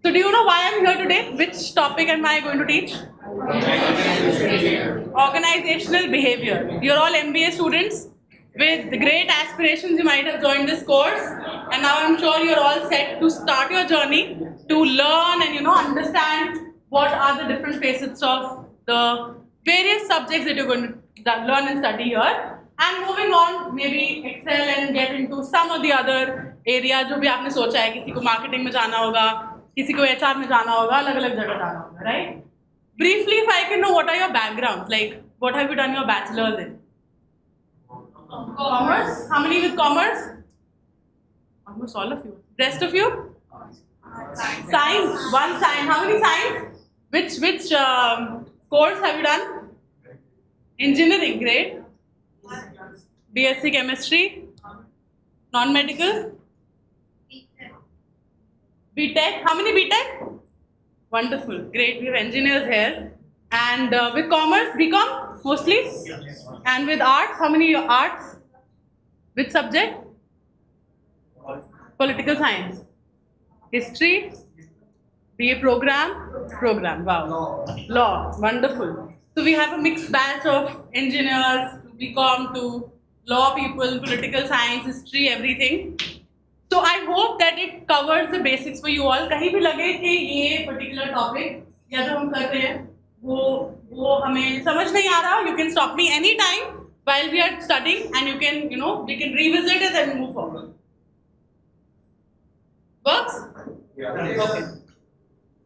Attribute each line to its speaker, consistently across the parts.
Speaker 1: So do you know why I'm here today? Which topic am I going to teach? Organizational behavior. You're all MBA students with great aspirations. You might have joined this course, and now I'm sure you're all set to start your journey to learn and understand what are the different facets of the various subjects that you're going to learn and study here. And moving on, maybe excel and get into some of the other areas जो भी आपने सोचा है, किसी को marketing में जाना होगा, किसी को HR में जाना होगा, अलग-अलग जगह जाना होगा, right? Briefly, if I can know, what are your backgrounds? Like, what have you done your bachelor's in? Commerce. How many with commerce? Almost all of you. Rest of you? Science. One science. How many science? Which course have you done? Engineering. Great. BSc chemistry. Non-medical. BTech. How many BTech? Wonderful. Great. We have engineers here. And with commerce, BCom mostly. And with arts, how many arts? Which subject? Political science. History. BA program. Wow. Law. Wonderful. So we have a mixed batch of engineers, BCom to law people, political science, history, everything. So I hope that it covers the basics for you all. कहीं भी लगे कि ये particular topic या जो हम कर रहे हैं वो हमें समझ नहीं आ रहा, you can stop me anytime while we are studying, and you can we can revisit it and move forward. Works? Yeah. Okay.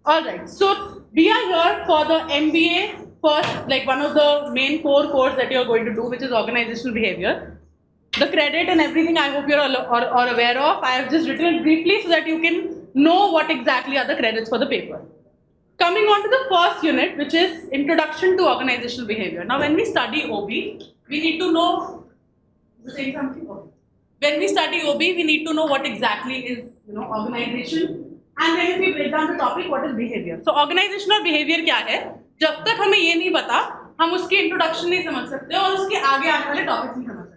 Speaker 1: All right. So we are here for the MBA first, like one of the main core course that you are going to do, which is organizational behavior. The credit and everything I hope you're all aware of. I have just written it briefly so that you can know what exactly are the credits for the paper. Coming on to the first unit, which is Introduction to Organizational Behavior. Now when we study OB, we need to know, saying something? When we study OB, we need to know what exactly is organization, and then if we break down the topic, what is behavior. So organizational behavior क्या है? जब तक हमें ये नहीं पता, हम उसकी इंट्रोडक्शन नहीं समझ सकते और उसके आगे आने वाले टॉपिक्स नहीं समझ सकते.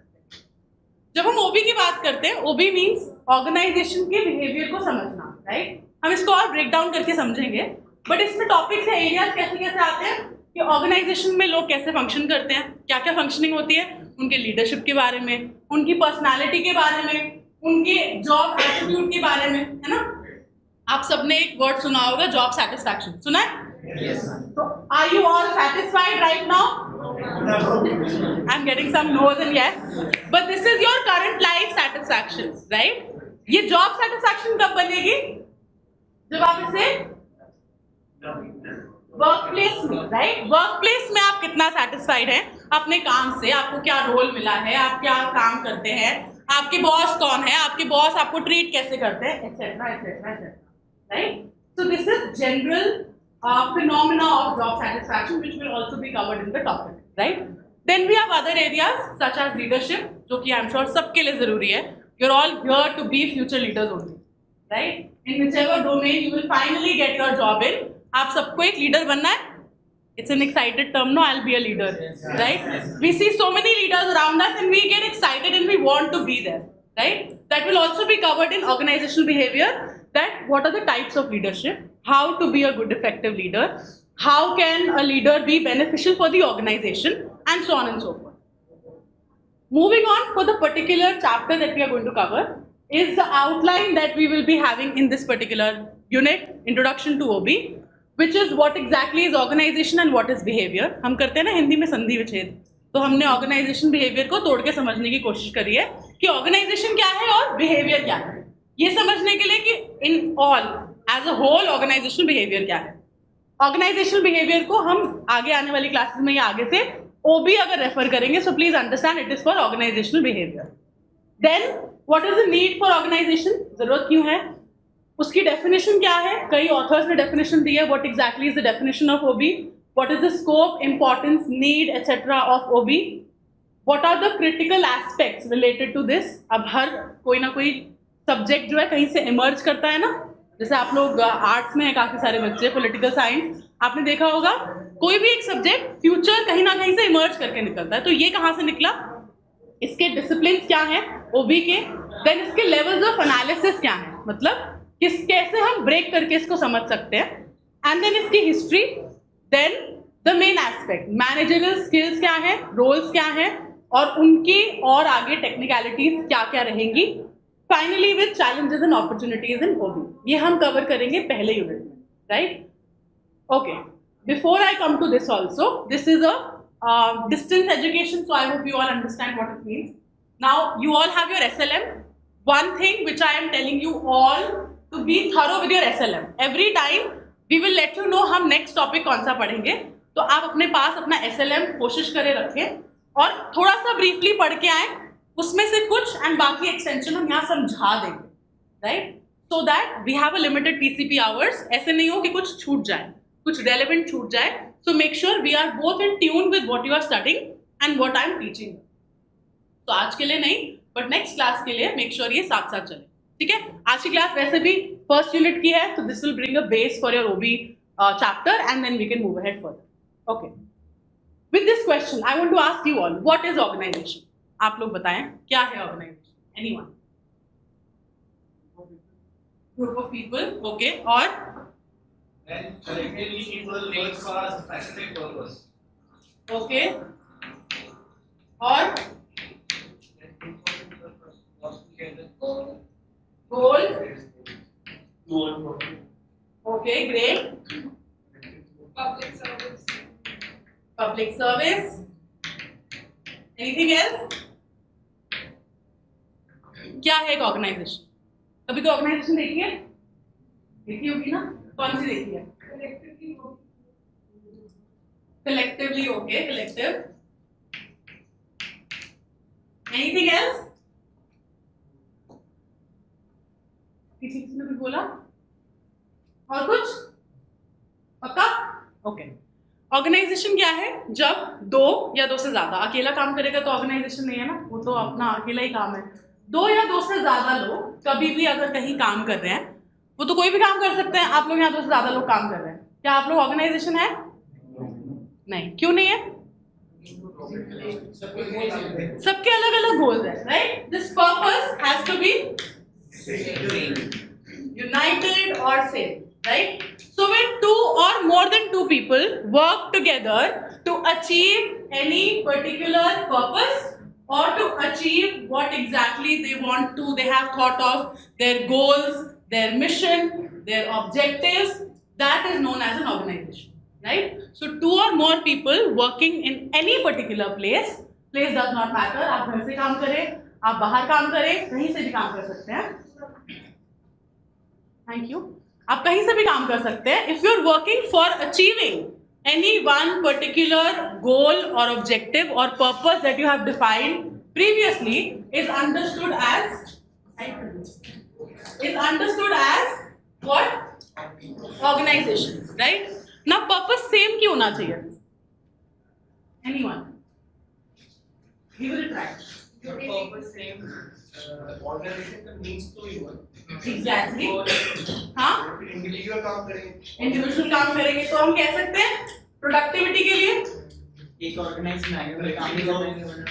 Speaker 1: जब हम ओबी की बात करते हैं, ओबी मीन्स ऑर्गेनाइजेशन के बिहेवियर को समझना, राइट? हम इसको और ब्रेक डाउन करके समझेंगे, बट इसमें टॉपिक्स है, एरियाज कैसे आते हैं कि ऑर्गेनाइजेशन में लोग कैसे फंक्शन करते हैं, क्या क्या फंक्शनिंग होती है, उनके लीडरशिप के बारे में, उनकी पर्सनालिटी के बारे में, उनके जॉब एटीट्यूड के बारे में, है ना? आप सबने एक वर्ड सुना होगा, जॉब सेटिस्फैक्शन. सुना है? Yes. So are you all satisfied right now? I'm getting some no's and yes. But this is your current life satisfaction, right? ये job satisfaction कब बनेगी? जब आप इसे workplace में, right? Workplace में आप कितना satisfied हैं अपने काम से, आपको क्या रोल मिला है, आप क्या काम करते हैं, आपके बॉस कौन है, आपके बॉस आपको ट्रीट कैसे करते हैं, etc. Right? So this is general phenomena of job satisfaction, which will also be covered in the topic, right? Then we have other areas such as leadership, जो कि I'm sure सबके लिए जरूरी है. You're all here to be future leaders only, right? In whichever domain you will finally get your job in, आप सबको एक leader बनना है. It's an excited term, no? I'll be a leader, right? We see so many leaders around us, and we get excited and we want to be there, right? That will also be covered in organizational behavior. That what are the types of leadership? How to be a good, effective leader? How can a leader be beneficial for the organization? And so on and so forth. Moving on, for the particular chapter that we are going to cover is the outline that we will be having in this particular unit, Introduction to OB, which is what exactly is organization and what is behavior. हम करते हैं ना हिंदी में संधि विच्छेद, तो हमने organization behavior को तोड़ के समझने की कोशिश करी है कि organization क्या है और behavior क्या है. ये समझने के लिए कि in all as a whole organizational behavior क्या है. Organizational behavior को हम आगे आने वाली क्लासेस में या आगे से OB अगर रेफर करेंगे, so please understand it is for organizational behavior. Then what is the need for organization? जरूरत क्यों है? उसकी definition क्या है? कई authors ने definition दी है. What exactly is the definition of OB? What is the scope, importance, need, etc. of OB? What are the critical aspects related to this? अब हर कोई ना कोई सब्जेक्ट जो है कहीं से इमर्ज करता है ना, जैसे आप लोग आर्ट्स में है, काफी सारे बच्चे, पॉलिटिकल साइंस, आपने देखा होगा कोई भी एक सब्जेक्ट फ्यूचर कहीं ना कहीं से इमर्ज करके निकलता है. तो ये कहाँ से निकला, इसके डिसिप्लिन क्या हैं ओबी के, देन इसके लेवल्स ऑफ एनालिसिस क्या हैं, मतलब कैसे हम ब्रेक करके इसको समझ सकते हैं, एंड देन इसकी history, then the main aspect managerial skills क्या है, रोल्स क्या है, और उनकी और आगे टेक्निकलिटीज क्या क्या रहेंगी, finally with challenges and opportunities in OB. ये हम कवर करेंगे पहले यूनिट में, right? Okay, before I come to this also, this is a distance education, so I hope you all understand what it means. Now you all have your SLM. One thing which I am telling you all to be thorough with your SLM. Every time we will let you know हम next topic कौन सा पढ़ेंगे, तो आप अपने पास अपना SLM कोशिश करें रखें और थोड़ा सा briefly पढ़ के आए, उसमें से कुछ and बाकी extension हम यहाँ समझा देंगे, right? So that we have a limited PCP hours. ऐसे नहीं हो कि कुछ छूट जाए, कुछ relevant छूट जाए. So make sure we are both in tune with what you are studying and what I am teaching. तो आज के लिए नहीं, बट नेक्स्ट क्लास के लिए मेक श्योर ये साथ साथ चले, ठीक है? आज की क्लास वैसे भी फर्स्ट यूनिट की है, तो this will bring a base for your OB chapter and then we can move ahead further. Okay, with this question I want to ask you all, what is organisation? आप लोग बताएं क्या है organisation? Anyone? Group of people, okay, और okay, और goal, okay, great. Public service, anything else? क्या है एक ऑर्गेनाइजेशन? कभी कोई ऑर्गेनाइजेशन देखी है? देखी होगी ना? कौन सी देखी है? Collectively, okay, collective. Anything else? किसी ने कुछ बोला? और कुछ? पक्का? ओके. ऑर्गेनाइजेशन क्या है? जब दो या दो से ज्यादा, अकेला काम करेगा तो ऑर्गेनाइजेशन नहीं है ना, वो तो अपना अकेला ही काम है. दो या दो से ज्यादा लोग कभी भी अगर कहीं काम कर रहे हैं, वो तो कोई भी काम कर सकते हैं. आप लोग यहाँ दो से ज्यादा लोग काम कर रहे हैं, क्या आप लोग ऑर्गेनाइजेशन है? नहीं. क्यों नहीं है? सबके अलग अलग गोल्स है, right? This purpose has to be united or same, right? So when two or more than two people work together to achieve any particular purpose or to achieve what exactly they want to, they have thought of their goals, their mission, their objectives, that is known as an organization, right? So two or more people working in any particular place does not matter. आप घर से काम करें, आप बाहर काम करें, कहीं से भी काम कर सकते हैं. Thank you. आप कहीं से भी काम कर सकते हैं. If you are working for achieving any one particular goal और ऑब्जेक्टिव और purpose that you have defined previously is understood as what? Organisation, right? ना पर्पस सेम क्यों होना चाहिए? Anyone? Give it a try.
Speaker 2: Your purpose same, organization का means तो ही हुआ.
Speaker 1: Exactly. हाँ,
Speaker 2: इंडिविजुअल काम करेंगे.
Speaker 1: इंडिविजुअल काम करेंगे तो हम कह सकते हैं प्रोडक्टिविटी के लिए
Speaker 3: एक ऑर्गेनाइज्ड मैनर में काम करना है.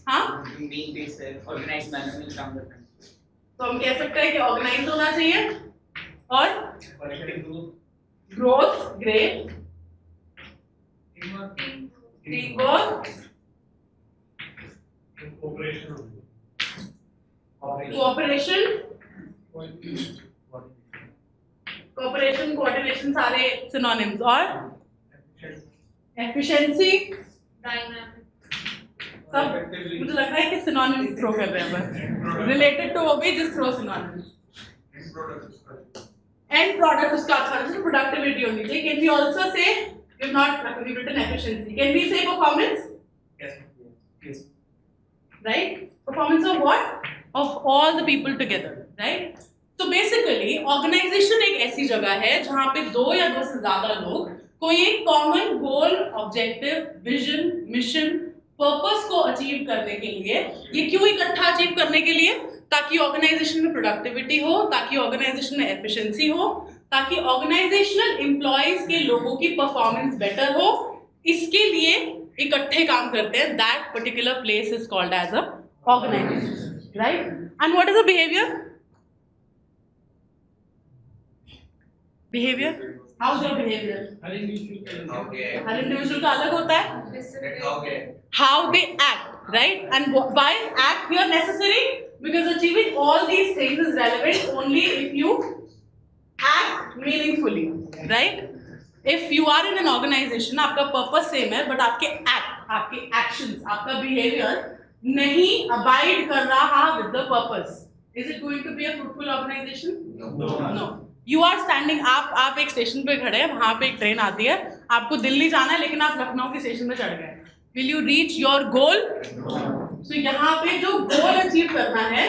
Speaker 1: हाँ,
Speaker 3: मेन बेस है ऑर्गेनाइज्ड मैनर में काम करना है.
Speaker 1: तो हम कह सकते हैं कि ऑर्गेनाइज होना चाहिए. और growth, great. Team work, cooperation, coordination, सारे सिनोनिम्स. और एफिशिएंसी, सब मुझे लग रहा है कि सिनोनिम्स थ्रो कर रहे हैं बस. रिलेटेड टू वो भी just throw synonyms. And product उसका अच्छा प्रोडक्टिविटी होनी चाहिए. Can we also say you have not written efficiency. Can we say performance?
Speaker 2: Yes.
Speaker 1: Right? Performance of what? Of all the people together, right? So basically, organization एक ऐसी जगह है जहाँ पे दो या दो से ज्यादा लोग कोई एक common goal, objective, vision, mission, purpose को अचीव करने के लिए, ये क्यों इकट्ठा अचीव करने के लिए? ताकि ऑर्गेनाइजेशन में प्रोडक्टिविटी हो, ताकि ऑर्गेनाइजेशन में एफिशिएंसी हो, ताकि ऑर्गेनाइजेशनल एम्प्लॉयज के लोगों की परफॉर्मेंस बेटर हो. इसके लिए इकट्ठे काम करते हैं. That particular place is called as a organisation, right? And what is the behaviour? Behaviour, how is your behaviour?
Speaker 3: हर इंडिविजुअल
Speaker 2: Okay.
Speaker 1: हर इंडिविजुअल का अलग होता है.
Speaker 2: Okay.
Speaker 1: How they act, right? And why is act here necessary? Because achieving all these things is relevant only if you act meaningfully, right? If you are in an organization, आपका purpose same है, but आपके आपके actions, आपका behavior नहीं abide कर रहा with the purpose, is it going to be a fruitful organization? No. You are standing, आप एक स्टेशन पे खड़े हैं, वहाँ पे एक ट्रेन आती है, आपको दिल्ली जाना है लेकिन आप लखनऊ के स्टेशन पे चढ़ गए. Will you reach your goal? So यहाँ पे जो goal achieve करना है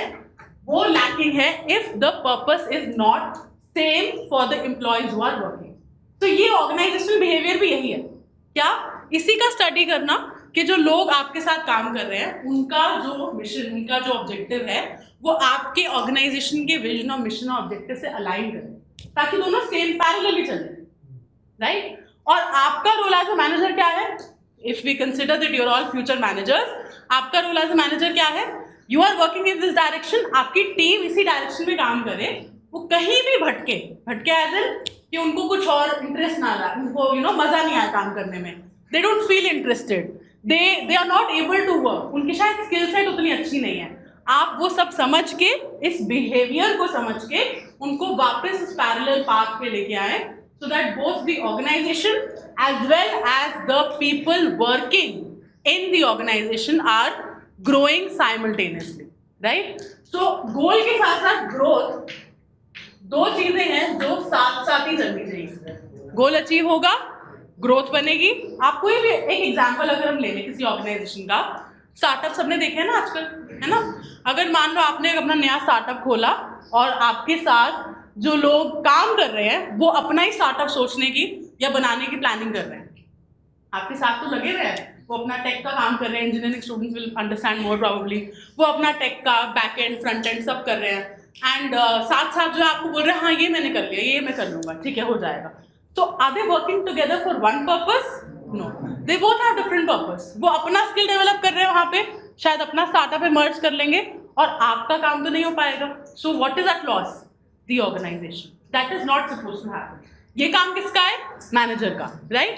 Speaker 1: वो lacking है if the purpose is not same for the employees who are working. तो ये organizational behavior भी यही है. क्या? इसी का स्टडी करना कि जो लोग आपके साथ काम कर रहे हैं उनका जो मिशन, उनका जो ऑब्जेक्टिव है वो आपके ऑर्गेनाइजेशन के विजन और मिशन और ऑब्जेक्टिव से अलाइन करें ताकि दोनों सेम पैरेलली चले, राइट? और आपका रोल एज अ मैनेजर क्या है? If we consider that you are all future managers, आपका रोल एज अ मैनेजर क्या है? You are working in this direction, आपकी टीम इसी डायरेक्शन में काम करे, वो कहीं भी भटके एज इन कि उनको कुछ और इंटरेस्ट ना आए, उनको मजा नहीं आया काम करने में, they don't feel interested, they are not able to work, उनकी शायद स्किल सेट उतनी अच्छी नहीं है. आप वो सब समझ के, इस बिहेवियर को समझ के उनको वापस इस पैरेलल पाथ पे लेके आए so that both the organization as well as the people working in the organization are growing simultaneously, right? So goal के साथ साथ growth दो चीजें हैं जो साथ साथ ही चलनी चाहिए. गोल अचीव होगा, ग्रोथ बनेगी. आपको ये भी एक एग्जांपल अगर हम ले लें किसी ऑर्गेनाइजेशन का, स्टार्टअप सबने देखे हैं ना आजकल, है ना? अगर मान लो आपने अपना नया स्टार्टअप खोला और आपके साथ जो लोग काम कर रहे हैं वो अपना ही स्टार्टअप सोचने की या बनाने की प्लानिंग कर रहे हैं, आपके साथ तो लगे हुए हैं, वो अपना टेक का काम कर रहे हैं. Engineering students will understand more probably, वो अपना टेक का बैक एंड फ्रंट एंड सब कर रहे हैं. एंड साथ साथ जो आपको बोल रहे हैं हाँ ये मैंने कर लिया, ये मैं कर लूंगा, ठीक है हो जाएगा. तो are they working together for one purpose? No, they both have different purpose. वो अपना स्किल डेवलप कर रहे हैं वहाँ पे, शायद अपना स्टार्टअप में मर्ज कर लेंगे और आपका काम तो नहीं हो पाएगा. So what is that loss? The organisation. That is not supposed to happen. ये काम किसका है? मैनेजर का, right?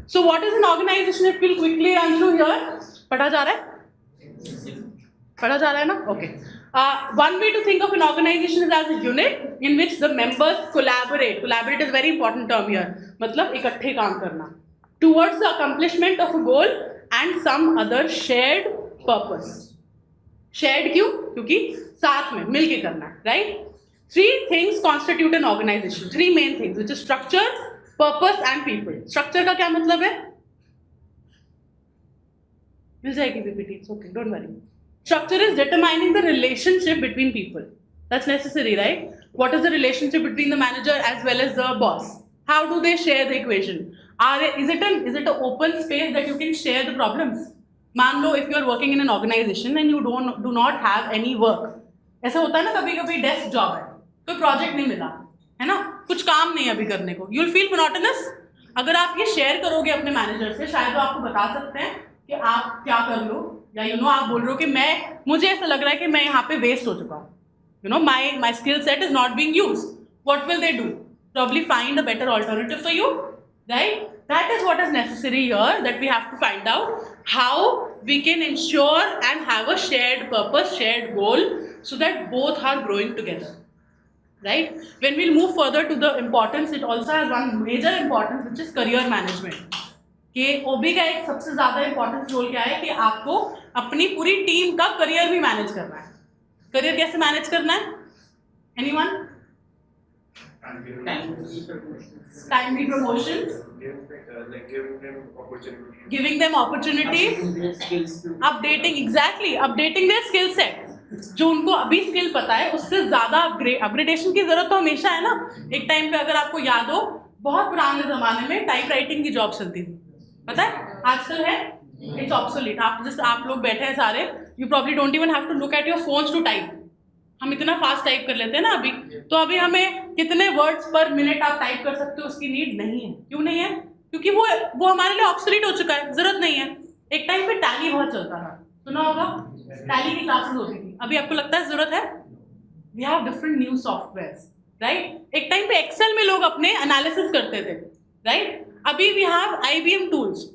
Speaker 1: So what is an organisation? It will quickly run through here. पढ़ा जा रहा है? पढ़ा जा रहा है ना? Okay. One way to think of an organization is as a unit in which the members collaborate. Collaborate is very important term here. मतलब इकट्ठे काम करना towards the accomplishment of a goal and some other shared purpose. Shared क्यों? क्योंकि साथ में मिलके करना है, right? Three things constitute an organization. Three main things, which is structure, purpose and people. Structure का क्या मतलब है? मिल जाएगी PPT. It's okay, don't worry. Structure is determining the relationship between people. That's necessary, right? What is the relationship between the manager as well as the boss? How do they share the equation? Is it an open space that you can share the problems? मान लो if you are working in an organization and you do not have any work. ऐसा होता है ना कभी-कभी desk job है, कोई project नहीं मिला, है ना? कुछ काम नहीं अभी करने को. You'll feel monotonous. अगर आप ये शेयर करोगे अपने मैनेजर से, शायद वो आपको बता सकते हैं कि आप क्या कर लो, या आप बोल रहे हो कि मुझे ऐसा लग रहा है कि मैं यहाँ पे वेस्ट हो चुका हूँ, my skill set is not being used. What will they do? Probably find a better alternative for you, right? That is what is necessary here, that we have to find out how we can ensure and have a shared purpose, shared goal, so that both are growing together, right? When we'll move further to the importance, it also has one major importance, which is career management. कि ओबी का एक सबसे ज्यादा important role क्या है कि आपको अपनी पूरी टीम का करियर भी मैनेज करना है. करियर कैसे मैनेज करना है? Anyone? Timely promotions, giving them opportunities, updating their skill set. जो उनको अभी स्किल पता है उससे ज्यादा अपग्रेडेशन की जरूरत तो हमेशा है ना. एक टाइम पे अगर आपको याद हो, बहुत पुराने जमाने में टाइप राइटिंग की जॉब चलती थी, पता है? आजकल है इट्स ऑब्सोलीट. आप लोग बैठे हैं सारे, you probably don't even have to look at your phones to type. हम इतना फास्ट टाइप कर लेते हैं ना अभी, तो अभी हमें कितने वर्ड्स पर मिनट आप टाइप कर सकते हो उसकी नीड नहीं है. क्यों नहीं है? क्योंकि वो हमारे लिए ऑब्सोलीट हो चुका है, जरूरत नहीं है. एक टाइम पे टैली बहुत चलता था, सुना होगा, टैली की क्लासेस होती थी. अभी आपको लगता है जरूरत है? We have different new softwares. Right. एक टाइम पे एक्सेल में लोग अपने एनालिसिस करते थे, राइट। अभी we have IBM tools,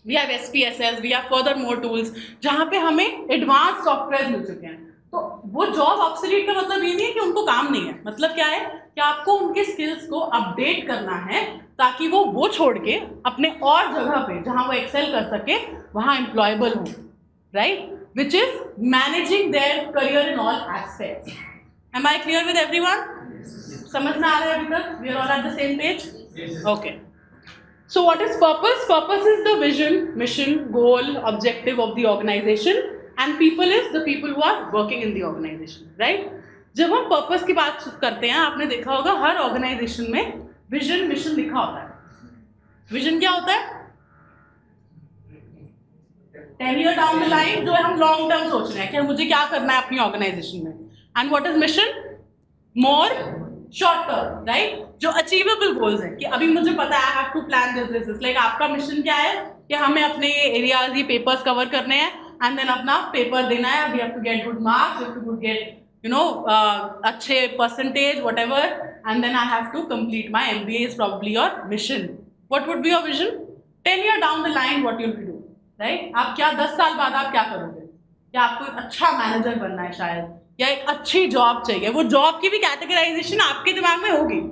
Speaker 1: we have SPSS, we have further more tools जहाँ पे हमें एडवांस सॉफ्टवेयर मिल चुके हैं। तो वो जॉब ऑब्सोलीट का मतलब ये नहीं है कि उनको काम नहीं है, मतलब क्या है कि आपको उनके स्किल्स को अपडेट करना है ताकि वो छोड़ के अपने और जगह पे जहाँ वो एक्सेल कर सके वहाँ एम्प्लॉयबल हो, right, which is managing their career in all aspects. Am I clear with everyone? समझ में आ रहा है अभी तक? We are all at the same page? Okay. So what is purpose? Purpose is the vision, mission, goal, objective of the organization, and people is the people who are working in the organization, right? जब हम purpose की बात करते हैं, आपने देखा होगा हर organization में vision, mission लिखा होता है। vision क्या होता है? 10 year down the line जो है हम long term सोच रहे हैं कि मुझे क्या करना है अपनी organization में। And what is mission? More short term, right? जो अचीवेबल गोल्स हैं कि अभी मुझे पता है I have to plan this like आपका मिशन क्या है कि हमें अपने एरियाज ये पेपर्स कवर करने हैं एंड देन अपना पेपर देना है, we have to get good marks, we have to get अच्छे percentage whatever, and then I have to complete my MBA is probably your mission. What would be your vision 10 year down the line? What you will do, right? आप क्या 10 साल बाद आप क्या करोगे? क्या आपको एक अच्छा मैनेजर बनना है शायद, या एक अच्छी जॉब चाहिए? वो जॉब की भी कैटेगराइजेशन आपके दिमाग में होगी।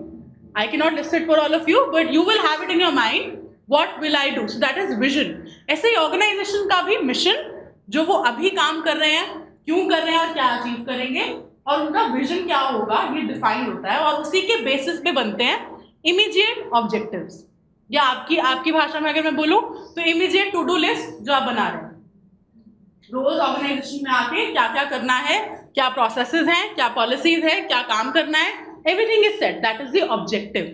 Speaker 1: I cannot list it for all of you, but you will have it in your mind. What will I do? So that is vision. ऐसे ही ऑर्गेनाइजेशन का भी मिशन, जो वो अभी काम कर रहे हैं, क्यों कर रहे हैं और क्या अचीव करेंगे, और उनका विजन क्या होगा, ये डिफाइंड होता है और उसी के बेसिस पे बनते हैं इमीडिएट ऑब्जेक्टिव्स। या आपकी भाषा में अगर मैं बोलूँ तो इमीडिएट टू डू लिस्ट जो आप बना रहे हैं रोज ऑर्गेनाइजेशन में आके, क्या क्या करना है, क्या प्रोसेसेस हैं, क्या पॉलिसीज है, क्या काम करना है, everything is set. That is the objective,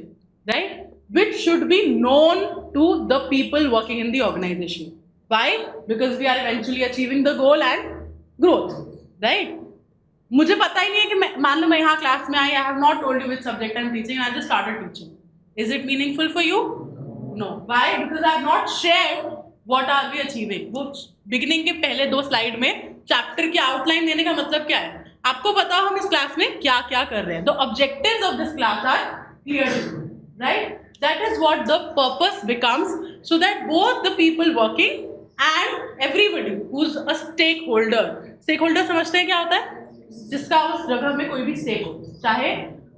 Speaker 1: right, which should be known to the people working in the organization. Why? Because we are eventually achieving the goal and growth, right? मुझे पता ही नहीं है कि मान लो मैं यहाँ क्लास में आई, I have not told you which subject I am teaching, I just started teaching. Is it meaningful for you? No. Why? Because I have not shared what are we achieving. वो beginning के पहले 2 slide में chapter की outline देने का मतलब क्या है? आपको पता हो हम इस क्लास में क्या क्या कर रहे हैं। The objectives of this class are clear, right? That is what the purpose becomes, so that both the people working and everybody who's a stakeholder. Stakeholder समझते हैं क्या होता है? जिसका उस जगह में कोई भी stake हो, चाहे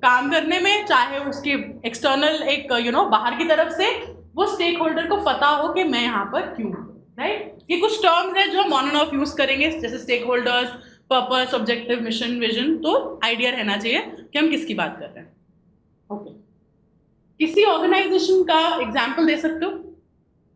Speaker 1: काम करने में, चाहे उसके एक्सटर्नल एक बाहर की तरफ से, वो stakeholder को पता हो कि मैं यहाँ पर क्यों हूँ, right? ये कुछ टर्म्स है जो हम ऑन एंड ऑफ यूज करेंगे, जैसे stakeholders, purpose, objective, mission, vision, तो आइडिया रहना चाहिए कि हम किसकी बात कर रहे हैं। ओके, किसी ऑर्गेनाइजेशन का एग्जांपल दे सकते हो?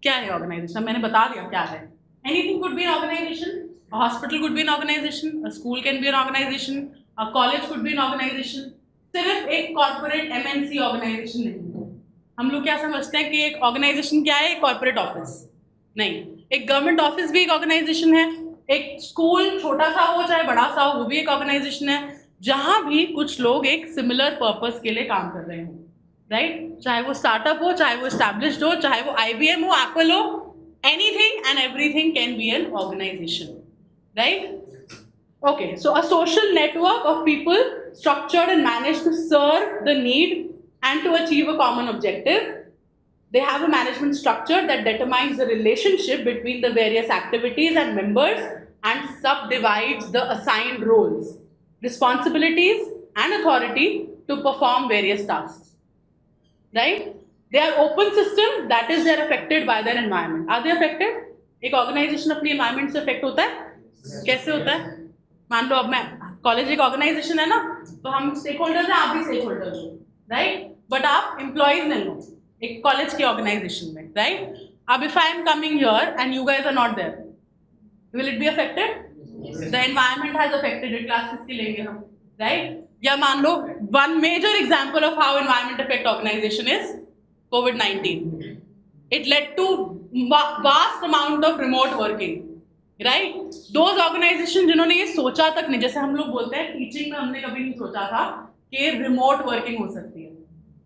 Speaker 1: क्या है ऑर्गेनाइजेशन? मैंने बता दिया क्या है। Anything could be an organisation, a hospital could be an organisation, a school can be an organisation, a college could be an organisation. सिर्फ एक कॉर्पोरेट MNC ऑर्गेनाइजेशन नहीं। हम लोग क्या समझते हैं कि एक ऑर्गेनाइजेशन क्या है? एक कॉर्पोरेट ऑफिस नहीं, एक गवर्नमेंट ऑफिस भी एक ऑर्गेनाइजेशन है, एक स्कूल छोटा सा हो चाहे बड़ा सा हो वो भी एक ऑर्गेनाइजेशन है, जहां भी कुछ लोग एक सिमिलर पर्पस के लिए काम कर रहे हो, राइट? चाहे वो स्टार्टअप हो, चाहे वो एस्टैब्लिश्ड हो, चाहे वो IBM हो, एप्पल हो, anything and everything can be an organization, right? Okay, so a social network of people structured and managed to serve the need and to achieve a common objective. They have a management structure that determines the relationship between the various activities and members and subdivides the assigned roles, responsibilities and authority to perform various tasks. Right? They are open system, that is they are affected by their environment. Are they affected? एक organisation अपनी environment से affect होता है? कैसे होता है? मान लो अब मैं कॉलेज एक ऑर्गेनाइजेशन है ना, तो हम स्टेक होल्डर्स हैं, आप भी स्टेक होल्डर्स हो, राइट? बट आप एम्प्लॉयज नहीं हो एक कॉलेज के ऑर्गेनाइजेशन में, राइट? अब if I am coming here and you guys are not there, will it be affected? The environment has affected it. Classes की लेंगे हम, राइट? या मान लो one major example of how environment affect organisation is COVID-19. It led to vast amount of remote working, right? Those organizations जिन्होंने ये सोचा तक नहीं, जैसे हम लोग बोलते हैं टीचिंग में हमने कभी नहीं सोचा था कि रिमोट वर्किंग हो सकती है।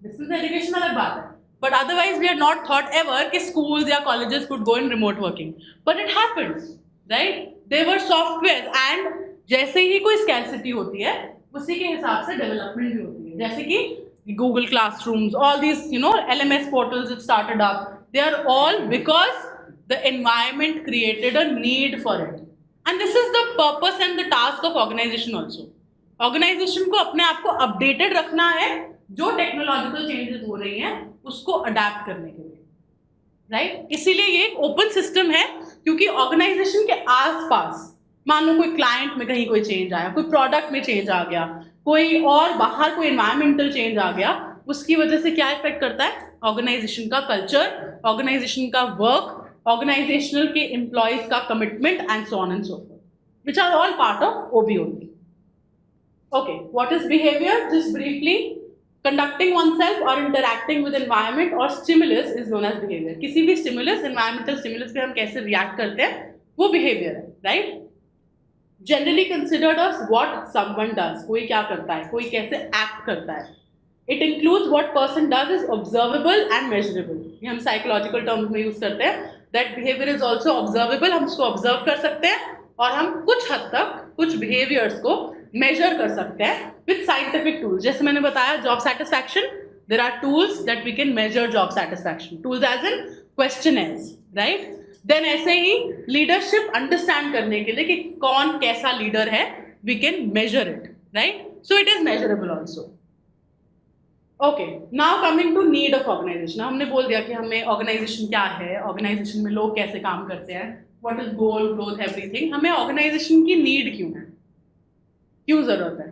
Speaker 1: डिस्टेंस एजुकेशन अलग बात है, but otherwise we had not thought ever कि schools या colleges could go in remote working, but it happened, right? They were softwares and जैसे ही कोई scarcity होती है उसी के हिसाब से डेवलपमेंट भी होती है। जैसे कि Google Classrooms, all these, LMS portals that started up, they are all because the environment created a need for it. And this is the purpose and the task of organization also. Organization को अपने आप को updated रखना है, जो technological changes हो रही हैं उसको adapt करने के लिए, right? इसीलिए ये एक open system है, क्योंकि organization के आसपास मान लो कोई क्लाइंट में कहीं कोई चेंज आया, कोई प्रोडक्ट में चेंज आ गया, कोई और बाहर कोई एनवायरमेंटल चेंज आ गया, उसकी वजह से क्या इफेक्ट करता है? ऑर्गेनाइजेशन का कल्चर, ऑर्गेनाइजेशन का वर्क, ऑर्गेनाइजेशनल के एम्प्लॉयज का commitment and so on and so forth, which are all part of OB only. Okay, what is behaviour? Just briefly, conducting oneself और इंटरैक्टिंग विद एनवायरमेंट और stimulus is known as behaviour. किसी भी stimulus, environmental stimulus पे हम कैसे react करते हैं, वो बिहेवियर है, right? Generally considered as what someone does, कोई क्या करता है, कोई कैसे एक्ट करता है. It includes what person does is observable and measurable. ये हम साइकोलॉजिकल टर्म्स में यूज करते हैं. That behaviour is also observable, हम उसको ऑब्जर्व कर सकते हैं और हम कुछ हद तक कुछ बिहेवियर्स को मेजर कर सकते हैं विद साइंटिफिक टूल्स. जैसे मैंने बताया job satisfaction, there are tools that we can measure job satisfaction. Tools as in questionnaires, right? Then ऐसे ही लीडरशिप अंडरस्टैंड करने के लिए कि कौन कैसा लीडर है, we can measure it, right? So it is measurable also. Okay, now coming to need of organization. हमने बोल दिया कि हमें ऑर्गेनाइजेशन क्या है, ऑर्गेनाइजेशन में लोग कैसे काम करते हैं, what is goal, growth, everything. हमें ऑर्गेनाइजेशन की नीड क्यों है, क्यों जरूरत है?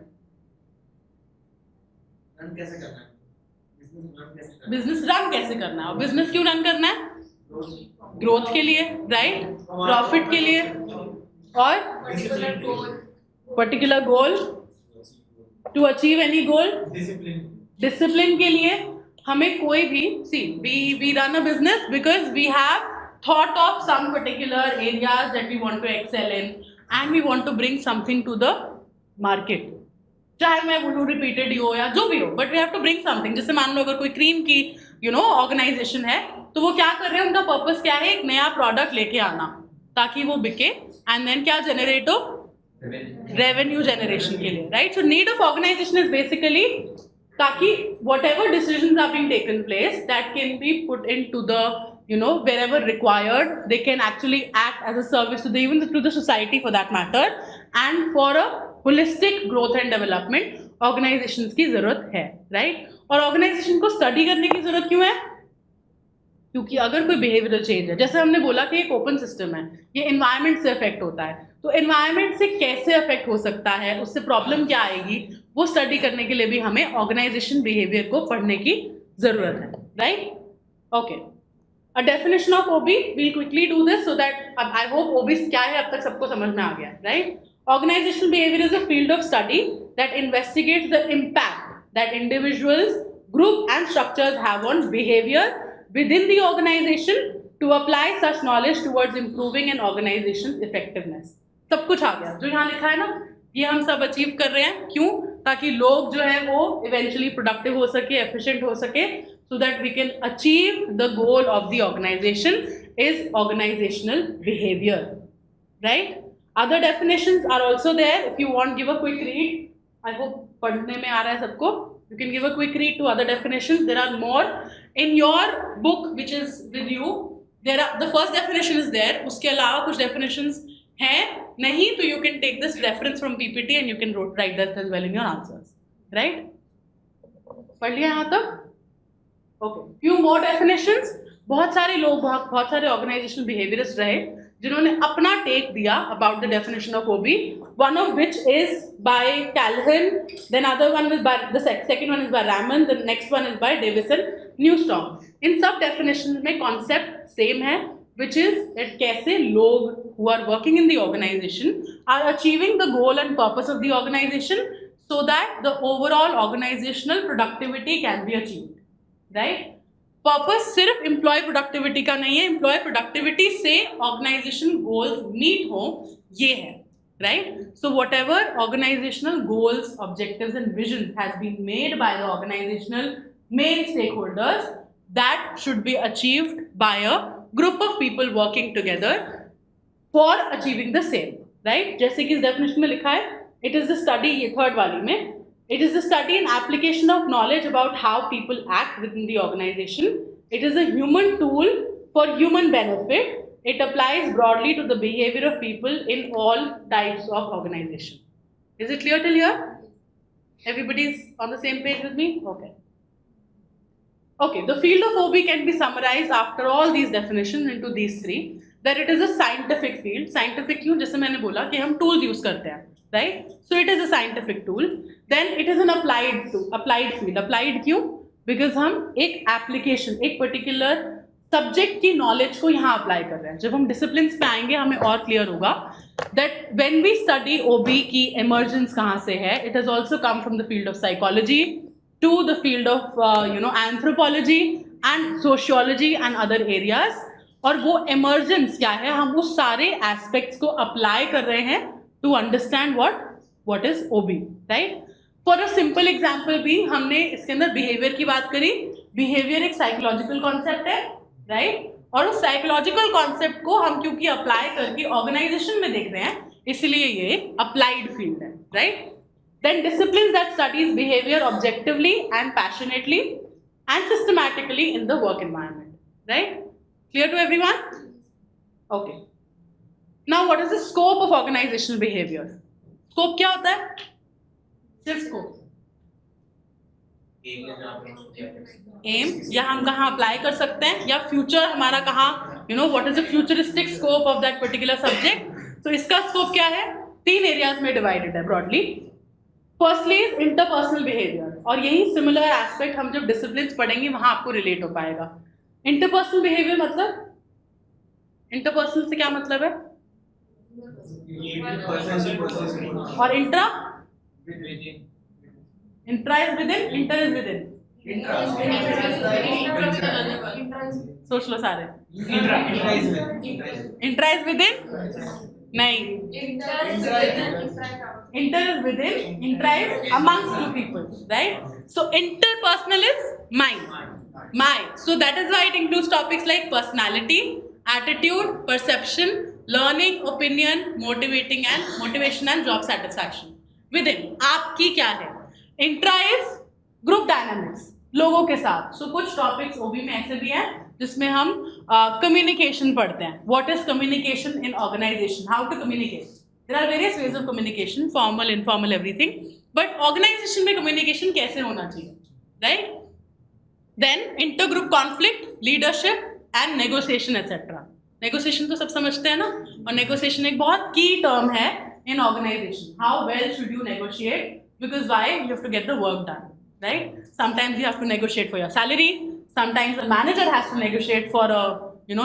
Speaker 3: रन कैसे करना है,
Speaker 1: बिजनेस रन कैसे करना है, और बिजनेस क्यों रन करना है? ग्रोथ के लिए, राइट? प्रॉफिट के लिए, और particular goal, to achieve any goal, discipline के लिए. हमें कोई भी we run a business because we have thought of some particular areas that we want to excel in and we want to bring something to the market. चाहे मैं बोलूँ repeated ही हो या जो भी हो, but we have to bring something. जैसे मान लो अगर कोई क्रीम की ऑर्गेनाइजेशन है, तो वो क्या कर रहे हैं, उनका पर्पस क्या है? एक नया प्रोडक्ट लेके आना ताकि वो बिके एंड देन क्या जनरेट हो? रेवेन्यू जनरेशन के लिए, right? So need of organization is basically ताकि whatever decisions are being taken place, that can be put into the wherever required, they can actually act as a service to the even to the society for that matter, and for a holistic growth and development organizations की जरूरत है, right? और organisation को study करने की जरूरत क्यों है? क्योंकि अगर कोई बिहेवियरल चेंज है, जैसे हमने बोला कि एक ओपन सिस्टम है, ये एनवायरनमेंट से अफेक्ट होता है, तो एनवायरनमेंट से कैसे अफेक्ट हो सकता है, उससे प्रॉब्लम क्या आएगी, वो स्टडी करने के लिए भी हमें ऑर्गेनाइजेशन बिहेवियर को पढ़ने की जरूरत है, right? Okay, a definition of OB, we'll quickly do this so that I hope OB क्या है अब तक सबको समझ में आ गया, right? Organisational behaviour is a field of study that investigates the impact that individuals, group and structures have on behavior within the organization to apply such knowledge towards improving an organization's effectiveness. सब कुछ आ गया जो यहाँ लिखा है ना, ये हम सब अचीव कर रहे हैं. क्यों? ताकि लोग जो है वो इवेंचुअली प्रोडक्टिव हो सके, एफिशिएंट हो सके, so that we can achieve the goal of the organization is organizational behavior, right? Other definitions are also there. If you want, give a quick read. I hope पढ़ने में आ रहा है सबको. You can give a quick read to other definitions. There are more in your book which is with you. There are the first definition is there. उसके अलावा कुछ definitions हैं नहीं, तो you can take this reference from PPT and you can write that as well in your answers. Right? पढ़ लिया यहाँ तक? Okay. Few more definitions. बहुत सारे लोग, बहुत सारे organizational behaviorists रहे जिन्होंने अपना टेक दिया about the definition of OB. One of which is by Calhoun, then other one is by the second one is by Raman, the next one is by Davison Newstorm. इन सब definitions में concept same है, which is that कैसे लोग who are working in the organization are achieving the goal and purpose of the organization so that the overall organizational productivity can be achieved, right? Purpose सिर्फ employee productivity का नहीं है, employee productivity से organization goals meet हो, ये है, right? So whatever organizational goals, objectives and vision has been made by the organizational main stakeholders, that should be achieved by a group of people working together for achieving the same, right? जैसे कि इस definition में लिखा है, it is the study, ये third वाली में, It is the study and application of knowledge about how people act within the organization. It is a human tool for human benefit. It applies broadly to the behavior of people in all types of organization. Is it clear till here? Everybody's on the same page with me? Okay. Okay, the field of OB can be summarized after all these definitions into these three. That it is a scientific field. Scientific क्यों? जैसे मैंने बोला कि हम tools use करते हैं, right? So it is a scientific tool. Then it is an applied field. Applied क्यों? Because हम एक application, एक particular सब्जेक्ट की नॉलेज को यहाँ अप्लाई कर रहे हैं. जब हम डिसिप्लिन्स पे आएंगे हमें और क्लियर होगा that when we study OB की इमर्जेंस कहाँ से है. It has also come from the field of psychology to the field of anthropology and sociology and other areas. और वो इमर्जेंस क्या है, हम उस सारे एस्पेक्ट्स को अप्लाई कर रहे हैं to understand what is OB, right. For a simple example भी हमने इसके अंदर बिहेवियर की बात करी. बिहेवियर एक साइकोलॉजिकल कॉन्सेप्ट है, राइट. और उस साइकोलॉजिकल कॉन्सेप्ट को हम क्योंकि अप्लाई करके ऑर्गेनाइजेशन में देख रहे हैं, इसलिए ये अप्लाइड फील्ड है, right. Then discipline that studies behaviour objectively and passionately and systematically in the work environment, right. Clear to everyone? Okay. Now what is the scope of organizational behaviour? Scope क्या होता है? सिर्फ scope, M, या हम कहाँ apply कर सकते हैं, या फ्यूचर हमारा कहाँ, what is the futuristic scope of that particular subject. तो इसका स्कोप क्या है? 3 एरियाज में डिवाइडेड है broadly. Firstly is interpersonal behaviour, और यही सिमिलर एस्पेक्ट हम जब डिसिप्लिन पढ़ेंगे वहां आपको रिलेट हो पाएगा. इंटरपर्सनल बिहेवियर मतलब, इंटरपर्सनल से क्या मतलब है, और intra is within, inter is within. सोच लो सारे. इंट्रा इज विद इन, नहीं, inter is within, intra is amongst two people, right. So interpersonal is my. So that is why it includes topics like personality, attitude, perception, learning, opinion, motivation and job satisfaction. Within आपकी क्या है? Intra is group dynamics, लोगों के साथ. सो कुछ topics ओबी में ऐसे भी हैं जिसमें हम कम्युनिकेशन पढ़ते हैं. What is communication in organisation, how to communicate. There are various ways of communication, formal, informal, everything. But organization में कम्युनिकेशन कैसे होना चाहिए, right. Then intergroup conflict, leadership and negotiation etcetera. Negotiation तो सब समझते हैं ना, और नेगोशिएशन एक बहुत की टर्म है in organisation. How well should you negotiate, because why? You have to get the work done, right? Sometimes you have to negotiate for your salary. Sometimes the manager has to negotiate for a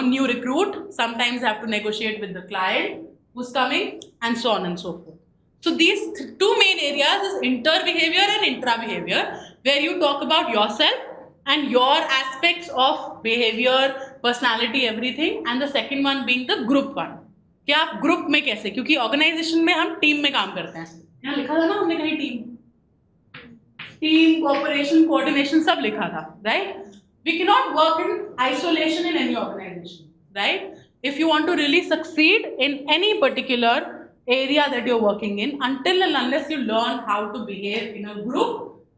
Speaker 1: new recruit. Sometimes you have to negotiate with the client who's coming, and so on and so forth. So these 2 main areas is inter behavior and intra behavior, where you talk about yourself and your aspects of behavior, personality, everything, and the second one being the group one. कि आप group में कैसे, क्योंकि organisation में हम team में काम करते हैं. यहाँ लिखा था ना हमने कहीं टीम कोऑपरेशन, कोऑर्डिनेशन सब लिखा था, right. We can not work in isolation in any organization, right. If you want to really succeed in any particular area that you're working in, until and unless you learn how to behave in a group,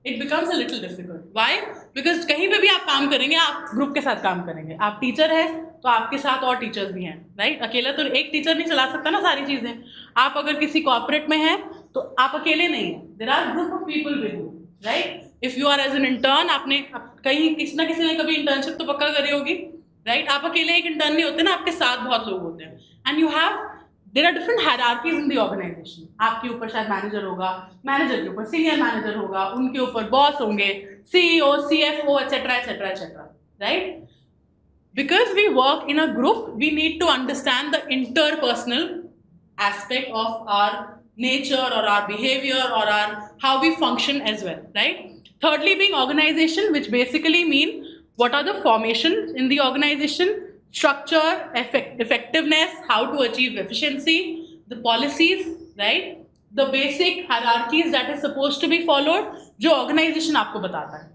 Speaker 1: it becomes a little difficult. Why? Because कहीं पे भी आप काम करेंगे, आप group के साथ काम करेंगे. आप टीचर है तो आपके साथ और टीचर्स भी हैं, राइट. अकेला तो एक टीचर नहीं चला सकता ना सारी चीजें. आप अगर किसी कॉर्पोरेट में हैं तो आप अकेले नहीं हैं. There are group of people with you, right. If you are as an intern, आपने कहीं किसी ना किसी ने कभी इंटर्नशिप तो पक्का करी होगी, राइट. आप अकेले एक इंटर्न नहीं होते ना, आपके साथ बहुत लोग होते हैं. And you have, there are different hierarchies in the organization. आपके ऊपर शायद मैनेजर होगा, मैनेजर के ऊपर सीनियर मैनेजर होगा, उनके ऊपर बॉस होंगे, CEO, CFO, etcetera etcetera etcetera, right. Because we work in a group, we need to understand the interpersonal aspect of our nature or our behavior or our how we function as well, right. Thirdly being organization, which basically mean what are the formations in the organization, structure, effectiveness, how to achieve efficiency, the policies, right, the basic hierarchies that is supposed to be followed, जो organization आपको बताता है,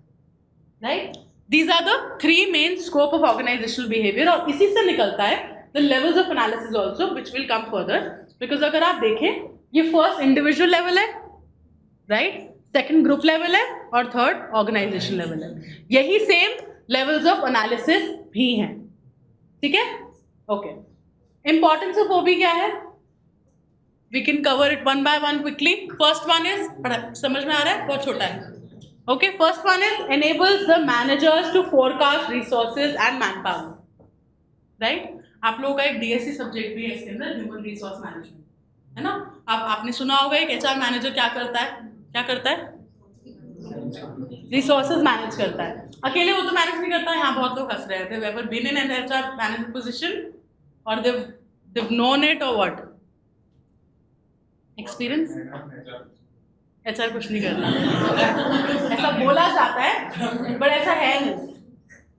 Speaker 1: right. These are the 3 main scope of organizational behavior, और इसी से निकलता है the levels of analysis also, which will come further. Because अगर आप देखें, ये first individual level है, right, सेकंड ग्रुप लेवल है और थर्ड ऑर्गेनाइजेशन लेवल है। यही सेम लेवल्स ऑफ एनालिसिस भी हैं, ठीक है? ओके, इंपॉर्टेंस ऑफ ओबी क्या है? We can cover it one by one quickly. First one is, समझ में आ रहा है? बहुत छोटा है। Okay, first one is enables the managers to forecast resources and manpower, राइट? आप लोगों का एक DSC सब्जेक्ट भी है इसके अंदर, ह्यूमन रिसोर्स मैनेजमेंट, है ना? आपने सुना होगा एक HR मैनेजर क्या करता है? क्या करता है? रिसोर्सेज मैनेज करता है। अकेले वो तो मैनेज नहीं करता। यहाँ बहुत लोग हंस रहे थे। They've ever been in an HR manager position or they've known it or what? Experience? HR कुछ नहीं करता। ऐसा बोला जाता है बट ऐसा है नहीं।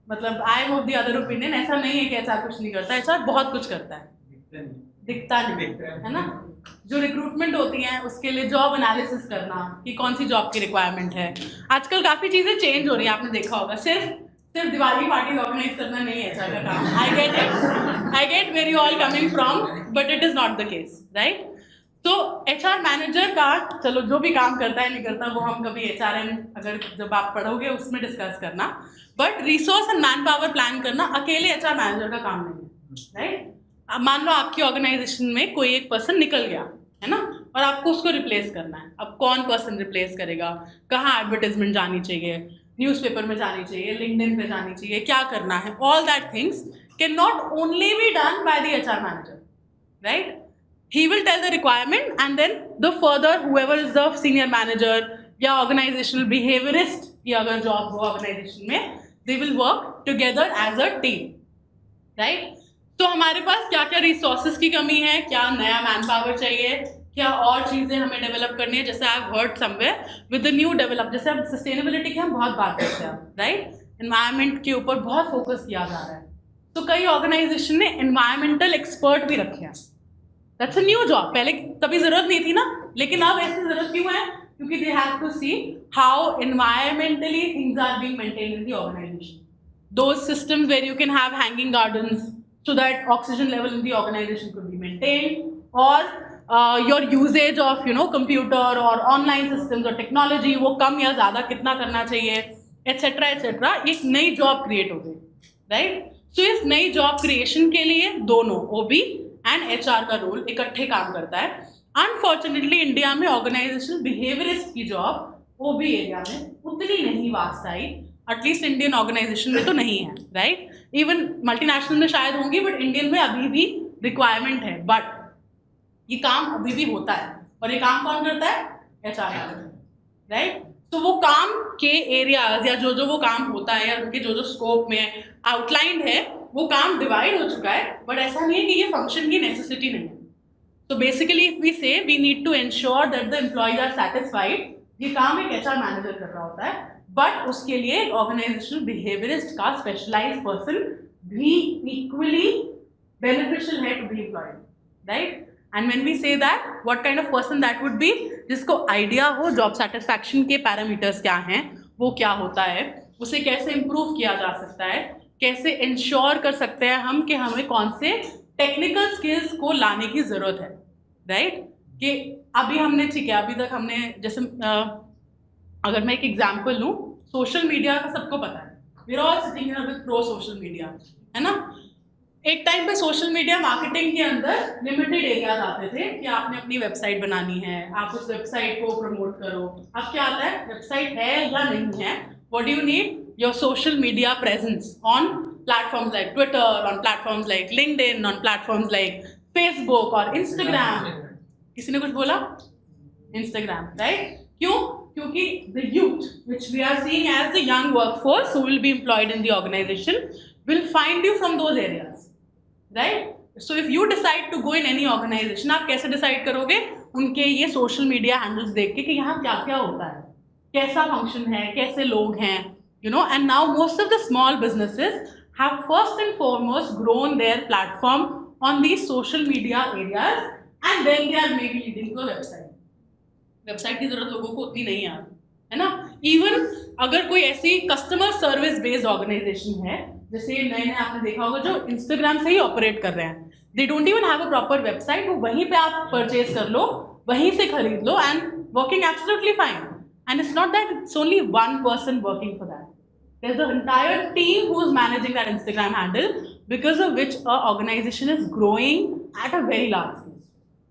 Speaker 1: मतलब I am of the other opinion, ऐसा नहीं है कि HR कुछ नहीं करता। HR बहुत कुछ करता है, दिखता नहीं, है ना? जो रिक्रूटमेंट होती है उसके लिए जॉब एनालिसिस करना कि कौन सी जॉब की रिक्वायरमेंट है। आजकल काफ़ी चीज़ें चेंज हो रही हैं, आपने देखा होगा। सिर्फ दिवाली पार्टी ऑर्गेनाइज करना नहीं है HR का काम। I get where you all coming from, but it is not the case, right? तो HR मैनेजर का, चलो जो भी काम करता है नहीं करता वो हम कभी HRM अगर जब आप पढ़ोगे उसमें डिस्कस करना, but resource and man power plan करना अकेले HR मैनेजर का काम नहीं है, राइट? अब मान लो आपकी ऑर्गेनाइजेशन में कोई एक पर्सन निकल गया, है ना, और आपको उसको रिप्लेस करना है। अब कौन पर्सन रिप्लेस करेगा? कहाँ एडवर्टाइजमेंट जानी चाहिए? न्यूज़पेपर में जानी चाहिए, लिंक्डइन पे जानी चाहिए, क्या करना है? All that things can not only B done by the HR manager, right? He will tell the requirement and then the further whoever is the senior manager या organizational behaviorist की अगर job हो organization में, they will work together as a team, right? तो हमारे पास क्या क्या resources की कमी है, क्या नया man power चाहिए, क्या और चीज़ें हमें develop करनी है। जैसे I've heard somewhere with the new develop, जैसे अब sustainability की हम बहुत बात करते हैं, right? Environment के ऊपर बहुत focus किया जा रहा है, तो कई organization ने environmental expert भी रखे हैं। That's a new job. पहले कभी जरूरत नहीं थी ना, लेकिन अब ऐसी जरूरत क्यों है? क्योंकि they have to see how environmentally things are being maintained in the organization. Those systems where you can have hanging gardens so that oxygen level in the organization could be maintained, or your usage of computer or online systems or technology वो कम या ज़्यादा कितना करना चाहिए, etc etc। एक नई job create हो गई, राइट? तो इस नई जॉब क्रिएशन के लिए दोनों OB एंड HR का रोल इकट्ठे काम करता है। अनफॉर्चुनेटली इंडिया में ऑर्गेनाइजेशनल बिहेवियरिस्ट की जॉब OB एरिया में उतनी नहीं वास्ट आई, एटलीस्ट इंडियन ऑर्गेनाइजेशन में तो नहीं है, राइट? इवन मल्टीनेशनल में शायद होंगी, बट इंडियन में अभी भी रिक्वायरमेंट है। बट ये काम अभी भी होता है, और ये काम कौन करता है? HR manager, right? तो वो काम के एरियाज या जो वो काम होता है या उनके जो स्कोप में आउटलाइंड है वो काम डिवाइड हो चुका है, बट ऐसा नहीं है कि ये फंक्शन की नेसेसिटी नहीं है। तो basically if we say we need to ensure that the employees are satisfied, ये काम एक HR मैनेजर कर रहा होता है, बट उसके लिए ऑर्गेनाइजेशनल बिहेवियरिस्ट का स्पेशलाइज्ड पर्सन भी इक्वली बेनिफिशियल है to be employed, right? And when we say that, what kind of person that would be? जिसको आइडिया हो जॉब सेटिस्फैक्शन के पैरामीटर्स क्या हैं, वो क्या होता है, उसे कैसे इम्प्रूव किया जा सकता है, कैसे इंश्योर कर सकते हैं हम कि हमें कौन से टेक्निकल स्किल्स को लाने की ज़रूरत है, राइट? कि अभी हमने, ठीक है, अभी तक हमने जैसे अगर मैं एक एग्जांपल लूँ, सोशल मीडिया का सबको पता है, we are all sitting here with pro social media, है ना? एक टाइम पे सोशल मीडिया मार्केटिंग के अंदर लिमिटेड एरियाज आते थे कि आपने अपनी वेबसाइट बनानी है, आप उस वेबसाइट को प्रमोट करो। अब क्या आता है? वेबसाइट है या नहीं है, what do you need? Your social media presence on platforms like Twitter, on platforms like LinkedIn, on platforms like Facebook or Instagram. किसी ने कुछ बोला? Instagram, right? क्यों? क्योंकि the youth, which we are seeing as the young workforce who will be employed in the organization, will find you from those areas, right? So if you decide to go in any organization, आप कैसे decide करोगे? उनके ये social media handles देख के कि यहाँ क्या क्या होता है, कैसा function है, कैसे लोग हैं, and now most of the small businesses have first and foremost grown their platform on these social media areas, and then they are maybe leading to a website. Website की जरूरत लोगों को उतनी नहीं है ना? इवन अगर कोई ऐसी कस्टमर सर्विस बेस्ड ऑर्गेनाइजेशन है, जैसे नए नए आपने देखा होगा जो इंस्टाग्राम से ही ऑपरेट कर रहे हैं, they don't even have a proper website, वो वहीं पे आप परचेज कर लो, वहीं से खरीद लो, and working absolutely fine. And it's not that it's only one person working for that. There's an entire team who's managing that Instagram handle, because of which a organization is growing at a very large scale.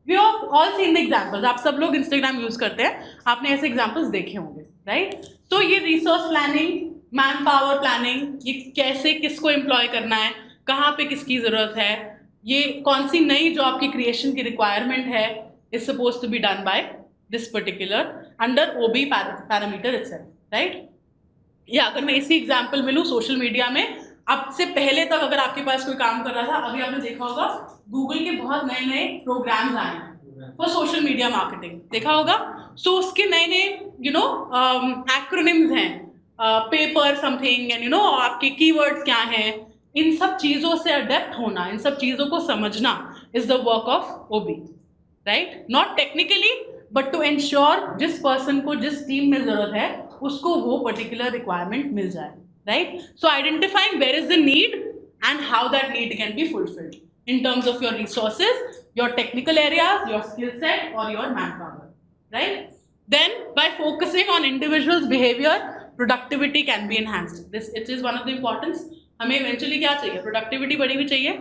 Speaker 1: We have all seen the examples. आप सब लोग Instagram use करते हैं, आपने ऐसे examples देखे होंगे, right? तो ये resource planning, man power planning, ये कैसे किसको एम्प्लॉय करना है, कहाँ पे किसकी ज़रूरत है, ये कौन सी नई जॉब की क्रिएशन की रिक्वायरमेंट है, is suppose to be done by this particular under OB parameter itself, right? या अगर मैं इसी एग्जांपल में लूँ, सोशल मीडिया में अब से पहले तक अगर आपके पास कोई काम कर रहा था, अभी आपने देखा होगा गूगल के बहुत नए नए प्रोग्राम्स आए हैं फॉर सोशल मीडिया मार्केटिंग, देखा होगा। सो उसके नए नए एक्रोनिम्स हैं, पेपर समथिंग एंड आपके कीवर्ड्स क्या हैं, इन सब चीज़ों से अडेप्ट होना, इन सब चीज़ों को समझना is the work of OB, right? Not technically but to ensure जिस पर्सन को जिस टीम में ज़रूरत है उसको वो पर्टिकुलर रिक्वायरमेंट मिल जाए, right? So identifying where is the need and how that need can be fulfilled in terms of your resources, your technical areas, your skill set or your manpower, right? Then by focusing on individuals behavior, productivity can be enhanced. This it is one of the importance. हमें eventually क्या चाहिए? Productivity बढ़ी हुई चाहिए।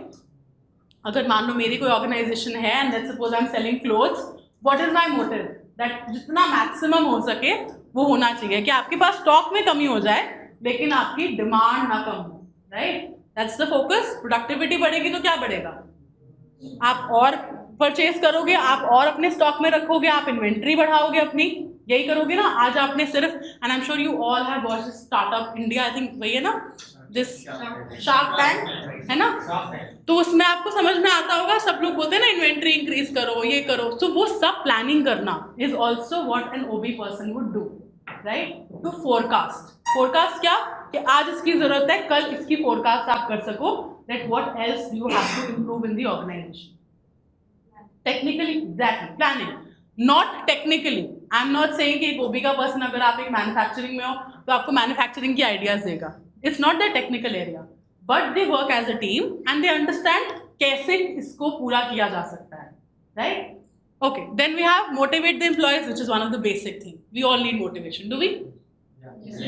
Speaker 1: अगर मान लो मेरी कोई organization है and let's suppose I'm selling clothes, what is my motive? That जितना maximum हो सके वो होना चाहिए कि आपके पास स्टॉक में कमी हो जाए लेकिन आपकी डिमांड ना कम हो, right? That's the focus. Productivity बढ़ेगी तो क्या बढ़ेगा? आप और परचेज करोगे, आप और अपने स्टॉक में रखोगे, आप इन्वेंट्री बढ़ाओगे अपनी, यही करोगे ना। आज आपने सिर्फ, and I am sure you all have watched startup India, I think वही है ना, दिस शार्क टैंक है ना, तो उसमें आपको समझ में आता होगा, सब लोग बोलते हैं ना इन्वेंट्री इंक्रीज करो, ये करो। तो वो सब प्लानिंग करना is also what an OB person would do, right? To forecast. Forecast क्या? कि आज इसकी जरूरत है, कल इसकी फोरकास्ट आप कर सको, that what else you have to improve in the organization. Technically exactly planning, not technically. I am not saying कि एक ओबी का पर्सन अगर आप एक मैन्युफैक्चरिंग में हो तो आपको मैन्युफैक्चरिंग की आइडियाज देगा। It's not the technical area, but they work as a team and they understand कैसे इसको पूरा किया जा सकता है, राइट? Okay, then we have motivate the employees, which is one of the basic thing. We all need motivation, do we?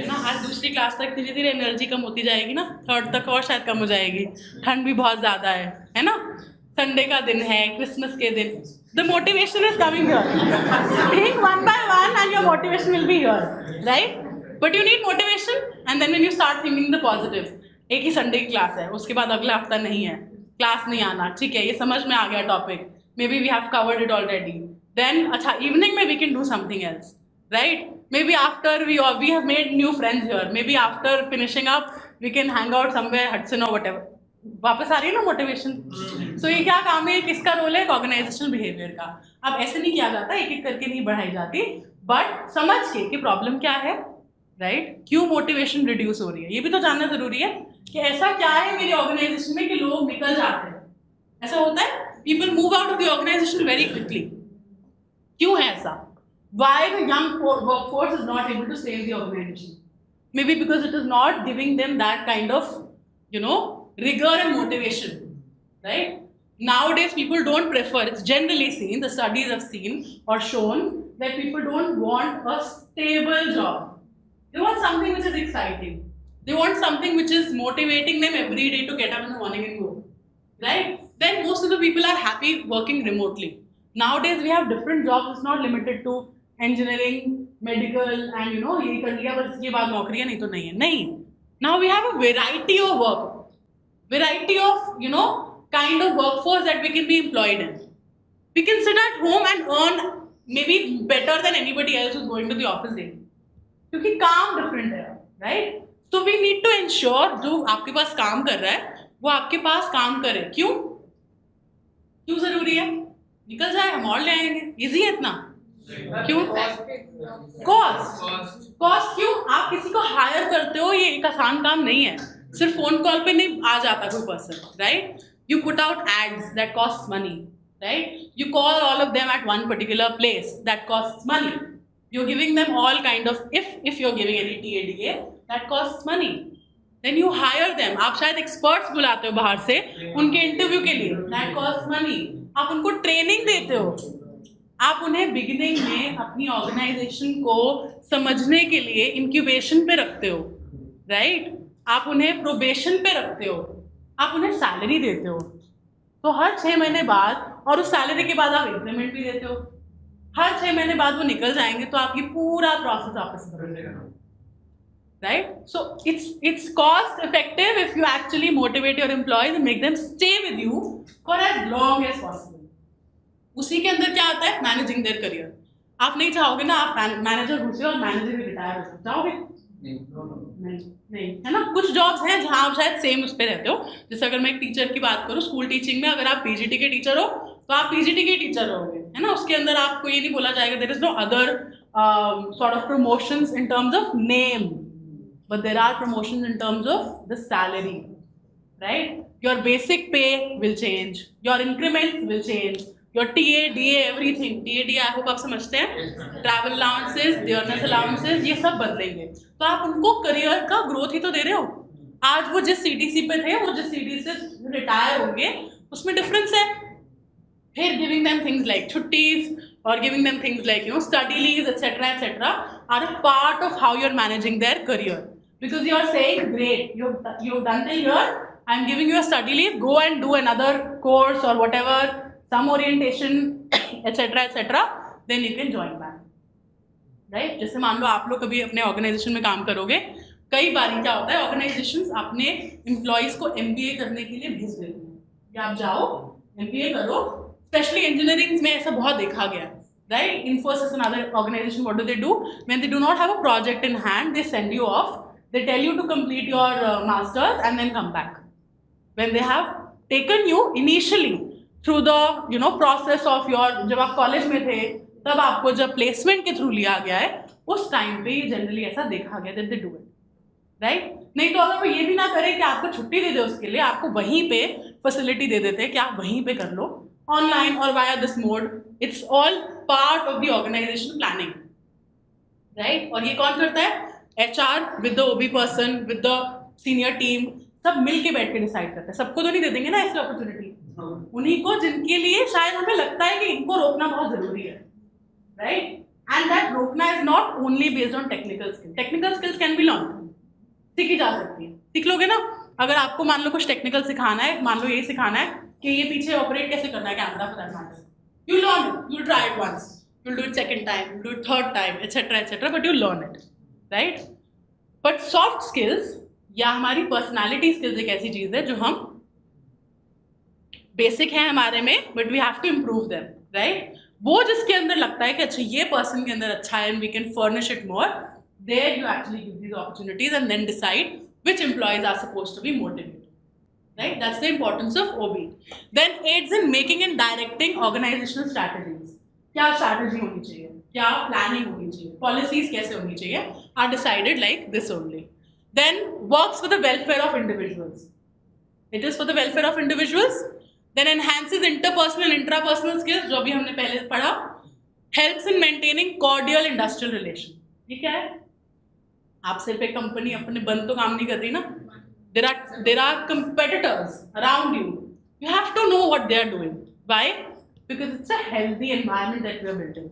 Speaker 1: ना आज दूसरी क्लास तक धीरे धीरे एनर्जी कम होती जाएगी ना, थर्ड तक और शायद कम हो जाएगी, ठंड भी बहुत ज्यादा है ना, संडे का दिन है, क्रिसमस के दिन, the motivation is coming here. Think one by one and your motivation will be here, right? But you need motivation and then when you start thinking the positives, एक ही संडे की class है, उसके बाद अगला हफ्ता नहीं है, क्लास नहीं आना, ठीक है, ये समझ में आ गया topic, maybe we have covered it already. Then अच्छा evening में we can do something else, right? Maybe after we have made new friends here, maybe after finishing up we can hang out somewhere Hudson or whatever. वापस आ रही है ना motivation. So ये क्या काम है, किसका रोल है? ऑर्गेनाइजेशनल बिहेवियर का। अब ऐसे नहीं किया जाता, एक एक करके नहीं बढ़ाई जाती, बट समझ के कि प्रॉब्लम क्या है, राइट? क्यों मोटिवेशन रिड्यूस हो रही है, ये भी तो जानना जरूरी है कि ऐसा क्या है मेरी ऑर्गेनाइजेशन में कि लोग निकल जाते हैं। ऐसा होता है, people move out of the organization very quickly. क्यों है ऐसा? Why the young workforce is not able to stay in the organization? Maybe because it is not giving them that kind of, rigor and motivation, right? Nowadays, people don't prefer. It's generally seen. The studies have seen or shown that people don't want a stable job. They want something which is exciting. They want something which is motivating them every day to get up in the morning and go, right? Then most of the people are happy working remotely. Nowadays we have different jobs. It's not limited to engineering, medical, and ये कर लिया बस इसके बाद नौकरी है, नहीं तो नहीं है, नहीं. Now we have a variety of work, variety of kind of workforce that we can be employed in. We can sit at home and earn maybe better than anybody else who's going to the office daily. क्योंकि काम different है, right? So we need to ensure जो आपके पास काम कर रहा है वो आपके पास काम करे। क्यों जरूरी है? निकल जाए, हम और ले आएंगे, इजी है इतना। क्यों? कॉस्ट। क्यों? आप किसी को हायर करते हो, ये एक आसान काम नहीं है, सिर्फ फोन कॉल पे नहीं आ जाता कोई person, right? You put out ads that cost money, right? You call all of them at one particular place that cost money. You're giving them all kind of, if you're giving any TADA, that costs money. Then you hire them. आप शायद experts बुलाते हो बाहर से उनके interview के लिए, that costs money. आप उनको ट्रेनिंग देते हो, आप उन्हें बिगिनिंग में अपनी ऑर्गेनाइजेशन को समझने के लिए इंक्यूबेशन पे रखते हो, राइट? आप उन्हें प्रोबेशन पे रखते हो, आप उन्हें सैलरी देते हो, तो हर 6 महीने बाद, और उस सैलरी के बाद आप इंक्रीमेंट भी देते हो, हर 6 महीने बाद वो निकल जाएंगे तो आपकी पूरा प्रोसेस वापस करोगे, right? So it's cost effective if you actually motivate your employees and make them stay with you for as long as possible. उसी के अंदर क्या आता है? Managing their career. आप नहीं चाहोगे ना आप मैनेजर घुसे और मैनेजर भी रिटायर हो, चाहोगे? नहीं, है ना? कुछ जॉब्स हैं जहां आप शायद सेम उस पर रहते हो. जैसे अगर मैं एक टीचर की बात करूँ, स्कूल टीचिंग में अगर आप पीजीटी के टीचर हो तो आप पीजीटी के टीचर रहोगे, है ना? उसके अंदर आपको ये नहीं बोला जाएगा, there is no other sort of promotions in terms of name, but there are promotions in terms of the salary, right? Your basic pay will change, your increments will change, your TA, DA, everything. TA, DA, I hope आप समझते हैं. Travel allowances, dearness allowances, ये सब बदलेंगे. तो आप उनको career का ग्रोथ ही तो दे रहे हो. आज वो जिस CTC पे थे, वो जिस CTC से रिटायर होंगे, उसमें डिफरेंस है. फिर giving them things like छुट्टीज or giving them things like, you know, study leaves, etc., are a part of how you're managing their career. Because you're saying, great, you've done till here, I'm giving you a study leave, go and do another course or whatever, some orientation, etc., then you can join back. Right? जैसे मान लो आप लोग कभी अपने organisation में काम करोगे, कई बार क्या होता है, ऑर्गेनाइजेशंस अपने एम्प्लॉइज को MBA करने के लिए भेज देते हैं कि आप जाओ MBA करो. स्पेशली इंजीनियरिंग में ऐसा बहुत देखा गया है, right? Infosys and other organization, what do? When they do not have a project in hand, they send you off. They tell you to complete your masters and then come back. When they have taken you initially through the, you know, process of your, जब आप college में थे तब आपको जब placement के through लिया गया है, उस टाइम पे जनरली ऐसा देखा गया that they do it, right? नहीं तो अगर वो ये भी ना करे कि आपको छुट्टी दे दे उसके लिए, आपको वहीं पे फैसिलिटी दे देते कि आप वहीं पे कर लो, online or via this mode. It's all part of the organization planning, right? और ये कौन करता है? HR with the OB person, with the senior team, सब मिल के बैठ के डिसाइड करते हैं. सबको तो नहीं दे देंगे ना ऐसी अपॉर्चुनिटी, उन्हीं को जिनके लिए शायद हमें लगता है कि इनको रोकना बहुत जरूरी है, right? And that रोकना is not only based on technical skills. Technical skills can be learned, सीखी जा सकती है. सीख लोगे ना. अगर आपको मान लो कुछ टेक्निकल सिखाना है, मान लो ये सिखाना है कि ये पीछे ऑपरेट कैसे करना है camera, for that matter, you learn it, you try it once, you'll do it second time, you'll do it third time, etc., but you learn it, right? But soft skills या हमारी personality skills एक ऐसी चीज है जो हम basic है हमारे में, but we have to improve them, right? वो जिसके अंदर लगता है कि अच्छा ये पर्सन के अंदर अच्छा है, we can furnish it more, there you actually give these opportunities and then decide which employees are supposed to be motivated, right? That's the importance of OB. Then aids in making and directing organizational strategies. क्या strategy होनी चाहिए, क्या planning होनी चाहिए, policies कैसे होनी चाहिए, are decided like this only. Then works for the welfare of individuals. It is for the welfare of individuals. Then enhances interpersonal and intrapersonal skills, जो भी हमने पहले पढ़ा. Helps in maintaining cordial industrial relation. ये क्या है? आप सिर्फ एक कंपनी अपने बंद तो काम नहीं कर रही ना. There are competitors around you. You have to know what they are doing. Why? Because it's a healthy environment that we are building,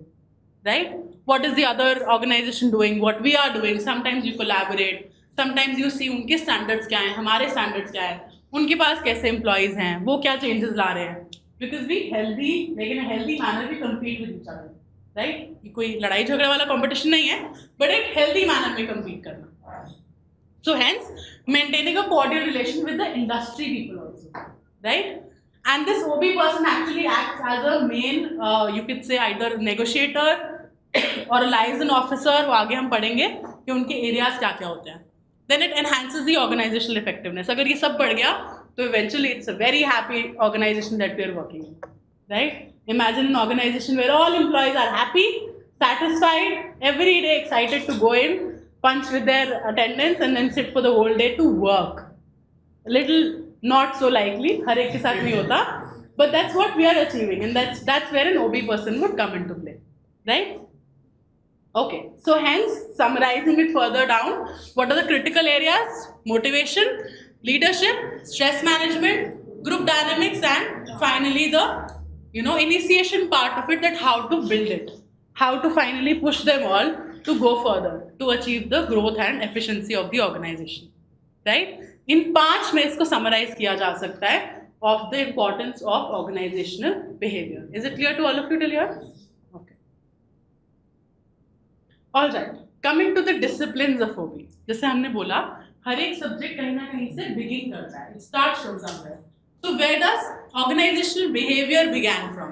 Speaker 1: right? What is the other organization doing? What we are doing? Sometimes you collaborate. Sometimes you see उनके standards क्या हैं, हमारे standards क्या हैं, उनके पास कैसे employees हैं, वो क्या changes ला रहे हैं. Because we healthy, like in a healthy manner we compete with each other. Right? ये कोई लड़ाई झगड़े वाला कंपटीशन नहीं है, बट एक हेल्दी मैनर में कम्पीट करना. So hence maintaining a cordial relation with the industry people also, right? And this OB person actually acts as a man, you can say either negotiator or liaison officer. वो आगे हम पढ़ेंगे कि उनके areas क्या क्या होते हैं. Then it enhances the organizational effectiveness. अगर ये सब बढ़ गया तो eventually it's a very happy organization that we are working in, right? Imagine an organization where all employees are happy, satisfied, every day excited to go in, punch with their attendance and then sit for the whole day to work. A little not so likely, हर एक के साथ नहीं होता, but that's what we are achieving, and that's where an OB person would come into play, right? Okay, so hence summarizing it further down, what are the critical areas? Motivation, leadership, stress management, group dynamics, and finally the initiation part of it, that how to build it, how to finally push them all to go further to achieve the growth and efficiency of the organization, right? इन 5 में इसको summarize किया जा सकता है of the importance of organizational behavior. Is it clear to all of you till here? Okay. All right. Coming to the disciplines of OB. जैसे हमने बोला, हर एक सब्जेक्ट कहीं ना कहीं से begin करता है. It starts from somewhere. So where does organizational behavior began from?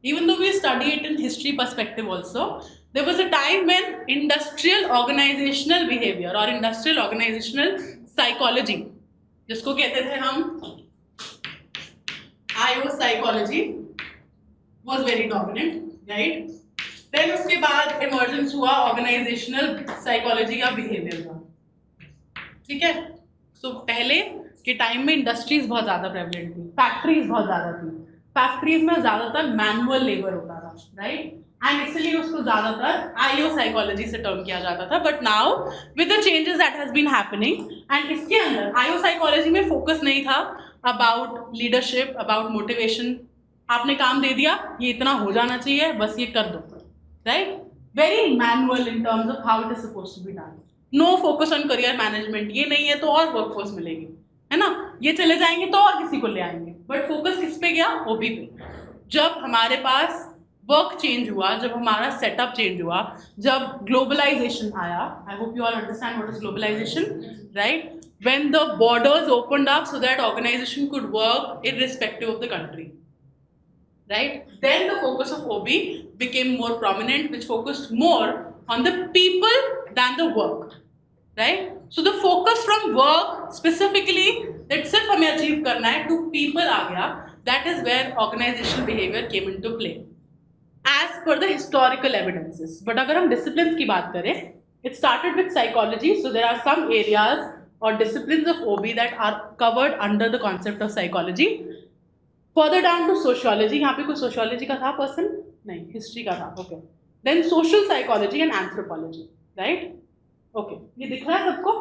Speaker 1: Even though we study it in history perspective also, there was a time when industrial organizational behavior or industrial organizational psychology, जिसको कहते थे हम IO psychology, was very dominant, right? Then उसके बाद emergence हुआ organizational psychology या behavior का, ठीक है? So पहले के टाइम में इंडस्ट्रीज बहुत ज़्यादा प्रेवलेंट थी, फैक्ट्रीज बहुत ज़्यादा थी, फैक्ट्रीज में ज़्यादातर मैनुअल लेबर होता था, राइट? एंड इसलिए उसको ज़्यादातर आईओ साइकोलॉजी से टर्म किया जाता था. But now with the changes that has been happening, and इसके अंदर आईओ साइकोलॉजी में फोकस नहीं था अबाउट लीडरशिप, अबाउट मोटिवेशन. आपने काम दे दिया, ये इतना हो जाना चाहिए, बस ये कर दो, right? Very manual in terms of how it is supposed to be done. No focus on career management. ये नहीं है तो और वर्कफोर्स मिलेगी, है ना? ये चले जाएंगे तो और किसी को ले आएंगे. बट फोकस किस पे गया? ओबी पे. जब हमारे पास वर्क चेंज हुआ, जब हमारा सेटअप चेंज हुआ, जब ग्लोबलाइजेशन आया, I hope you all understand what is globalization, right? When the borders opened up so that organization could work irrespective of the country, right? Then the focus of OB became more prominent, which focused more on the people than the work, right? So the focus from work specifically that सिर्फ हमें achieve करना है to people आ गया. That is where organizational behavior came into play as per the historical evidences. But अगर हम disciplines की बात करें, it started with psychology. So there are some areas or disciplines of OB that are covered under the concept of psychology. Further down to sociology. यहाँ पे कोई sociology का था पर्सन? नहीं, history का था. Okay. Then social psychology and anthropology, right? Okay. ये दिख रहा है सबको?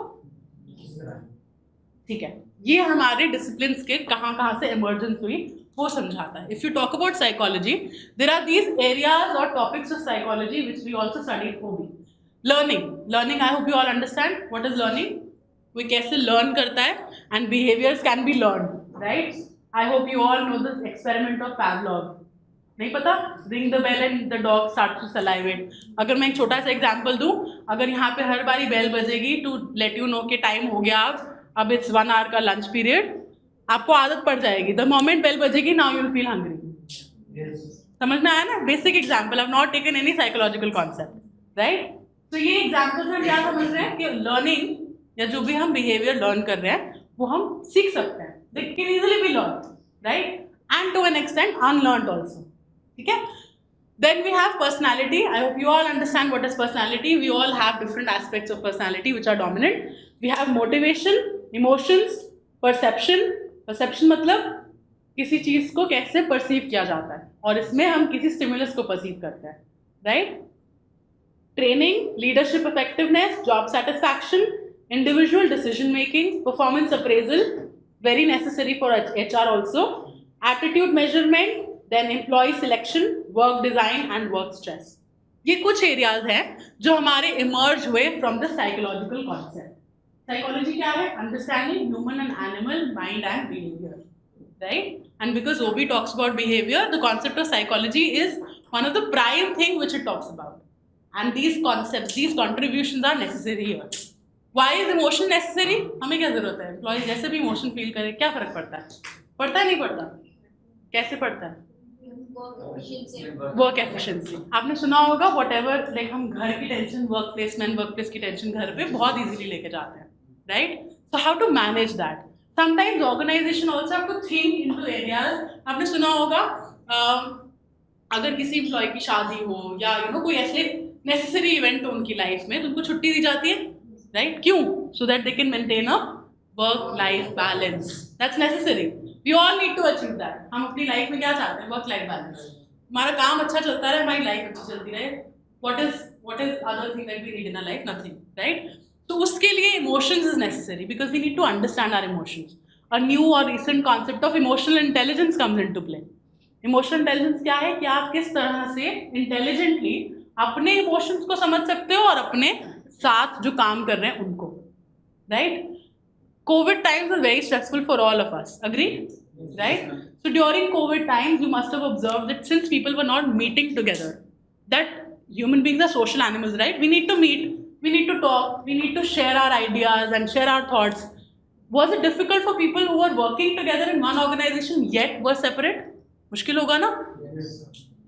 Speaker 1: ठीक है. ये हमारे disciplines के कहाँ से emergence हुई वो समझाता है. If you talk about psychology, there are these areas or topics of psychology which we also studied OB. Learning. I hope you all understand what is learning. वो कैसे learn करता है and behaviors can be learned, right? I hope you all know the experiment of Pavlov. नहीं पता? Ring the bell and the dog starts to salivate. अगर मैं एक छोटा सा एग्जाम्पल दूँ, अगर यहाँ पे हर बारी बेल बजेगी to let you know कि टाइम हो गया, अब it's 1 hour का लंच पीरियड, आपको आदत पड़ जाएगी. The moment बेल बजेगी, now you'll feel hungry. Yes. समझ में आया ना? Basic example. I've not taken any psychological concept, right? तो ये एग्जाम्पल से हम क्या समझ रहे हैं कि लर्निंग या जो भी हम बिहेवियर लर्न कर रहे हैं वो हम सीख सकते हैं. They can easily be learned, right? And to an extent unlearned also. Okay? Then we have personality. I hope you all understand what is personality. We all have different aspects of personality which are dominant. We have motivation, emotions, perception. Perception मतलब किसी चीज को कैसे perceive किया जाता है, और इसमें हम किसी stimulus को perceive करते हैं, right? Training, leadership effectiveness, job satisfaction, individual decision making, performance appraisal, very necessary for HR also, attitude measurement, then employee selection, work design and work stress. ये कुछ areas हैं जो हमारे emerge हुए from the psychological concept. Psychology क्या है? Understanding human and animal mind and behavior, right? And because OB talks about behavior, the concept of psychology is one of the prime thing which it talks about. And these concepts, these contributions are necessary here. Why is emotion necessary? हमें क्या जरूरत है? Employ जैसे भी emotion feel करे, क्या फर्क पड़ता है? पड़ता है नहीं पड़ता? कैसे पड़ता है? Work efficiency. आपने सुना होगा वट एवर, लाइक हम घर की टेंशन वर्क प्लेस की टेंशन घर पे बहुत इजीली लेके जाते हैं, right? So how to manage that? Sometimes organization also have to think into areas. आपने सुना होगा अगर किसी एम्प्लॉय की शादी हो या कोई ऐसे नेसेसरी इवेंट हो उनकी लाइफ में, तो उनको छुट्टी दी जाती है, राइट? क्यों? So that they can maintain a work life balance. That's necessary. We all need to achieve that. हम अपनी लाइफ में क्या चाहते हैं? Work life balance. हमारा काम अच्छा चलता रहे, हमारी लाइफ अच्छी चलती रहे. What is other thing that we need in our life? Nothing, right? तो उसके लिए emotions is necessary because we need to understand our emotions. A new और recent concept of emotional intelligence comes into play. Emotional intelligence क्या है कि आप किस तरह से इंटेलिजेंटली अपने इमोशंस को समझ सकते हो और अपने साथ जो काम कर रहे हैं उनको, right? COVID times was very stressful for all of us. Agree? Right? So during COVID times, you must have observed that since people were not meeting together, that human beings are social animals, right? We need to meet, we need to talk, we need to share our ideas and share our thoughts. Was it difficult for people who were working together in one organization yet were separate? मुश्किल होगा ना?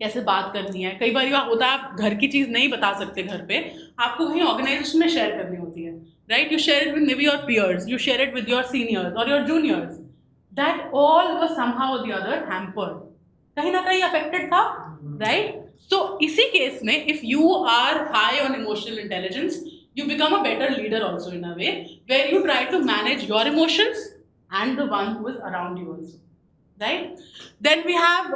Speaker 1: कैसे बात करनी है? कई बार होता है आप घर की चीज़ नहीं बता सकते घर पे, आपको कहीं ऑर्गेनाइजेशन में शेयर करनी होती है, right? You share it with maybe your peers, you share it with your seniors or your juniors. That all was somehow or the other hampered. कहीं ना कहीं affected था, right? So इसी केस में if you are high on emotional intelligence, you become a better leader also in a way where you try to manage your emotions and the one who is around you also, right? Then we have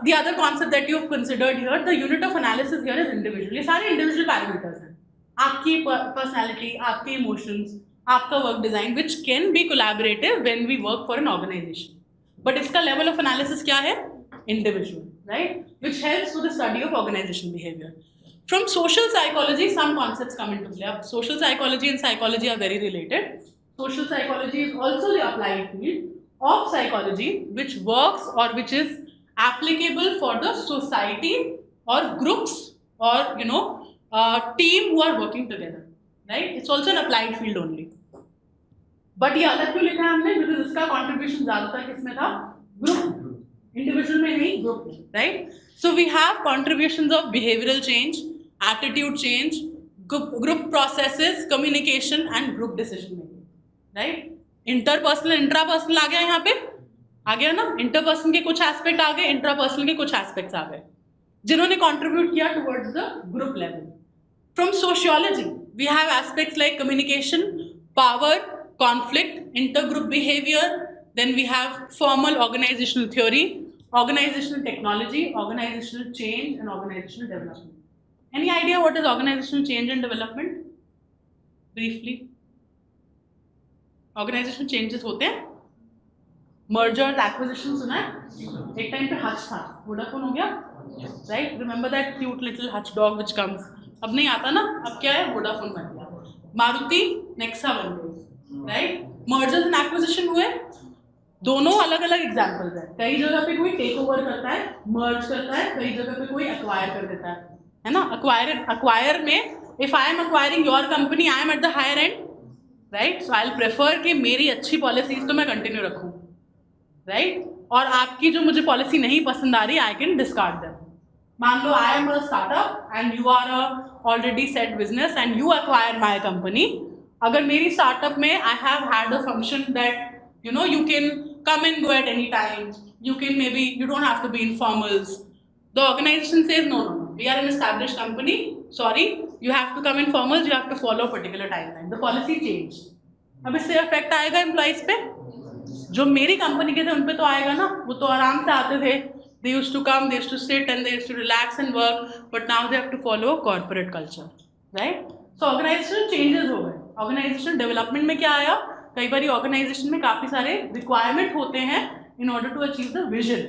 Speaker 1: the other concept that you've considered here. The unit of analysis here is individual. ये सारे individual parameters हैं. आपकी personality, आपके emotions, आपका work design, which can be collaborative when we work for an organisation. But इसका level of analysis क्या है? Individual, right? Which helps with the study of organisation behaviour. From social psychology some concepts come into play. अब social psychology and psychology are very related. Social psychology is also the applied field of psychology which works और which is applicable for the society और groups और you know team who are working together, right? It's also an applied field only. But ये अलग क्यों लिखा है हमने? Because इसका contribution ज़्यादातर किसमें था? Group, individual में नहीं, group में, right? So we have contributions of behavioral change, attitude change, group processes, communication and group decision making, right? Interpersonal, intrapersonal आ गया यहाँ पे, आ गया ना? Interpersonal के कुछ aspect आ गए, intrapersonal के कुछ aspects आ गए, जिन्होंने contribute किया towards the group level. From sociology, we have aspects like communication, power, conflict, intergroup behavior. Then we have formal organizational theory, organizational technology, organizational change, and organizational development. Any idea what is organizational change and development? Briefly. Organizational changes होते हैं. Mergers, acquisitions सुना है? एक time पे Hutch था, Vodafone हो गया, right? Remember that cute little hutch dog which comes. अब नहीं आता ना, अब क्या है? वोडाफोन बन गया, मारुति नेक्सा बन गई, राइट? मर्जर्स एंड एक्विजिशन हुए, दोनों अलग अलग एग्जांपल्स हैं. कई जगह पे कोई टेक ओवर करता है, मर्ज करता है, कई जगह पे कोई एक्वायर कर देता है ना? एक्वायर में if I am acquiring your company, I am at the higher end, right? So I will prefer कि मेरी अच्छी पॉलिसीज तो मैं कंटिन्यू रखूँ, राइट? और आपकी जो मुझे पॉलिसी नहीं पसंद आ रही, आई कैन डिस्कार्ड दैट. मान लो I am a startup and you are a already set business and you acquire my company. अगर मेरी स्टार्टअप में I have had a function that you know you can come and go at any time, you can may B you don't have to be in formals. The organisation says no no, we are an established company, sorry you have to come in formals, you have to follow particular timeline. The policy change. अब इससे effect आएगा employees पे. जो मेरी company के थे उन पे तो आएगा ना, वो तो आराम से आते थे. They used to come, they used to sit and they used to relax and work, but now they have to follow a corporate culture, right? So organizational changes हो गए. Organizational development में क्या आया? कई बार organization में काफ़ी सारे requirement होते हैं in order to achieve the vision.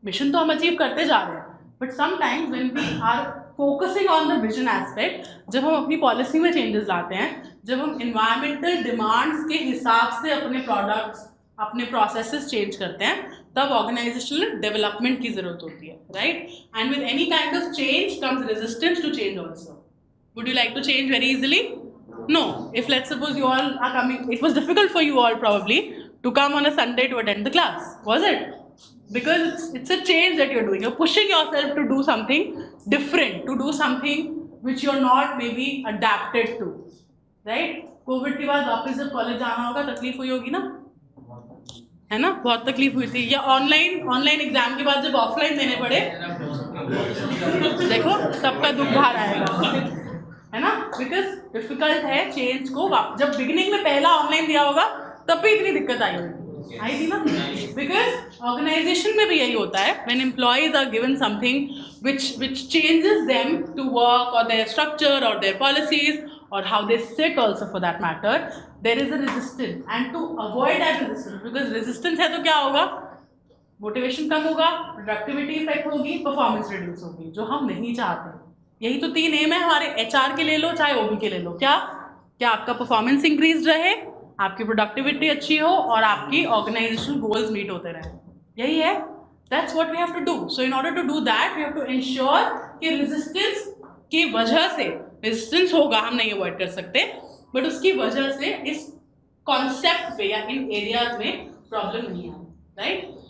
Speaker 1: Mission तो हम achieve करते जा रहे हैं, but sometimes when we are focusing on the vision aspect, जब हम अपनी policy में changes लाते हैं, जब हम environmental demands के हिसाब से अपने products, अपने प्रोसेसेस चेंज करते हैं, तब ऑर्गेनाइजेशनल डेवलपमेंट की जरूरत होती है, right? And with any kind of change comes resistance to change also. Would you like to change very easily? No. If let's suppose you all are coming, it was difficult for you all probably to come on a Sunday to attend the class, was it? Because it's a change that you're doing. You're pushing yourself to do something different, to do something which you're not maybe adapted to, right? Covid के बाद वापस जब college जाना होगा, तकलीफ हुई होगी ना, है ना? बहुत तकलीफ हुई थी. या ऑनलाइन एग्जाम के बाद जब ऑफलाइन देने पड़े, देखो सबका दुख बाहर आएगा, है ना? बिकॉज डिफिकल्ट है चेंज को. जब बिगिनिंग में पहला ऑनलाइन दिया होगा तब भी इतनी दिक्कत आई थी ना. बिकॉज ऑर्गेनाइजेशन में भी यही होता है. When employees are given something which changes them to work or their structure or their policies or how they sit also for that matter, there is a resistance. And to avoid that resistance, because resistance है तो क्या होगा? Motivation कम होगा, productivity effect होगी, performance reduce होगी, जो हम नहीं चाहते। यही तो 3 एम है हमारे, HR के ले लो चाहे OB के ले लो। क्या आपका परफॉर्मेंस इंक्रीज रहे, आपकी प्रोडक्टिविटी अच्छी हो और आपकी ऑर्गेनाइजेशनल गोल्स मीट होते रहे, यही है। That's what we have to do. So in order to do that we have to ensure कि रेजिस्टेंस की वजह से, रेजिस्टेंस होगा हम नहीं अवॉइड कर सकते, बट उसकी वजह से इस कॉन्सेप्ट पे या इन एरियाज में प्रॉब्लम नहीं है, right.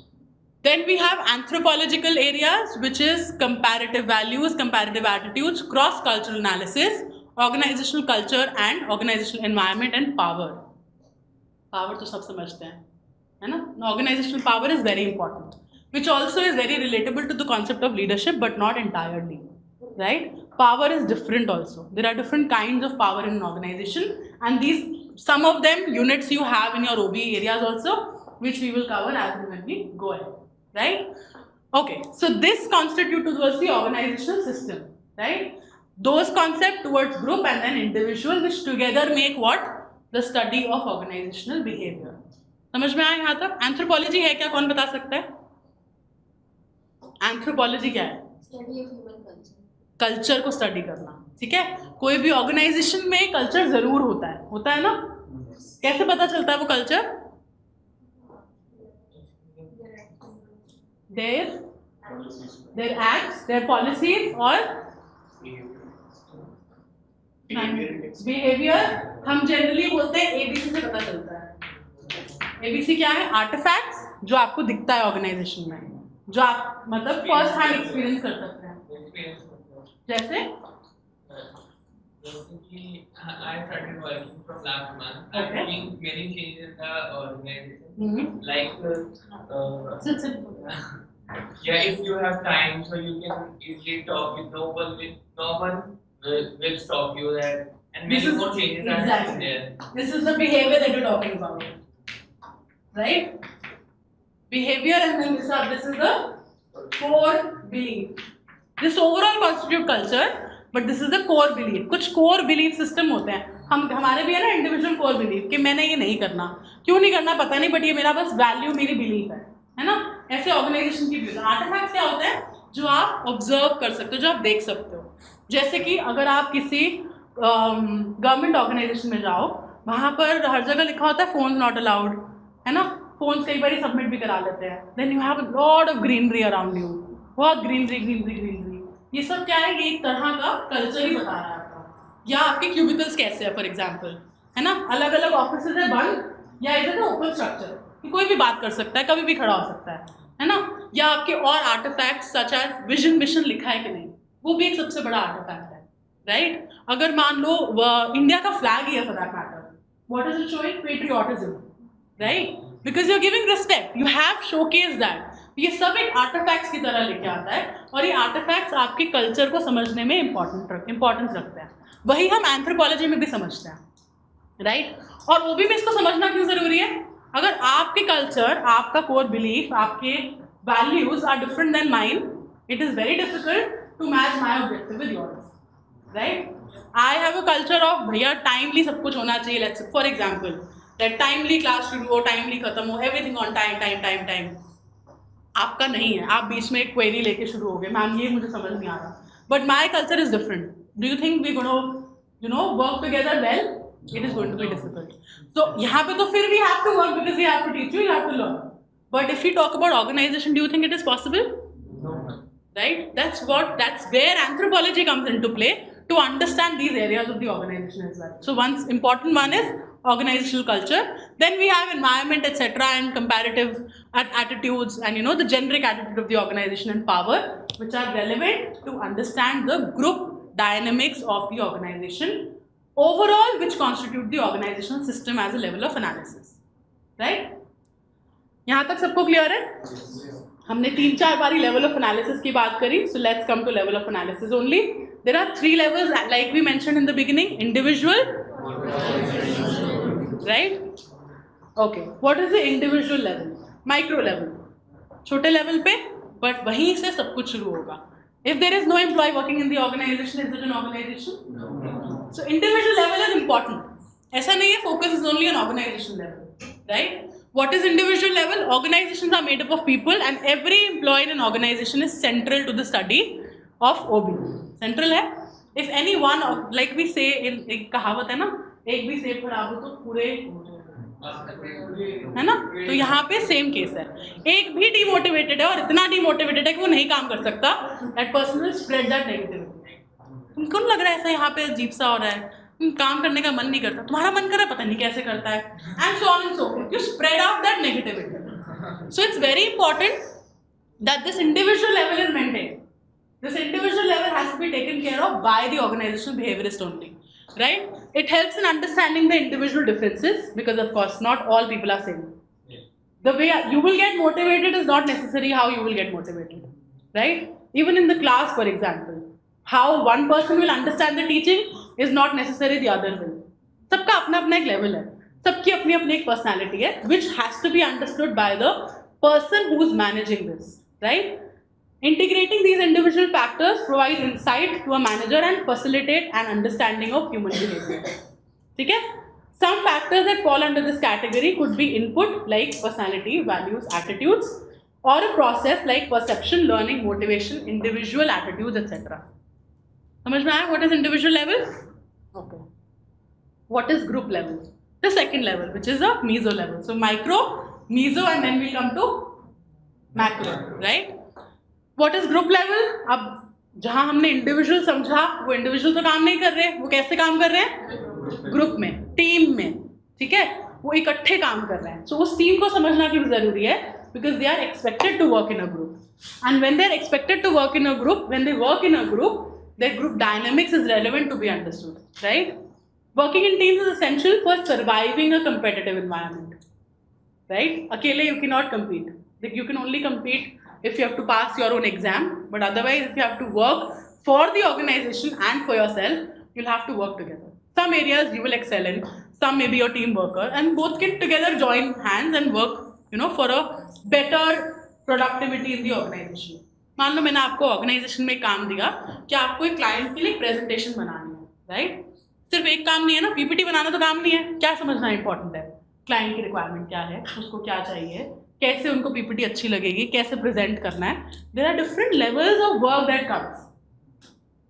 Speaker 1: Then we have anthropological areas, which is comparative values, comparative attitudes, cross-cultural analysis, organizational culture and organizational environment and power. Power तो सब समझते हैं, है ना? Organizational power is very important, which also is very relatable to the concept of leadership, but not entirely, right? Power is different also. There are different kinds of power in an organization, and these, some of them units you have in your OB areas also, which we will cover as and when we go ahead. Right? Okay, so this constitute towards the organizational system, right? Those concepts towards group and then individual, which together make what? The study of organizational behavior. समझ में आया यहाँ तक? Anthropology है क्या, कौन बता सकता है? Anthropology क्या है?
Speaker 4: Study of human culture.
Speaker 1: Culture को स्टडी करना, ठीक है। कोई भी ऑर्गेनाइजेशन में कल्चर जरूर होता है ना। कैसे पता चलता है वो culture? their acts, their policies और behavior। हम जनरली बोलते हैं ABC से पता चलता है। ABC क्या है? आर्टिफैक्ट्स जो आपको दिखता है ऑर्गेनाइजेशन में, जो आप मतलब फर्स्ट हैंड एक्सपीरियंस कर सकते हैं। जैसे
Speaker 2: I started working from last month. I'm doing many changes in the organization. Like, yeah, if you have time, so you can easily talk with no one will stop you there, and many more changes are happening there.
Speaker 1: This is the behavior that you're talking about, right? Behavior, and then this is the core belief. This overall constitute culture. But this is the core belief. कुछ core belief system होते हैं, हमारे भी है ना individual core belief कि मैंने ये नहीं करना, क्यों नहीं करना पता नहीं, बट ये मेरा बस वैल्यू, मेरी बिलीफ है ना। ऐसे ऑर्गेनाइजेशन की भी आर्टिफैक्ट्स क्या होते हैं? जो आप ऑब्जर्व कर सकते हो, जो आप देख सकते हो। जैसे कि अगर आप किसी गवर्नमेंट ऑर्गेनाइजेशन में जाओ, वहाँ पर हर जगह लिखा होता है फोन नॉट अलाउड, है ना। फोन कई बार सबमिट भी करा लेते हैं। Then you have a lot of greenery around you, बहुत ग्रीनरी। ये सब क्या है? ये एक तरह का कल्चर ही बता रहा है आपका। या आपके क्यूबिकल्स कैसे है, फॉर एग्जांपल, है ना। अलग अलग ऑफिसेज है बंद, या इधर ना ओपन स्ट्रक्चर कि कोई भी बात कर सकता है, कभी भी खड़ा हो सकता है ना। या आपके और artifacts such as vision mission लिखा है कि नहीं, वो भी एक सबसे बड़ा आर्टिफैक्ट है, राइट। अगर मान लो इंडिया का फ्लैग ही है for that matter, what is it showing? Patriotism, right, because you are giving respect, you have showcase that. ये सब एक आर्टिफैक्ट्स की तरह लेके आता है, और ये आर्टिफैक्ट्स आपके कल्चर को समझने में इंपॉर्टेंस रखते हैं। वही हम एंथ्रोपोलॉजी में भी समझते हैं, राइट। और वो भी इसको समझना क्यों जरूरी है? अगर आपके कल्चर, आपका कोर बिलीफ, आपके values are different than mine, it is very difficult to match my objective with yours, right. I have a culture of भैया टाइमली सब कुछ होना चाहिए, let's for example that timely class शुरू हो, timely खत्म हो, एवरीथिंग ऑन टाइम। आपका नहीं है, आप बीच में एक क्वेरी लेके शुरू हो गए, मैम ये मुझे समझ नहीं आ रहा, but my culture is different. Do you think we gonna work together well? It is going to be difficult. So यहाँ पे तो फिर we have to work because we have to teach you, you have to learn. But if you talk about organisation, do you think it is possible? Right? That's where anthropology comes into play, to understand these areas of the organization as well. So important one is organizational culture. Then we have environment, etc., and comparative attitudes, and the generic attitude of the organization and power, which are relevant to understand the group dynamics of the organization overall, which constitute the organizational system as a level of analysis. Right? यहाँ तक सबको clear है? हमने 3-4 बारी level of analysis की बात करी, so let's come to level of analysis only. There are 3 levels like we mentioned in the beginning: individual, right? Okay, what is the individual level? Micro level, छोटे level पे, but वहीं से सब कुछ शुरू होगा। If there is no employee working in the organization, is it an organization? So individual level is important. ऐसा नहीं है focus is only on organization level, right? What is individual level? Organizations are made up of people and every employee in an organization is central to the study of OB. Central है. If any one, like we say in एक कहावत है ना, एक भी सेब खराब हो तो पूरे है ना, तो यहाँ पे सेम केस है. एक भी डिमोटिवेटेड है और इतना डिमोटिवेटेड है कि वो नहीं काम कर सकता, that person will spread that negativity. तुमको लग रहा है ऐसा यहाँ पे अजीब सा हो रहा है, काम करने का मन नहीं करता, तुम्हारा मन कर रहा है पता नहीं कैसे करता है, and so on and so forth. You spread out that negativity. So it's very important that this individual level is maintained. This individual level has to be taken care of by the organizational behaviorist only, right? It helps in understanding the individual differences because of course not all people are same. The way you will get motivated is not necessarily how you will get motivated, right? Even in the class, for example, how one person will understand the teaching is not necessarily the other will. सबका अपना अपना एक level है, सबकी अपनी अपनी एक personality है, which has to be understood by the person who is managing this, right? Integrating these individual factors provides insight to a manager and facilitate an understanding of human behavior. ठीक है? Some factors that fall under this category could be input like personality, values, attitudes, or a process like perception, learning, motivation, individual attitudes, etc. समझ में आया? What is individual level? Okay. What is group level? The second level, which is a meso level. So micro, meso, and then we come to macro, right? What is group level? अब जहाँ हमने individual समझा, वो individual तो काम नहीं कर रहे, वो कैसे काम कर रहे हैं? ग्रुप में, टीम में, ठीक है? वो इकट्ठे काम कर रहे हैं. So उस टीम को समझना क्यों जरूरी है? Because they are expected to work in a group, and when they are expected to work in a group, when they work in a group, their group dynamics is relevant to be understood, right? Working in teams is essential for surviving a competitive environment, right? अकेले you cannot compete. Like you can only compete if you have to pass your own exam, but otherwise if you have to work for the organization and for yourself, you'll have to work together. Some areas you will excel in, some may be your team worker, and both can together join hands and work, for a better productivity in the organization. मान लो मैंने आपको organisation में काम दिया कि आपको एक client के लिए प्रेजेंटेशन बनानी है, राइट? सिर्फ एक काम नहीं है ना, पीपीटी बनाना तो काम नहीं है. क्या समझना इंपॉर्टेंट है? क्लाइंट की रिक्वायरमेंट क्या है, उसको क्या चाहिए, कैसे उनको पीपीटी अच्छी लगेगी, कैसे प्रेजेंट करना है. There are different levels of work that comes.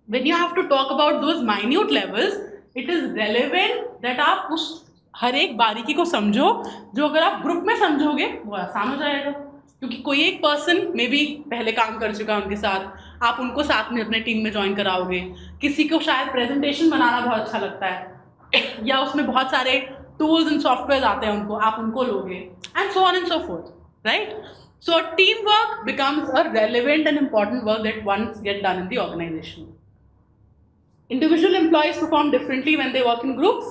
Speaker 1: When you have to talk about those minute levels, it is relevant that आप उस हर एक बारीकी को समझो, जो अगर आप ग्रुप में समझोगे वो आसान हो जाएगा. क्योंकि कोई एक पर्सन मे बी पहले काम कर चुका है उनके साथ, आप उनको साथ में अपने टीम में ज्वाइन कराओगे. किसी को शायद प्रेजेंटेशन बनाना बहुत अच्छा लगता है या उसमें बहुत सारे टूल्स एंड सॉफ्टवेयर आते हैं उनको, आप उनको लोगे, and so on and so fourth, right? So teamwork becomes a relevant and important work that once get done in the organization. Individual employees perform differently when they work in groups.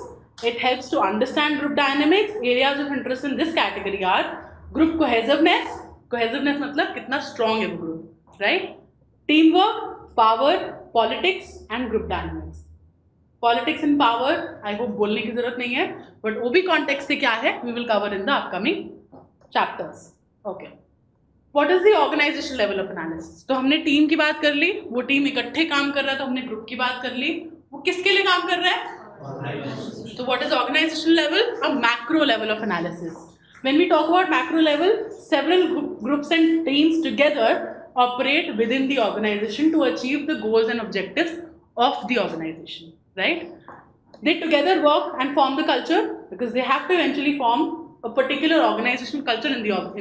Speaker 1: It helps to understand group dynamics. Areas of interest in this category are group cohesiveness. Cohesiveness मतलब कितना strong है वो group, right? Teamwork, power, politics and group dynamics. Politics and power, I hope बोलने की जरूरत नहीं है, but OB context से क्या है? We will cover in the upcoming chapters. Okay, what is the organisation level of analysis? तो हमने टीम की बात कर ली, वो टीम इकट्ठे काम कर रहा है, तो हमने ग्रुप की बात कर ली, वो किसके लिए काम कर रहा है? तो what is organisation level? A macro level of analysis. When we talk about macro level, several groups and teams together operate within the organisation to achieve the goals and objectives of the organisation, right? They together work and form the culture because they have to eventually form a particular organizational culture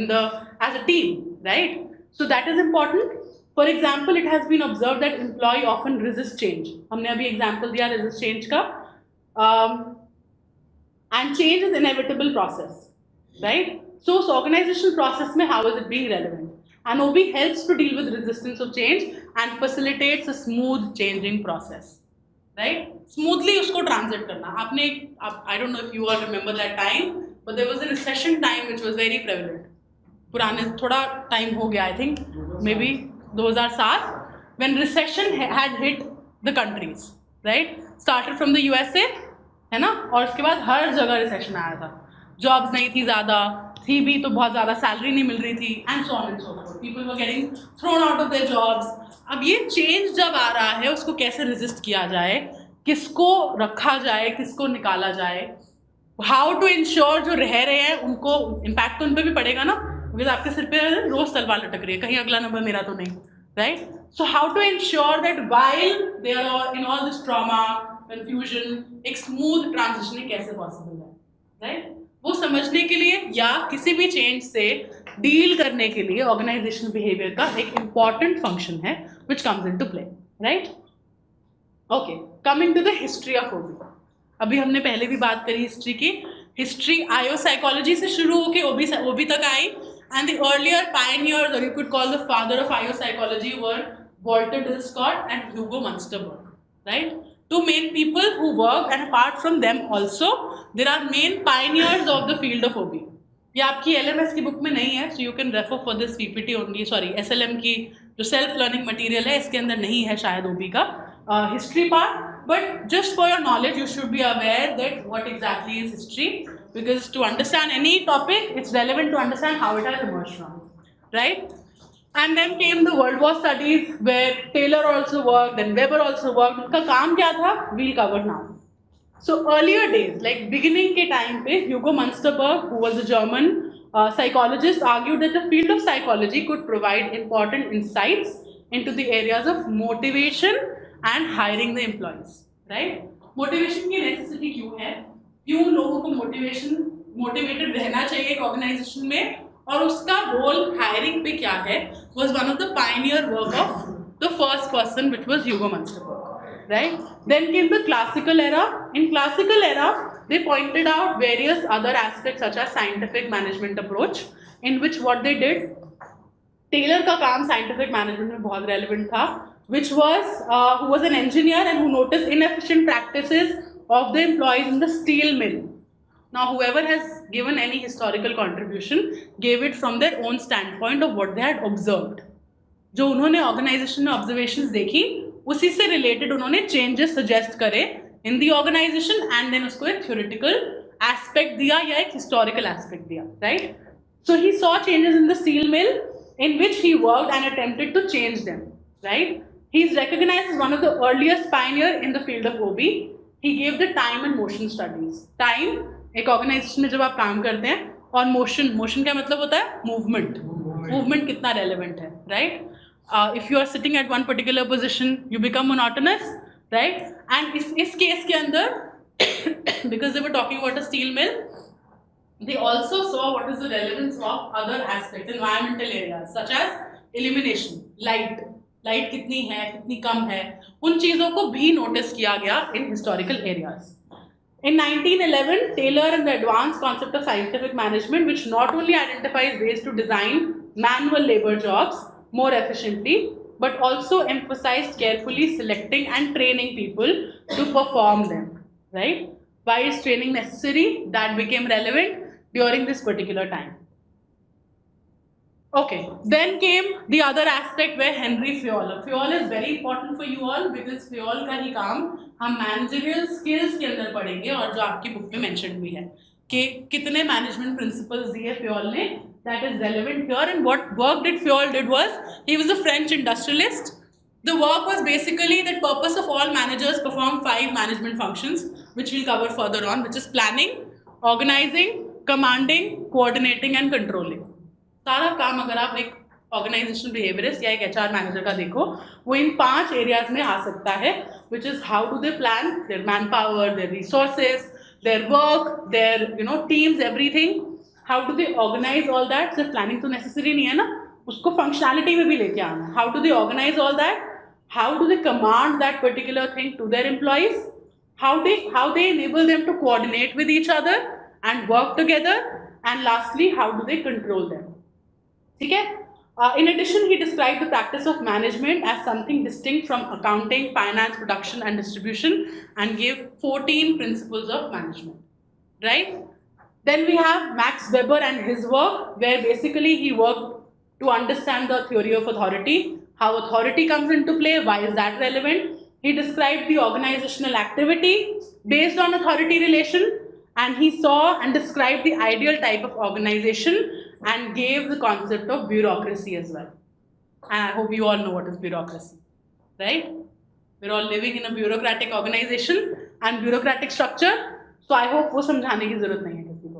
Speaker 1: in the as a team, right? So that is important. For example, it has been observed that employee often resist change. हमने अभी example दिया resist change का, and change is inevitable process, right? So organizational process में how is it being relevant? And OB helps to deal with resistance of change and facilitates a smooth changing process. Right? Smoothly उसको transit करना. आपने I don't know if you all remember that time, but there was a recession time which was very prevalent. पुराने थोड़ा time हो गया, I think maybe 2007, when recession had hit the countries, right? Started from the USA, है ना? और उसके बाद हर जगह recession आया था. Jobs नहीं थी ज़्यादा, थी भी तो बहुत ज़्यादा salary नहीं मिल रही थी, and so on and so forth. People were getting thrown out of their jobs. अब ये चेंज जब आ रहा है, उसको कैसे रेजिस्ट किया जाए, किसको रखा जाए, किसको निकाला जाए, हाउ टू इंश्योर जो रह रहे हैं उनको इम्पैक्ट तो उन पर भी पड़ेगा ना, बिकॉज आपके सिर पे रोज तलवार लटक रही है, कहीं अगला नंबर मेरा तो नहीं, right? So how to ensure that while they are in all this trauma confusion एक स्मूथ ट्रांजिशन कैसे पॉसिबल है, राइट? वो समझने के लिए या किसी भी चेंज से डील करने के लिए ऑर्गेनाइजेशनल बिहेवियर का एक इंपॉर्टेंट फंक्शन है which comes into play, right? Okay, coming to the history of OB. अभी हमने पहले भी बात करी हिस्ट्री की। हिस्ट्री आयो साइकोलॉजी से शुरू होके ओबी तक आई, एंड द अर्लियर पायनियर्स और you could call the father of IO psychology were Walter Dill Scott and Hugo Munsterberg, right? Two main people who work, and apart from them also there are main pioneers of the field of OB. ये आपकी LMS की book में नहीं है, so you can refer for this PPT only, sorry SLM की जो self learning material है इसके अंदर नहीं है शायद OB का history part, but just for your knowledge you should be aware that what exactly is history, because to understand any topic it's relevant to understand how it has emerged from, right? And then came the World War studies where Taylor also worked and Weber also worked. उनका काम क्या था? We'll cover now. So earlier days, like beginning के time पे, Hugo Munsterberg, who was a German psychologist, argued that the field of psychology could provide important insights into the areas of motivation and hiring the employees. Right? Motivation की necessity क्यों है? क्यों लोगों को motivated रहना चाहिए एक organization में? और उसका रोल हायरिंग पे क्या है, was one of the pioneer work of the first person, which was Hugo Munsterberg, right? Then came the classical era. In classical era, they pointed out various other aspects such as scientific management approach, in which what they did, Taylor का काम scientific management में बहुत relevant था, which was who was an engineer and who noticed inefficient practices of the employees in the steel mill. Now, whoever has given any historical contribution gave it from their own standpoint of what they had observed. जो उन्होंने organisation में observations देखी उसी से related उन्होंने changes suggest करे इन the organisation, and then उसको एक थ्योरेटिकल एस्पेक्ट दिया या एक हिस्टोरिकल एस्पेक्ट दिया, right? So he saw changes in the steel mill in which he worked and attempted to change them, right? He is recognized as one of the earliest pioneer in the field of OB. He gave the time and motion studies. Time, एक organisation में जब आप काम करते हैं, और motion क्या मतलब होता है? मूवमेंट कितना रेलेवेंट है, right? If you are sitting at one particular position you become monotonous, right? And इस केस के अंदर because they were talking about a steel mill, they also saw what is the relevance of other aspects, environmental areas such as illumination, light कितनी है, कितनी कम है, उन चीज़ों को भी नोटिस किया गया in historical areas. In 1911, Taylor and the advanced concept of scientific management, which not only identifies ways to design manual labor jobs more efficiently, but also emphasized carefully selecting and training people to perform them, right? Why is training necessary? That became relevant during this particular time. Okay, then came the other aspect where Henry Fayol is very important for you all because Fayol का ही काम हम managerial skills के अंदर पढ़ेंगे, और जो आपकी book में mentioned भी है कि कितने management principles दिए Fayol ने, that is relevant here. And what work did Fayol did was, he was a French industrialist. The work was basically the purpose of all managers perform 5 management functions, which we'll cover further on, which is planning, organizing, commanding, coordinating and controlling. सारा काम अगर आप एक organisational behaviourist या एक HR manager का देखो, वो इन 5 एरियाज में आ सकता है, which is how do they plan their manpower, their resources, their work, their teams, everything. How do they organise all that. सिर्फ प्लानिंग तो नेसेसरी नहीं है ना, उसको फंक्शनैलिटी में भी लेके आना है. How do they organise all that, how do they command that particular thing to their employees, how they enable them to coordinate with each other and work together, and lastly how do they control them. ठीक है? In addition, he described the practice of management as something distinct from accounting, finance, production and distribution, and gave 14 principles of management, right? Then we have Max Weber and his work, where basically he worked to understand the theory of authority, how authority comes into play, why is that relevant. He described the organizational activity based on authority relation, and he saw and described the ideal type of organization and gave the concept of bureaucracy as well. And I hope you all know what is bureaucracy, right? We're all living in a bureaucratic organization and bureaucratic structure. तो I hope वो समझाने की जरूरत नहीं है किसी को.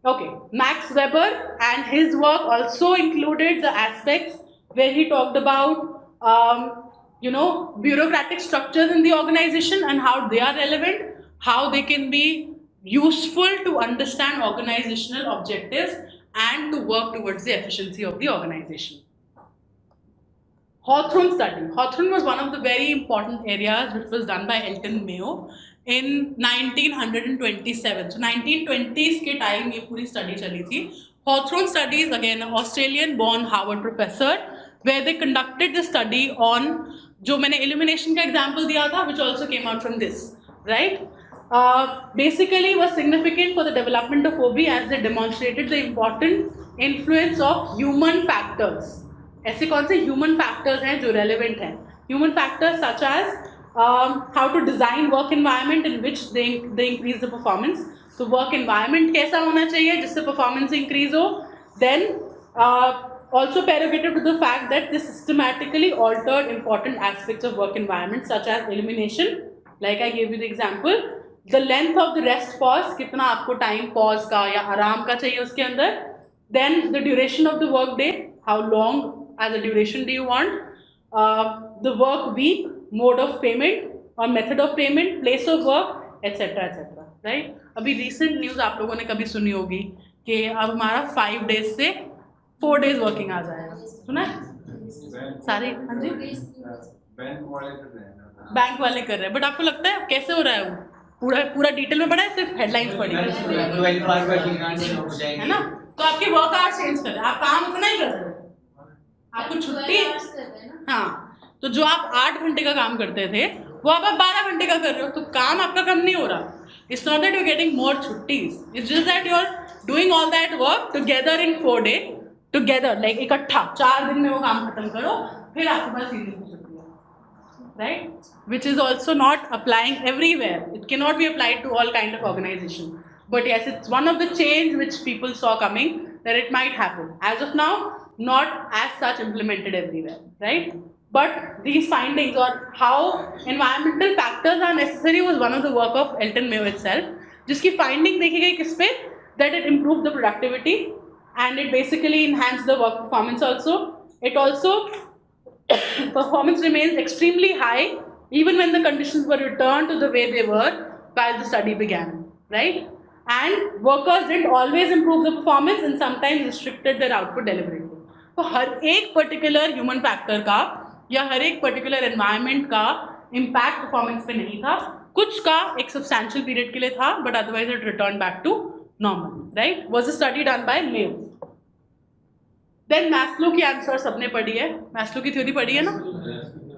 Speaker 1: Okay, Max Weber and his work also included the aspects where he talked about, bureaucratic structures in the organization and how they are relevant, how they can be useful to understand organizational objectives and to work towards the efficiency of the organization. Hawthorne study. Hawthorne was one of the very important areas which was done by Elton Mayo in 1927. So 1920s के time ये पूरी study चली थी. Hawthorne studies, again, an Australian-born Harvard professor, where they conducted the study on, जो मैंने illumination का example दिया था, which also came out from this, right? Basically was significant for the development of OB as they demonstrated the important influence of human factors. ऐसे कौन से human factors हैं जो relevant हैं? Human factors such as how to design work environment in which they increase the performance. So work environment कैसा होना चाहिए जिससे performance increase हो. Then also prerogative to the fact that they systematically altered important aspects of work environment such as illumination, like I gave you the example. The length of the rest pause, कितना आपको time pause का या आराम का चाहिए उसके अंदर. Then the duration of the work day, how long as a duration do you want. The work week, mode of payment or method of payment, place of work, etc. etc. Right? अभी recent news आप लोगों ने कभी सुनी होगी कि अब हमारा 5 days से 4 days working आ जाएगा. सुना है सारे? हाँ जी, बैंक वाले कर रहे हैं. बट आपको लगता है कैसे हो रहा है? वो पूरा डिटेल में पढ़ा है, सिर्फ हेडलाइंस पढ़ी है ना? तो आपके वर्क आवर्स चेंज कर रहे हैं, आप काम उतना ही कर रहे हो, आपको छुट्टी. हाँ, तो जो आप 8 घंटे का काम करते थे वो आप 12 घंटे का कर रहे हो, तो काम आपका कम नहीं हो रहा. It's not that you getting more छुट्टीज, it's just that you are doing all that work together in 4 days, together like इकट्ठा 4 दिन में वो काम खत्म करो, फिर आपके पास 3 दिन की छुट्टी है. Right? Which is also not applying everywhere. It can not be applied to all kind of organisation, but yes it's one of the change which people saw coming that it might happen. As of now not as such implemented everywhere, right? But these findings or how environmental factors are necessary was one of the work of Elton Mayo itself, जिसकी finding देखी गई किस पे, that it improved the productivity and it basically enhanced the work performance also. It also performance remains extremely high even when the conditions were returned to the way they were while the study began, right? And workers didn't always improve the performance and sometimes restricted their output deliberately. तो हर एक particular human factor का या हर एक particular environment का impact performance पे नहीं था. कुछ का एक सब्सटैंशियल पीरियड के लिए था, but otherwise it return back to normal. Right? Was a study done by Mayo. Then Maslow की आंसर सबने पढ़ी है, मैस्लो की थ्योरी पढ़ी है ना,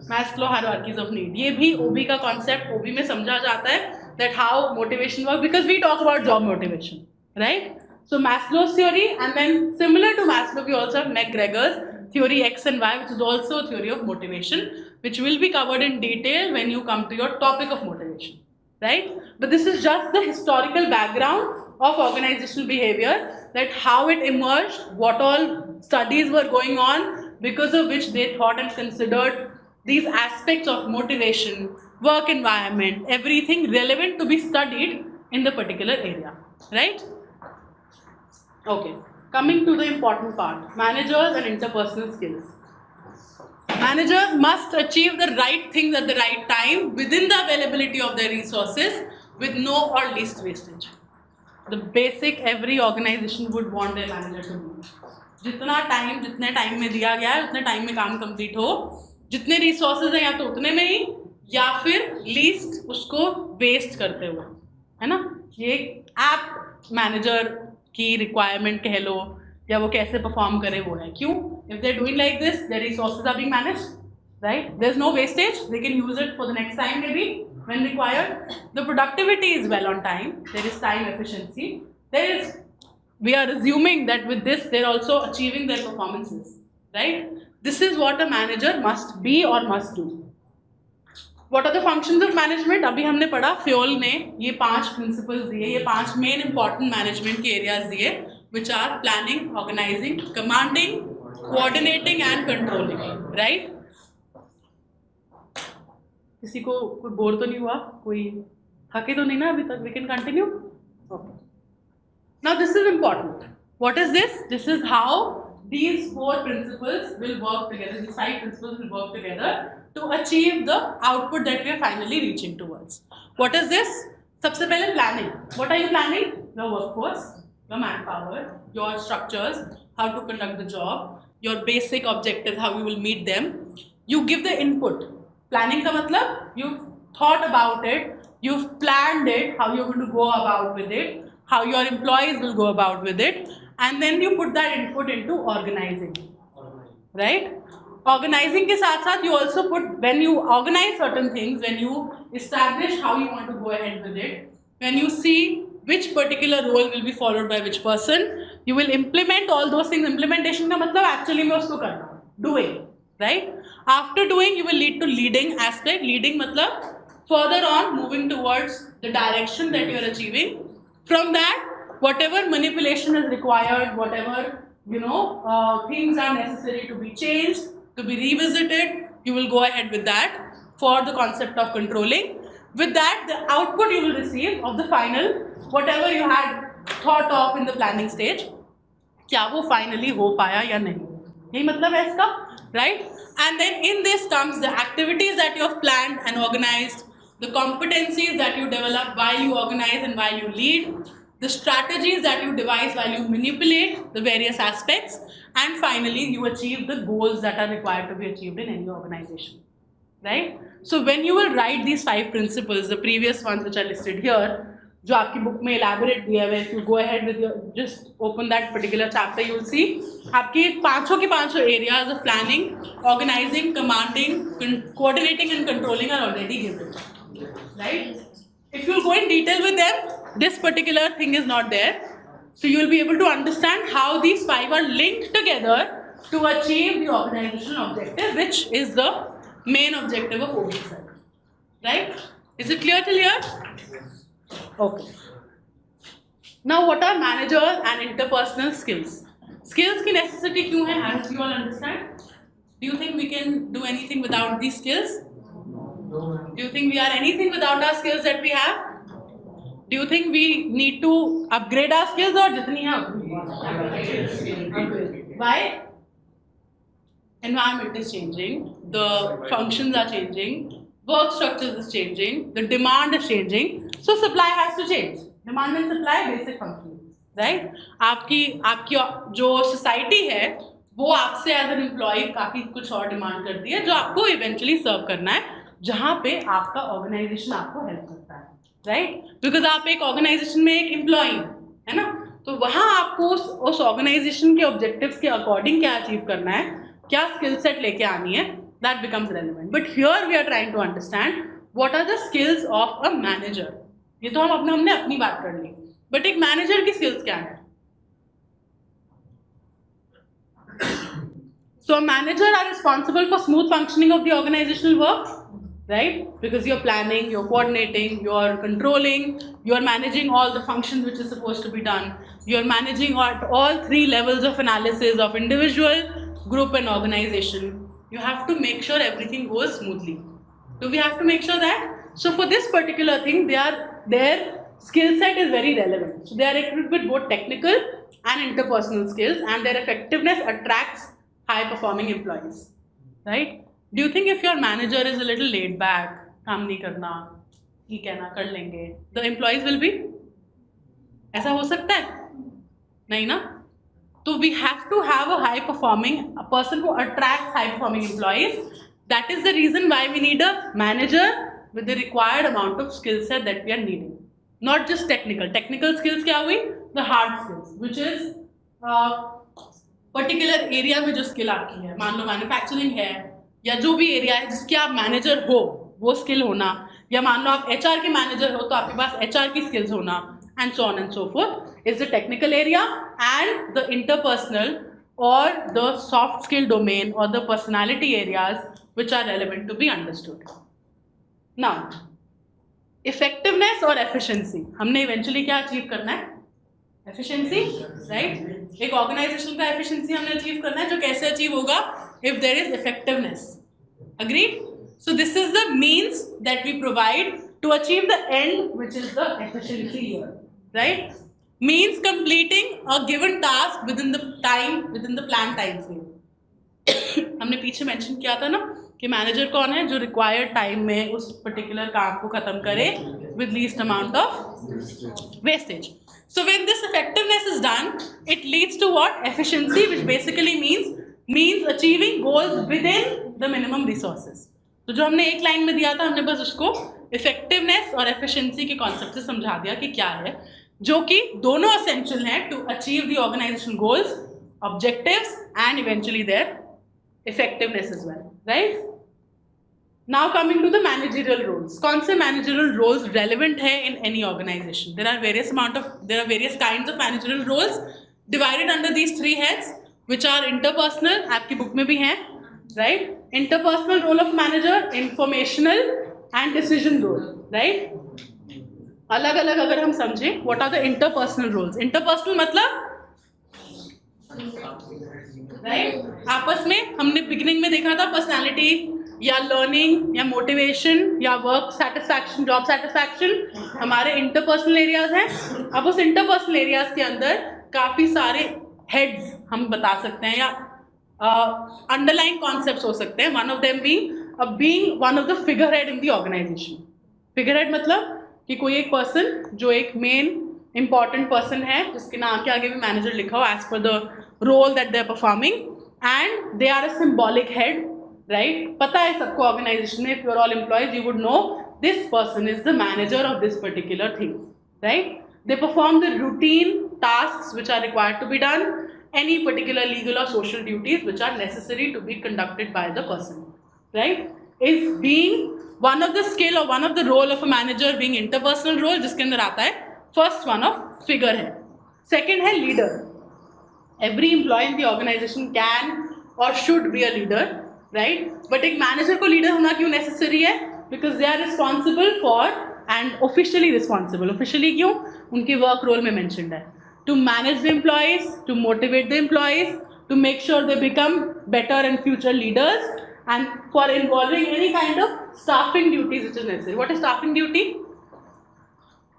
Speaker 1: मैस्लो हायरार्कीज ऑफ नीड. ये भी ओबी का कॉन्सेप्ट ओबी में समझा जाता है, that how motivation work, because we talk about job motivation, right? So Maslow's theory, and then similar to Maslow, we also have McGregor's theory X and Y, which is also a theory of motivation, which will be covered in detail when you come to your topic of motivation, right? But this is just the historical background of organizational behavior, that how it emerged, what all studies were going on, because of which they thought and considered these aspects of motivation, work environment, everything relevant to be studied in the particular area, right? Okay, coming to the important part, managers and interpersonal skills. Managers must achieve the right things at the right time within the availability of their resources with no or least wastage. The basic every organization would want their manager to do. जितने time में दिया गया है उतने time में काम complete हो, जितने रिसोर्सेज हैं या तो उतने में ही या फिर लीस्ट उसको वेस्ट करते हुए, है ना? ये ऐप मैनेजर की रिक्वायरमेंट कह लो या वो कैसे परफॉर्म करे वो है. क्यों? If they are doing like this, their resources are being managed, right? There is no wastage, they can use it for the next time maybe when required. The productivity is well on time, there is time efficiency, there is, we are assuming that with this they're also achieving their performances, right? This is what a manager must be or must do. What are the functions of management? अभी हमने पढ़ा, Fayol ने ये 5 principles दिए, ये 5 main important management के areas दिए, which are planning, organizing, commanding, coordinating and controlling, right? किसी को कोई बोर तो नहीं हुआ? कोई थके तो नहीं ना अभी तक? We can continue. Okay. Now this is important. What is this? This is how these 4 principles will work together. These 5 principles will work together to achieve the output that we are finally reaching towards. What is this? सबसे पहले planning. What are you planning? Your workforce, your manpower, your structures, how to conduct the job, your basic objectives, how you will meet them. You give the input. Planning का मतलब you've thought about it, you've planned it, how you're going to go about with it, how your employees will go about with it, and then you put that input into organizing, right? Organizing के साथ साथ you also put, when you organize certain things, when you establish how you want to go ahead with it, when you see which particular role will be followed by which person, you will implement all those things. Implementation का मतलब actually में उसको करना, doing, right? After doing, you will lead to leading aspect. Leading मतलब further on moving towards the direction that you are achieving. From that, whatever manipulation is required, whatever things are necessary to be changed, to be revisited, you will go ahead with that for the concept of controlling. With that, the output you will receive of the final, whatever you had thought of in the planning stage, क्या वो finally हो पाया या नहीं, यही मतलब है इसका, right? And then in this comes the activities that you have planned and organized, the competencies that you develop while you organize and while you lead, the strategies that you devise while you manipulate the various aspects, and finally you achieve the goals that are required to be achieved in any organization, right? So when you will write these 5 principles, the previous ones which are listed here, जो आपकी book में elaborate दिया हुआ है, if you go ahead with your, just open that particular chapter, you will see आपकी 5 के 5 areas of planning, organizing, commanding, coordinating and controlling are already given. Right? If you go in detail with them, this particular thing is not there. So you will be able to understand how these 5 are linked together to achieve the organizational objective, which is the main objective of OBSEC. Right? Is it clear till here? Okay. Now what are manager and interpersonal skills? Skills की necessity क्यों है? As you all understand? Do you think we can do anything without these skills? Do you think we are anything without our skills that we have? Do you think we need to upgrade our skills or जितनी है upgrade? Why? Environment is changing, the functions are changing, work structures is changing, the demand is changing, so supply has to change. Demand and supply basic functions, right? आपकी जो society है वो आपसे as an employee काफी कुछ और demand करती है जो आपको eventually serve करना है, जहाँ पे आपका ऑर्गेनाइजेशन आपको हेल्प करता है, राइट? बिकॉज आप एक ऑर्गेनाइजेशन में एक एम्प्लॉई है ना, तो वहाँ आपको उस ऑर्गेनाइजेशन के ऑब्जेक्टिव्स के अकॉर्डिंग क्या अचीव करना है, क्या स्किल सेट लेके आनी है, that becomes relevant. But here we are trying to understand what are the skills of a manager. ये तो हमने अपनी बात कर ली, बट एक मैनेजर की स्किल्स क्या है? So a manager are responsible for smooth functioning of the organizational work, right? Because you're planning, you're coordinating, you're controlling, you're managing all the functions which is supposed to be done. You're managing at all 3 levels of analysis of individual, group and organization. You have to make sure everything goes smoothly. So we have to make sure that, so for this particular thing, their skill set is very relevant. So they are equipped with both technical and interpersonal skills, and their effectiveness attracts high performing employees, right? Do you think if your manager is a little laid back, काम नहीं करना, ठीक है ना, कर लेंगे, the employees will be, ऐसा हो सकता है? नहीं ना? तो we have to have a high performing, a person who attracts high performing employees. That is the reason why we need a manager with the required amount of skill set that we are needing. Not just technical. Technical skills क्या हुई? The hard skills, which is particular area में जो skill आपकी है, मान लो manufacturing है या जो भी एरिया है जिसके आप मैनेजर हो वो स्किल होना, या मान लो आप एचआर के मैनेजर हो तो आपके पास एचआर की स्किल्स होना, and so on and so forth is the technical area, and the interpersonal और द सॉफ्ट स्किल डोमेन और the personality areas which are relevant to be understood. Now effectiveness और efficiency, हमने eventually क्या achieve करना है? Efficiency, right? एक organisation का efficiency हमने अचीव करना है, जो कैसे अचीव होगा? If there is effectiveness. Agreed? So this is the means that we provide to achieve the end, which is the efficiency here, right? Means completing a given task within the planned time frame. हमने पीछे mention किया था ना कि manager कौन है जो required time में उस पर्टिकुलर काम को खत्म करे with least amount of wastage. So when this effectiveness is done, it leads to what? Efficiency, which basically means achieving goals within the minimum resources. तो जो हमने एक लाइन में दिया था, हमने बस उसको इफेक्टिवनेस और एफिशिएंसी के कॉन्सेप्ट से समझा दिया कि क्या है, जो कि दोनों एसेंशियल हैं to achieve the organisation goals, objectives and eventually their effectiveness as well, right? Now coming to the managerial roles. कौन से managerial roles relevant है in any organization? There are various kinds of managerial roles divided under these three heads, which are interpersonal, आपकी book में भी हैं, right? Interpersonal role of manager, informational and decision role, right? अलग अलग अगर हम समझें, what are the interpersonal roles? Interpersonal मतलब right? आपस में हमने बिगिनिंग में देखा था पर्सनैलिटी या लर्निंग या मोटिवेशन या वर्क सेटिस्फैक्शन, जॉब सेटिस्फैक्शन हमारे इंटरपर्सनल एरियाज हैं. अब उस इंटरपर्सनल एरियाज के अंदर काफ़ी सारे हेड्स हम बता सकते हैं या अंडरलाइन कॉन्सेप्ट्स हो सकते हैं. One of them being one of the figurehead in the organisation. Figurehead मतलब कि कोई एक पर्सन जो एक मेन इंपॉर्टेंट पर्सन है जिसके नाम के आगे भी मैनेजर लिखा हो as per the role that they are performing, and they are a symbolic head, right? पता है सबको ऑर्गेनाइजेशन में, if you are all employees you would know this person is the manager of this particular thing, right? They perform the routine tasks which are required to be done, any particular legal or social duties which are necessary to be conducted by the person, right? Is being one of the skill or one of the role of a manager being interpersonal role, जिसके अंदर आता है first one of figure है. Second है leader. Every employee in the organization can or should be a leader, right? But एक manager को leader होना क्यों necessary है? Because they are responsible for and officially responsible. Officially क्यों? उनकी work role में mentioned है. To manage the employees, to motivate the employees, to make sure they become better and future leaders, and for involving any kind of staffing duties which is necessary. What is staffing duty?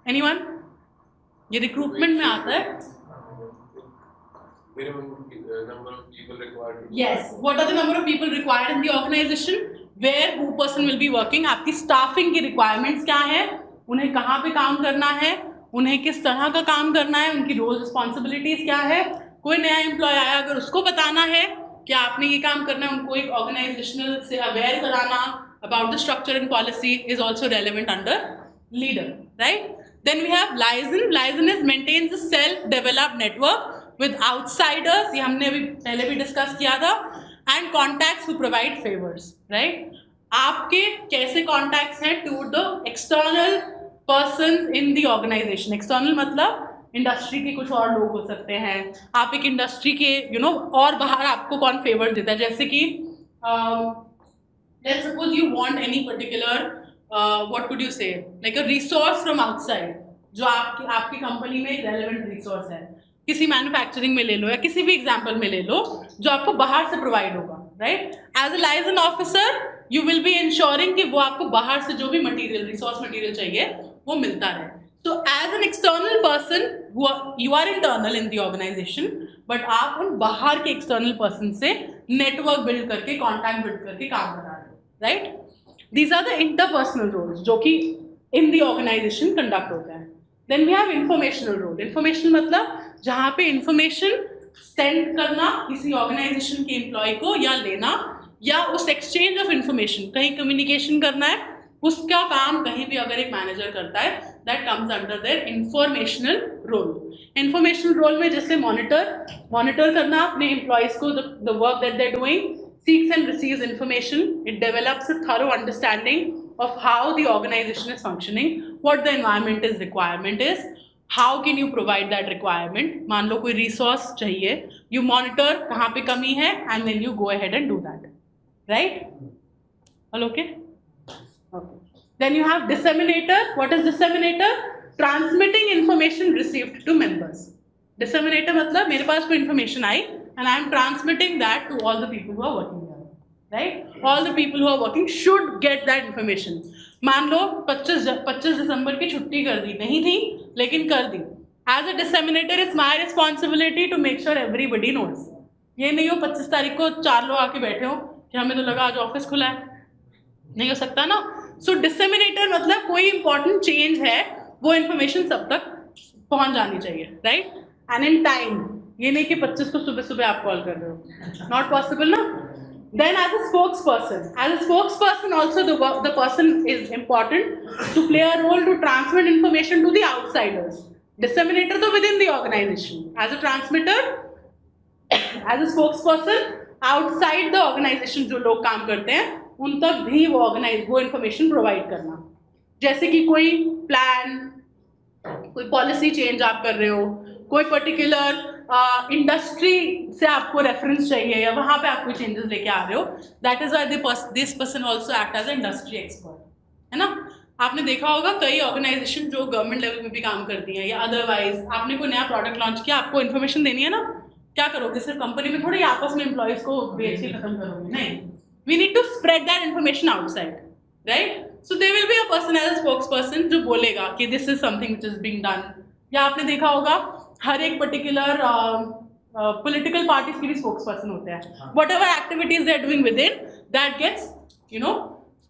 Speaker 1: Anyone? ये recruitment में आता है.
Speaker 4: Minimum number of people required.
Speaker 1: Yes. What are the number of people required in the organization? Where who person will be working? आपकी staffing की requirements क्या है? उन्हें कहाँ पे काम करना है? उन्हें किस तरह का काम करना है? उनकी रोल रिस्पॉन्सिबिलिटीज क्या है? कोई नया एम्प्लॉय आया अगर उसको बताना है कि आपने ये काम करना है, उनको एक ऑर्गेनाइजेशनल से अवेयर कराना about the structure and policy is also relevant under leader, right? Then we have liaison. Liaison is maintains a self developed network with outsiders, ये हमने अभी पहले भी डिस्कस किया था, and contacts who provide favours, right? आपके कैसे contacts हैं to the external persons in the organisation. External मतलब इंडस्ट्री के कुछ और लोग हो सकते हैं, आप एक इंडस्ट्री के और बाहर आपको कौन फेवर देता है, जैसे कि let's suppose you want any particular what could you say like a resource from outside, जो आपकी कंपनी में एक रेलेवेंट रिसोर्स है, किसी मैन्युफैक्चरिंग में ले लो या किसी भी एग्जाम्पल में ले लो, जो आपको बाहर से प्रोवाइड होगा, right? As a liaison officer you will be ensuring कि वो आपको बाहर से जो भी मटीरियल, रिसोर्स मटीरियल चाहिए वो मिलता है. So as an external person, you are internal in the organization, but आप उन बाहर के external person से network build करके, contact build करके काम करा रहे हो, right? These are the interpersonal roles जो कि in the organization conduct होता है. Then we have informational role. Informational मतलब जहाँ पे information send करना किसी organization के employee को या लेना, या उस exchange of information कहीं communication करना है, उसका काम कहीं भी अगर एक मैनेजर करता है, that comes under their informational role. Informational role में जैसे मॉनिटर करना अपने एम्प्लॉयज को, the work that they are doing, seeks and receives information, it develops a thorough understanding of how the organisation is functioning, what the environment is, requirement is, how can you provide that requirement. मान लो कोई resource चाहिए, you monitor कहाँ पे कमी है, and then you go ahead and do that, right? All okay? Okay. Then you have disseminator. What is disseminator? Transmitting information received to members. Disseminator मतलब मेरे पास कोई information I and I am transmitting that to all the people who are working there, right? All the people who are working should get that information. मान लो 25 दिसंबर की छुट्टी कर दी, नहीं थी लेकिन कर दी। As a disseminator it's my responsibility to make sure everybody knows. ये नहीं हो 25 तारीख को 4 लोग आके बैठे हो कि हमें तो लगा आज ऑफिस खुला है, नहीं हो सकता ना। सो डिसेमिनेटर मतलब कोई इंपॉर्टेंट चेंज है वो इन्फॉर्मेशन सब तक पहुंच जानी चाहिए, राइट, एंड इन टाइम। ये नहीं कि 25 को सुबह सुबह आप कॉल कर रहे हो, नॉट पॉसिबल ना। Then as a spokesperson also the person is important to play a role to transmit information to the outsiders. Disseminator तो within the organization. As a transmitter, as a spokesperson, outside the organization जो लोग काम करते हैं उन तक भी वो information provide करना। जैसे कि कोई प्लान, कोई पॉलिसी चेंज आप कर रहे हो, कोई पर्टिकुलर इंडस्ट्री से आपको रेफरेंस चाहिए या वहाँ पे आप कोई चेंजेस लेके आ रहे हो, that is why this person also act as industry expert, है ना। आपने देखा होगा कई ऑर्गेनाइजेशन जो गवर्नमेंट लेवल में भी काम करती हैं या अदरवाइज आपने कोई नया प्रोडक्ट लॉन्च किया, आपको इन्फॉर्मेशन देनी है ना, क्या करोगे? सिर्फ कंपनी में थोड़ी आपस में एम्प्लॉयज को बेच के खत्म करोगे, नहीं। We need to spread that information outside, right. So there will be a person as a spokesperson जो बोलेगा कि this is something which is being done. या आपने देखा होगा हर एक पर्टिकुलर पॉलिटिकल पार्टीज के भी स्पोक्सपर्सन होते हैं। Whatever activities they are doing within that gets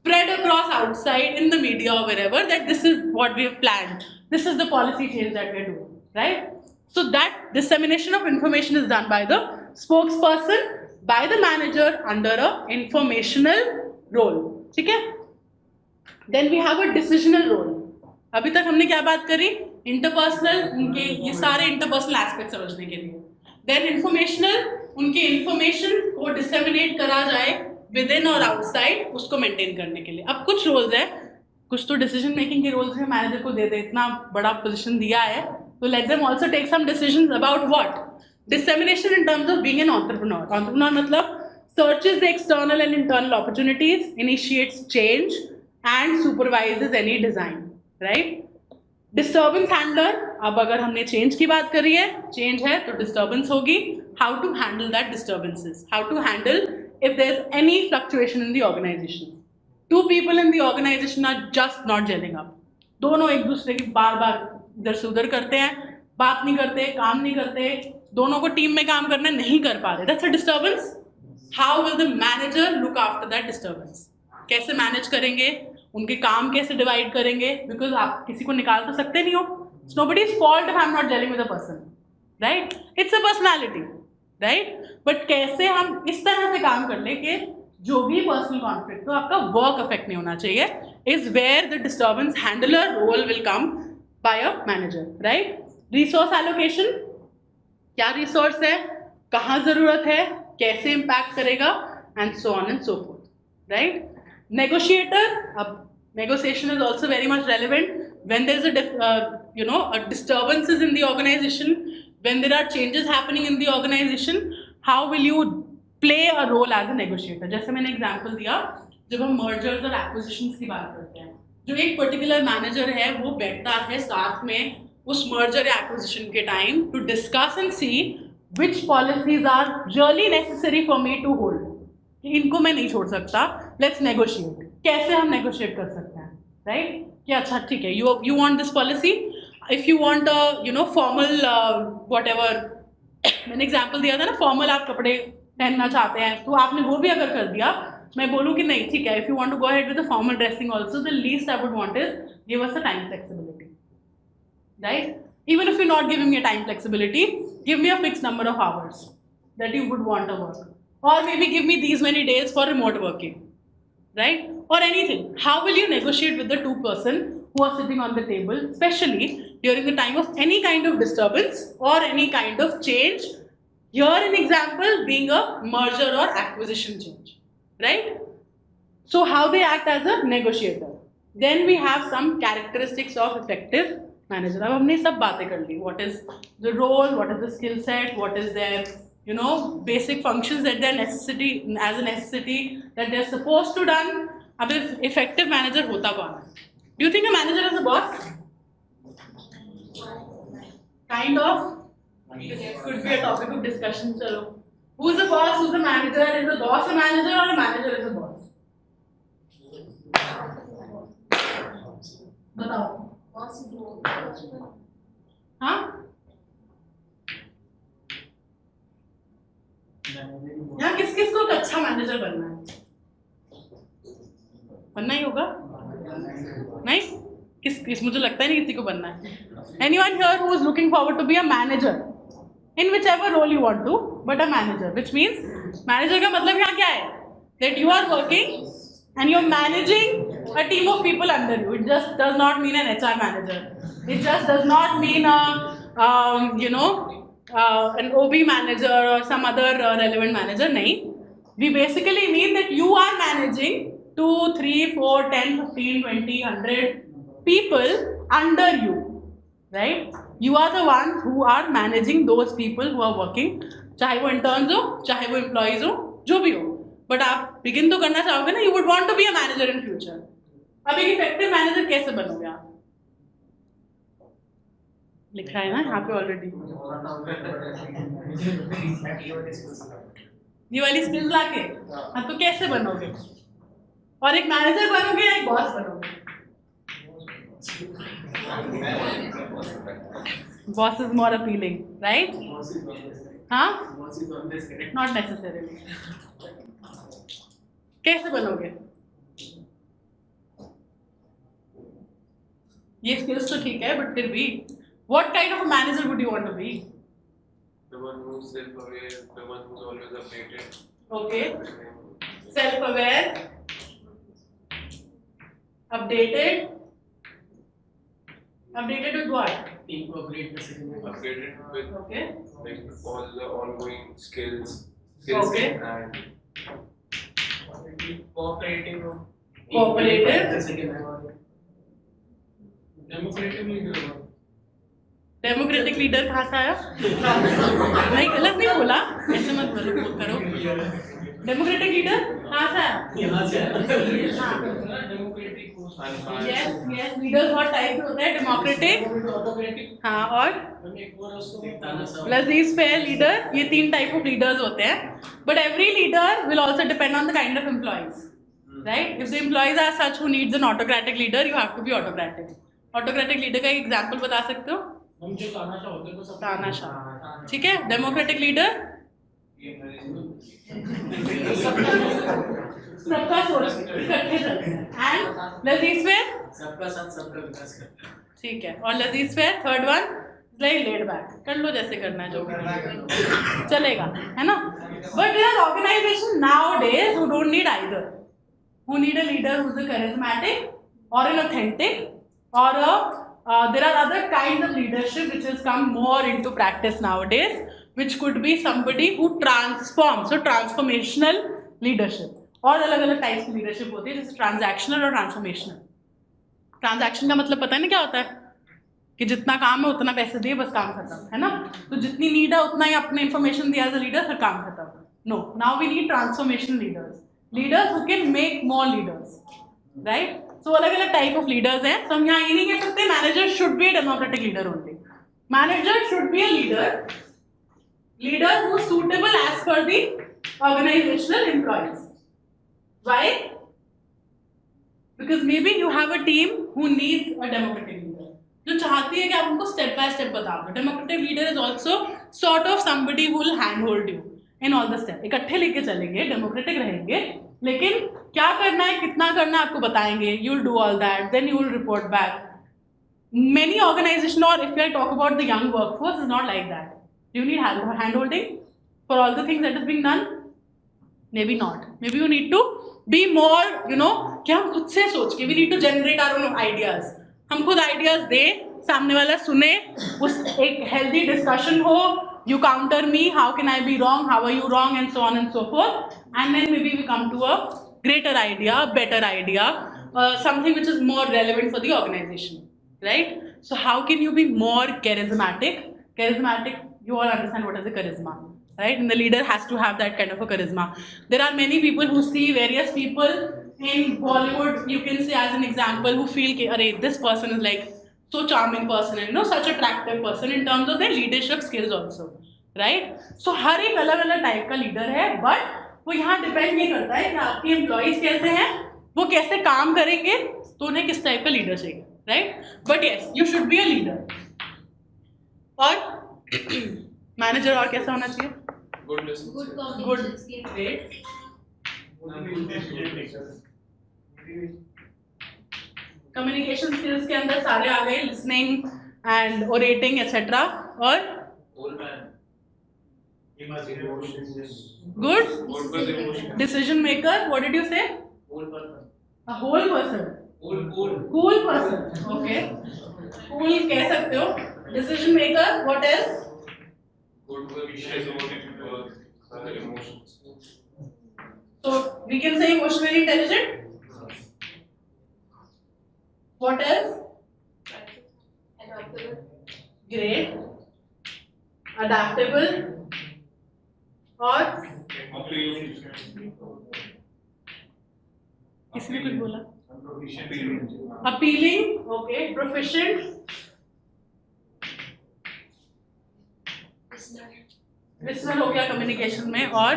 Speaker 1: spread across outside in the media or wherever that this is what we have planned, this is the policy change that we are doing, right? So that dissemination of information is done by the spokesperson, by the manager under a informational role, ठीक है। Then we have a decisional role. अभी तक हमने क्या बात करी? Interpersonal, उनके ये सारे इंटरपर्सनल एस्पेक्ट समझने के लिए। देन इंफॉर्मेशनल, उनके इंफॉर्मेशन को डिसेमिनेट करा जाए विद इन और आउटसाइड, उसको मेंटेन करने के लिए। अब कुछ रोल्स है, कुछ तो डिसीजन मेकिंग के रोल्स है, मैनेजर को दे दे, इतना बड़ा पोजीशन दिया है तो let them also take some decisions about what dissemination in terms of being an entrepreneur. Entrepreneur मतलब searches the external and internal opportunities, initiates change and supervises any design, right. Disturbance handler, अब अगर हमने change की बात करी है, change है तो डिस्टर्बेंस होगी, how to handle that disturbances, how to handle if there is any fluctuation in the organization. Two people in the organization are just not gelling up. दोनों एक दूसरे की बार बार इधर से उधर करते हैं, बात नहीं करते, काम नहीं करते, दोनों को टीम में काम करना नहीं कर पा रहे, that's a disturbance. How will the manager look after that disturbance? कैसे मैनेज करेंगे, उनके काम कैसे डिवाइड करेंगे, बिकॉज आप किसी को निकाल तो सकते नहीं हो। It's nobody's fault if I'm not gelling with a person, right? It's a personality, right? But कैसे हम इस तरह से काम कर ले कि जो भी पर्सनल कॉन्फ्लिक्ट हो आपका वर्क अफेक्ट नहीं होना चाहिए, is where the disturbance handler role will come by a manager, right. Resource allocation, क्या रिसोर्स है, कहाँ ज़रूरत है, कैसे इम्पैक्ट करेगा, and so on and so forth, right. Negotiator, अब negotiation is also very much relevant when there is a disturbances in the organization, when there are changes happening in the organization, how will you play a role as a negotiator? जैसे मैंने example दिया, जब हम mergers और acquisitions की बात करते हैं, जो एक पर्टिकुलर मैनेजर है वो बैठता है साथ में उस merger या acquisition के time to discuss and see which policies are really necessary for me to hold. इनको मैं नहीं छोड़ सकता, लेट्स नेगोशिएट। कैसे हम नेगोशिएट कर सकते हैं, राइट, कि अच्छा ठीक है, you want this policy, if you want formal what ever, मैंने एग्जाम्पल दिया था ना, फॉर्मल आप कपड़े पहनना चाहते हैं तो आपने वो भी अगर कर दिया, मैं बोलूँ कि नहीं ठीक है, if you want to go ahead with the formal dressing also, the least I would want is give us a time flexibility, right. Even if you not giving me a time flexibility, give me a fix number of hours that you would want a work, or maybe give me these many days for remote working, right, or anything. How will you negotiate with the two person who are sitting on the table, especially during the time of any kind of disturbance or any kind of change? Here an example being a merger or acquisition change, right? So how they act as a negotiator. Then we have some characteristics of effective manager. अब हमने सब बातें कर ली, what is the role, what is the skill set, what is their basic functions that they're necessity that they're supposed to done. अब effective manager होता कौन है? Do you think a manager is a boss? Kind of. Could be a topic of discussion. चलो, who's a boss? Who's a manager? Is a boss a manager or a manager is a boss? बताओ। हाँ, यहाँ किस किस को एक अच्छा manager बनना है? बनना ही होगा नहीं? किस मुझे लगता है नहीं किसी को बनना है। Anyone here who is looking forward to be a manager in whichever role you want to, but a manager, which means manager का मतलब यहाँ क्या है? That you are working and you are managing a team of people under you. It just does not mean an HR manager. It just does not mean an OB manager or some other relevant manager. नहीं. We basically mean that you are managing 2, 3, 4, 10, 15, 20, 100 people under you, right? You are the ones who are managing those people who are working, चाहे वो interns हो, चाहे वो employees हो, जो भी हो. But आप begin तो करना चाहोगे ना, you would want to be a manager in future. अब एक effective manager कैसे बनोगे आप? लिखा है ना यहाँ पे ऑलरेडी। ये वाली स्किल्स लाके, हाँ तो कैसे बनोगे? और एक मैनेजर बनोगे या एक बॉस बनोगे? Boss is more appealing, right? हाँ? Not necessarily. कैसे बनोगे? ये स्किल्स तो ठीक है, बट फिर भी what kind of a manager would you want to be?
Speaker 4: The one who's self-aware, the one who's always updated.
Speaker 1: Okay. Self-aware, updated. Updated with what?
Speaker 3: Team को upgrade कर सकेंगे।
Speaker 4: Updated with
Speaker 1: Okay.
Speaker 4: like all the ongoing skills
Speaker 1: Okay.
Speaker 4: and
Speaker 2: cooperative
Speaker 1: Cooperative.
Speaker 3: कर सकेंगे। Democratic leader हो।
Speaker 1: Democratic leader कहाँ से आया? नहीं, गलत नहीं बोला, ऐसे मत बोलो करो। डेमोक्रेटिक लीडर कहाँ से आया?
Speaker 3: यहाँ से
Speaker 2: democratic
Speaker 1: Yes, लीडर्स बहुत टाइप के होते हैं, डेमोक्रेटिक, हाँ, और लजीज फेयर लीडर, ये 3 टाइप ऑफ लीडर्स होते हैं. But every leader will also depend on the kind of employees, right? If the employees are such who needs an autocratic leader, you have to be autocratic. Autocratic leader का एक example बता सकते हो?
Speaker 3: हम जो तानाशाह होते हैं तो सब
Speaker 1: तानाशाह, ठीक है. डेमोक्रेटिक लीडर सबका सोच इकट्ठे चलते हैं. एंड लजीज फेयर
Speaker 3: सबका साथ सबका विकास करते हैं।
Speaker 1: ठीक है. और लजीज fair third one like laid back, कर लो जैसे करना है, जो करना है चलेगा, है ना. But there are organisation nowadays who don't need either, who need a leader who's a charismatic or an authentic or there are other kinds of leadership which has come more into practice nowadays, which could be somebody who transforms, so transformational leadership. और अलग अलग types की leadership होती है, जैसे transactional और transformational. Transaction का मतलब पता है ना क्या होता है? कि जितना काम है उतना पैसे दिए, बस काम खत्म, है ना. तो जितनी नीड है उतना ही अपने इंफॉर्मेशन दिया एज अ लीडर, फिर काम खत्म. No, now we need transformational leaders, leaders who can make more leaders, right. So अलग अलग टाइप ऑफ लीडर्स हैं. तो हम यहाँ ये नहीं कह सकते manager should be a democratic leader only. Manager should be a leader who suitable as per the organisational employees. Why? Because maybe you have a team who needs a democratic leader, जो चाहती है कि आप उनको step by step बताओ. Democratic leader is also sort of somebody who will handhold you in all the steps. इकट्ठे लेके चलेंगे, democratic रहेंगे, लेकिन क्या करना है, कितना करना है आपको बताएंगे. You will do all that, then you will report back. Many organizations, or if I talk about the young workforce, is not like that. You need handholding for all the things that is being done. Maybe not. Maybe you need to be more, कि हम खुद से सोच के, we need to generate our own ideas. हम खुद ideas दे, सामने वाला सुने, उस एक healthy discussion हो, you counter me, how can I be wrong, how are you wrong, and so on and so forth, and then maybe we come to a greater idea, better idea, something which is more relevant for the organization, right? So how can you be more charismatic? Charismatic, you all understand what is a charisma, right? And the leader has to have that kind of a charisma. There are many people who see various people in Bollywood, you can say as an example, who feel that this person is like so charming person and such attractive person in terms of their leadership skills also, right? So हर एक अलग अलग type का leader है, but वो यहाँ depend नहीं करता है कि आपके एम्प्लॉइज कैसे हैं, वो कैसे काम करेंगे, तो उन्हें किस टाइप का लीडर चाहिए. right? But yes, you should be a leader. और मैनेजर और कैसा होना चाहिए?
Speaker 4: Good listening.
Speaker 5: Good
Speaker 1: Good.
Speaker 5: communication skills.
Speaker 1: Great. Communication skills के अंदर सारे आ गए, लिसनिंग एंड ओरेटिंग एक्सेट्रा. और good
Speaker 4: What was emotion?
Speaker 1: Decision maker. What did you say? A whole person. Cool person. Okay, cool कह सकते हो. Decision maker. What else?
Speaker 4: Good was emotions.
Speaker 1: So we can say emotionally intelligent. What else?
Speaker 5: Adaptable.
Speaker 1: Great. Adaptable. और किसने कुछ बोला? Appealing. Okay. Proficient. Listener हो गया communication में. और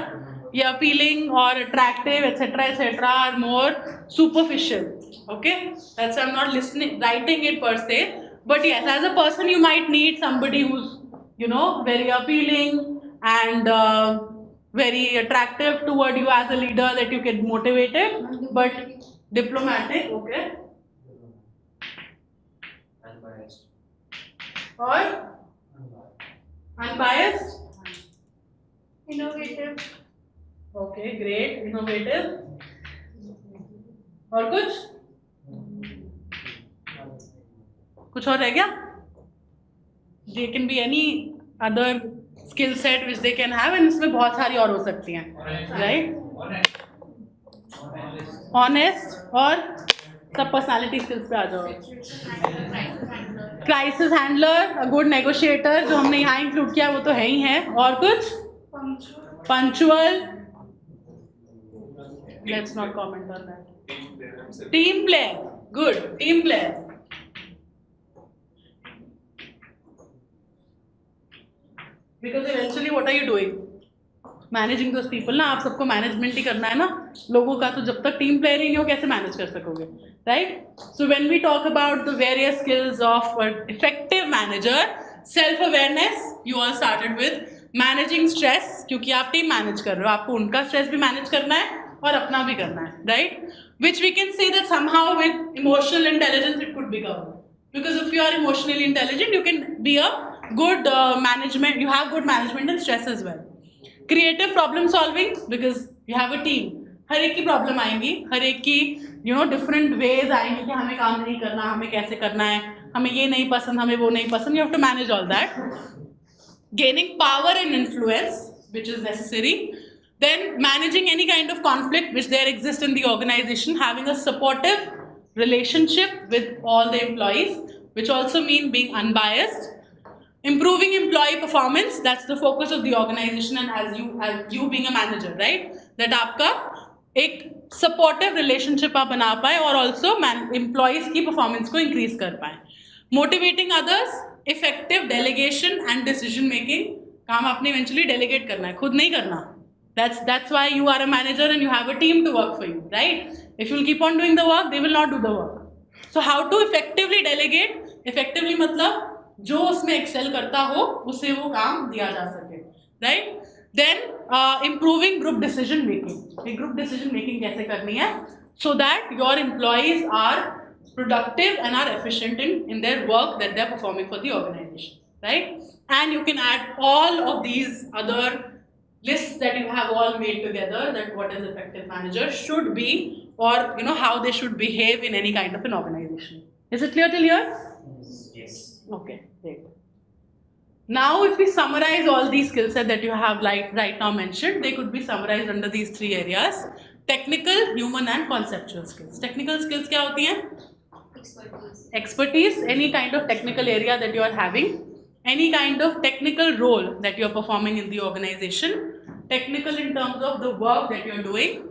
Speaker 1: ये appealing और attractive etc are more superficial. Okay, that's why I'm not writing it per se. But yes, as a person you might need somebody who's, you know, very appealing and very attractive toward you as a leader, that you get motivated. But diplomatic. Okay. Or unbiased.
Speaker 5: Innovative.
Speaker 1: Okay, great. Innovative. और कुछ और रह गया? They can be any other skill set which they can have, and इसमें बहुत सारी और हो सकती हैं, right? Honest. और सब personality skills पे आ जाओ. Crisis handler, a good negotiator, जो हमने यहाँ include किया वो तो है ही है. और कुछ? Punctual. Let's not comment on that. Team player. Good. Team player. Because eventually what are you doing? Managing those people ना. आप सबको मैनेजमेंट ही करना है ना लोगों का. तो जब तक टीम प्लेयर ही नहीं हो कैसे मैनेज कर सकोगे, right? So when we talk about the various skills of effective manager, self awareness you all started with. Managing stress, क्योंकि आप टीम मैनेज कर रहे हो, आपको उनका स्ट्रेस भी मैनेज करना है और अपना भी करना है, right? Which we can say that somehow with emotional intelligence it could be covered. Because if you are emotionally intelligent, you can be a good management. You have good management and stress as well. Creative problem solving, because you have a team. हर एक की problem आएंगी, हर एक की different ways आएंगी कि हमें काम नहीं करना, हमें कैसे करना है, हमें ये नहीं पसंद, हमें वो नहीं पसंद. You have to manage all that. Gaining power and influence, which is necessary. Then managing any kind of conflict which there exists in the organization, having a supportive relationship with all the employees, which also mean being unbiased. Improving employee performance, that's the focus of the organization, and as you being a manager, right? That आपका एक supportive relationship आप बना पाए और also employees की performance को increase कर पाए. Motivating others, effective delegation and decision making. काम आपने eventually delegate करना है, खुद नहीं करना. That's why you are a manager and you have a team to work for you, right? If you'll keep on doing the work, they will not do the work. So how to effectively delegate? Effectively मतलब जो उसमें excel करता हो उसे वो काम दिया जा सके, right? Then improving group decision making. Group decision making कैसे करनी है? So that your employees are productive and are efficient in their work that they are performing for the organization, right? And you can add all of these other lists that you have all made together, that what is effective manager should be, or how they should behave in any kind of an organization. Is it clear till here?
Speaker 2: Yes.
Speaker 1: Okay, great. Now if we summarize all these skill sets that you have right now mentioned, they could be summarized under these three areas: technical, human and conceptual skills. Technical skills क्या होती हैं?
Speaker 5: Expertise.
Speaker 1: Expertise, any kind of technical area that you are having, any kind of technical role that you are performing in the organization, technical in terms of the work that you are doing.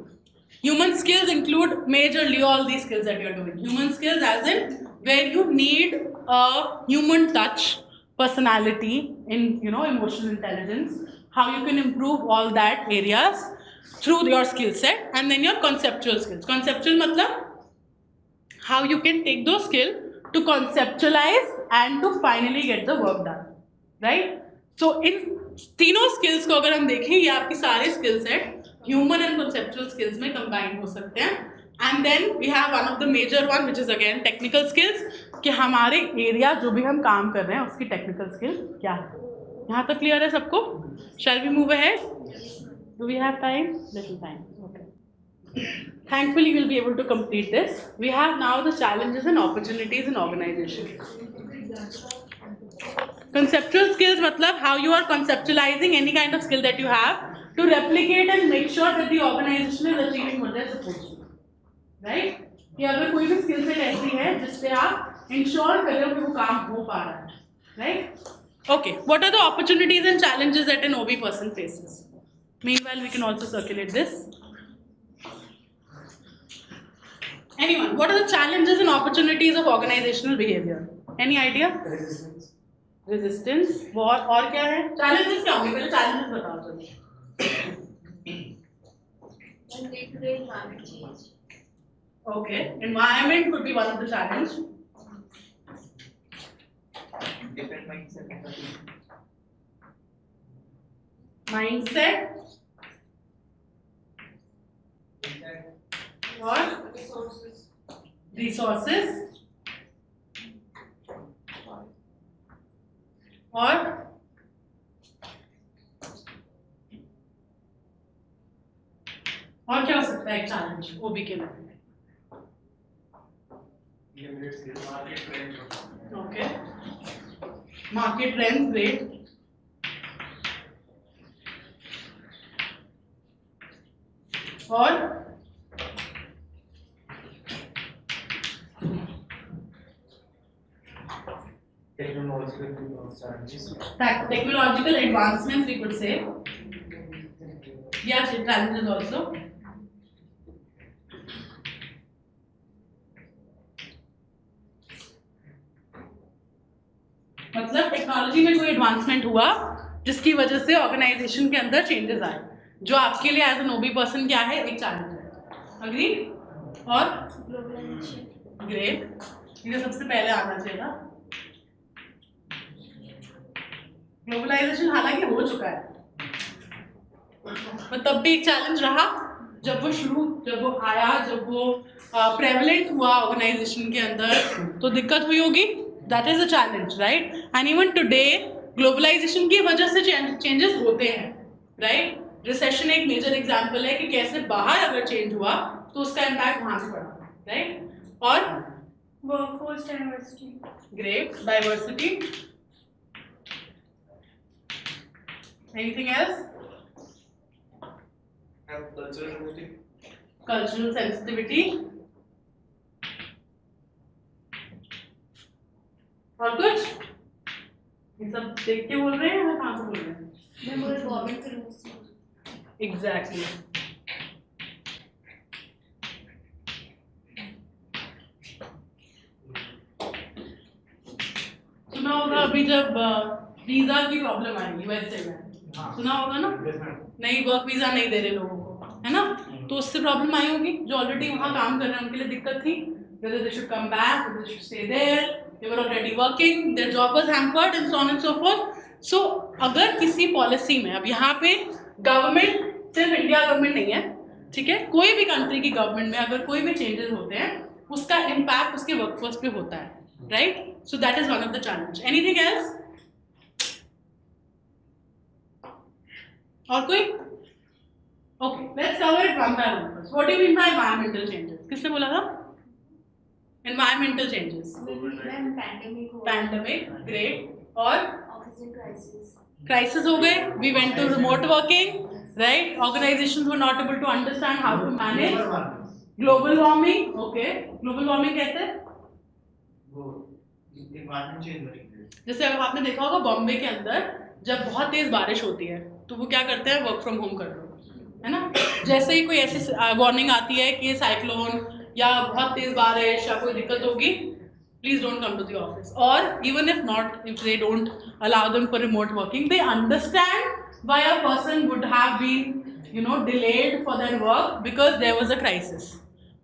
Speaker 1: Human skills include majorly all these skills that you are doing. Human skills as in where you need a human touch, personality, in emotional intelligence, how you can improve all that areas through your skill set. And then your conceptual skills. Conceptual matlab how you can take those skills to conceptualize and to finally get the work done, right? So इन तीनों skills को अगर हम देखें, ये आपकी सारे skill set human and conceptual skills में combine हो सकते हैं. And then we have one of the major one which is again technical skills, कि हमारे area जो भी हम काम कर रहे हैं उसकी technical skill क्या है. यहाँ तक clear है सबको? Shall we move ahead? Do we have time? Little time. Okay. Thankfully, we'll be able to complete this. We have now the challenges and opportunities in organization. Conceptual skills matlab how you are conceptualizing any kind of skill that you have to replicate and make sure that the organization is achieving what they're supposed to. Right? कि अगर कोई भी skill set ऐसी है जिससे आप ensure कर रहे हो कि वो काम हो पा रहा है. Right? Okay. What are the opportunities and challenges that an OB person faces? Meanwhile, we can also circulate this. Anyone, what are the challenges and opportunities of organizational behavior? Any idea? Resistance. और क्या है? Challenges क्या होंगे? पहले challenges बताओ चलो.
Speaker 5: Day-to-day environment change.
Speaker 1: Okay. Environment could be one of the challenges.
Speaker 3: Different mindset.
Speaker 1: Mindset. और resources. और क्या हो सकता है एक चैलेंज ओबी के लिए? Okay, market trend, great. और technological advancements we could say. Yeah, challenges also. मतलब टेक्नोलॉजी में कोई एडवांसमेंट हुआ जिसकी वजह से ऑर्गेनाइजेशन के अंदर चेंजेस आए, जो आपके लिए एज एन ओबी पर्सन क्या है, एक चैलेंज है. अग्री? और ग्रेट, ये सबसे पहले आना चाहिए था. ग्लोबलाइजेशन हालांकि हो चुका है, पर तब भी एक चैलेंज रहा. जब वो आया, जब वो प्रेवलेंट हुआ ऑर्गेनाइजेशन के अंदर, तो दिक्कत हुई होगी. That is a challenge, right? And even today globalisation की वजह से चेंजेस होते हैं, राइट? रिसेशन एक मेजर एग्जांपल है कि कैसे बाहर अगर चेंज हुआ तो उसका इम्पैक्ट वहां से पड़ा, राइट? और
Speaker 5: Workforce diversity.
Speaker 1: Great, diversity. Anything else? Cultural sensitivity. और कुछ? ये सब देख के बोल रहे हैं या कहाँ से बोल रहे हैं?
Speaker 5: Member government के rules.
Speaker 1: Exactly. सुना होगा अभी जब वीजा की प्रॉब्लम आई यूएसए में, सुना होगा ना? नहीं, वर्क वीजा नहीं दे रहे लोगों को, है ना? तो उससे प्रॉब्लम आई होगी. जो ऑलरेडी वहाँ काम कर रहे हैं उनके लिए दिक्कत थी. whether they should come back, whether they should stay there, they were already working, their job was hampered and so on and so forth. So अगर किसी पॉलिसी में, अब यहाँ पे गवर्नमेंट सिर्फ इंडिया गवर्नमेंट नहीं है, ठीक है, कोई भी कंट्री की गवर्नमेंट में अगर कोई भी चेंजेस होते हैं उसका इम्पैक्ट उसके वर्कफोर्स पे होता है, right? So that is one of the challenge. Anything else? और कोई? Okay, let's cover it one by one. What do you mean by environmental changes? किसने बोला था environmental changes?
Speaker 5: Pandemic.
Speaker 1: Pandemic, great. और
Speaker 5: Oxygen crisis.
Speaker 1: क्राइसिस हो गए. We went to remote working, right? Organisations were not able to understand how to manage. Global warming. Okay, global warming कैसे? जैसे अगर आपने देखा होगा बॉम्बे के अंदर जब बहुत तेज बारिश होती है तो वो क्या करते हैं, वर्क फ्रॉम होम कर लो, है ना? जैसे ही कोई ऐसी वार्निंग आती है कि साइक्लोन या बहुत तेज बारिश या कोई दिक्कत होगी, please don't come to the office. और even if not, if they don't allow them for remote working, they understand why a person would have been delayed for their work because there was a crisis,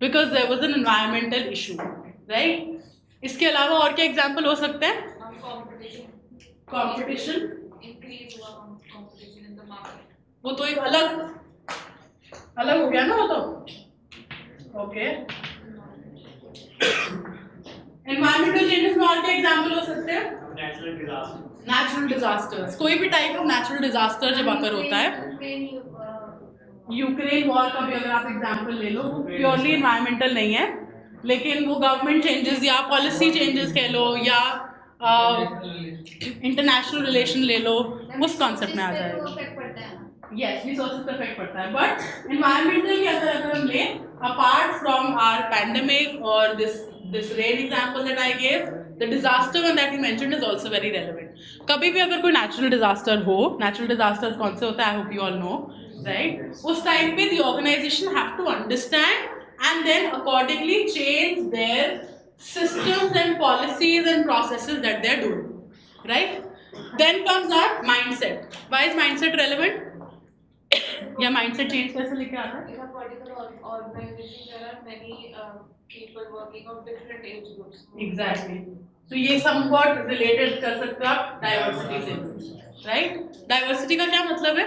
Speaker 1: because there was an environmental issue, right? इसके अलावा और क्या example हो सकते हैं?
Speaker 5: competition
Speaker 1: competition,
Speaker 5: increase हुआ competition in the market.
Speaker 1: वो तो एक अलग हो गया ना वो तो। ओके, एनवायरमेंटल चेंजेस में और क्या एग्जाम्पल हो सकते हैं? नेचुरल डिजास्टर्स, कोई भी टाइप ऑफ नेचुरल डिजास्टर जब अकर होता है, यूक्रेन वॉर का भी अगर आप एग्जाम्पल ले लो, वो प्योरली इन्वायरमेंटल नहीं है, लेकिन वो गवर्नमेंट चेंजेस या पॉलिसी चेंजेस कह लो या इंटरनेशनल रिलेशन ले लो, उस कॉन्सेप्ट में आ जाएगा।
Speaker 5: इफेक्ट पड़ता है ना।
Speaker 1: Yes, resources पे इफेक्ट पड़ता है, बट environmental के अंदर अगर हम लें, apart from our pandemic or this rain example that I gave, the disaster one that you mentioned is also very relevant. कभी भी अगर कोई natural disaster हो, natural disasters कौन से होता है, I hope you all know, right? उस टाइम पे the organization have to understand and then accordingly change their systems and policies and processes that they are doing, right? Then comes our mindset. Why is mindset relevant? या mindset change कैसे लेके आता है?
Speaker 5: In a particular organization, there are many people working of different age groups.
Speaker 1: Exactly, तो ये somewhat related कर सकते हो आप डाइवर्सिटी से, राइट? डाइवर्सिटी का क्या मतलब है?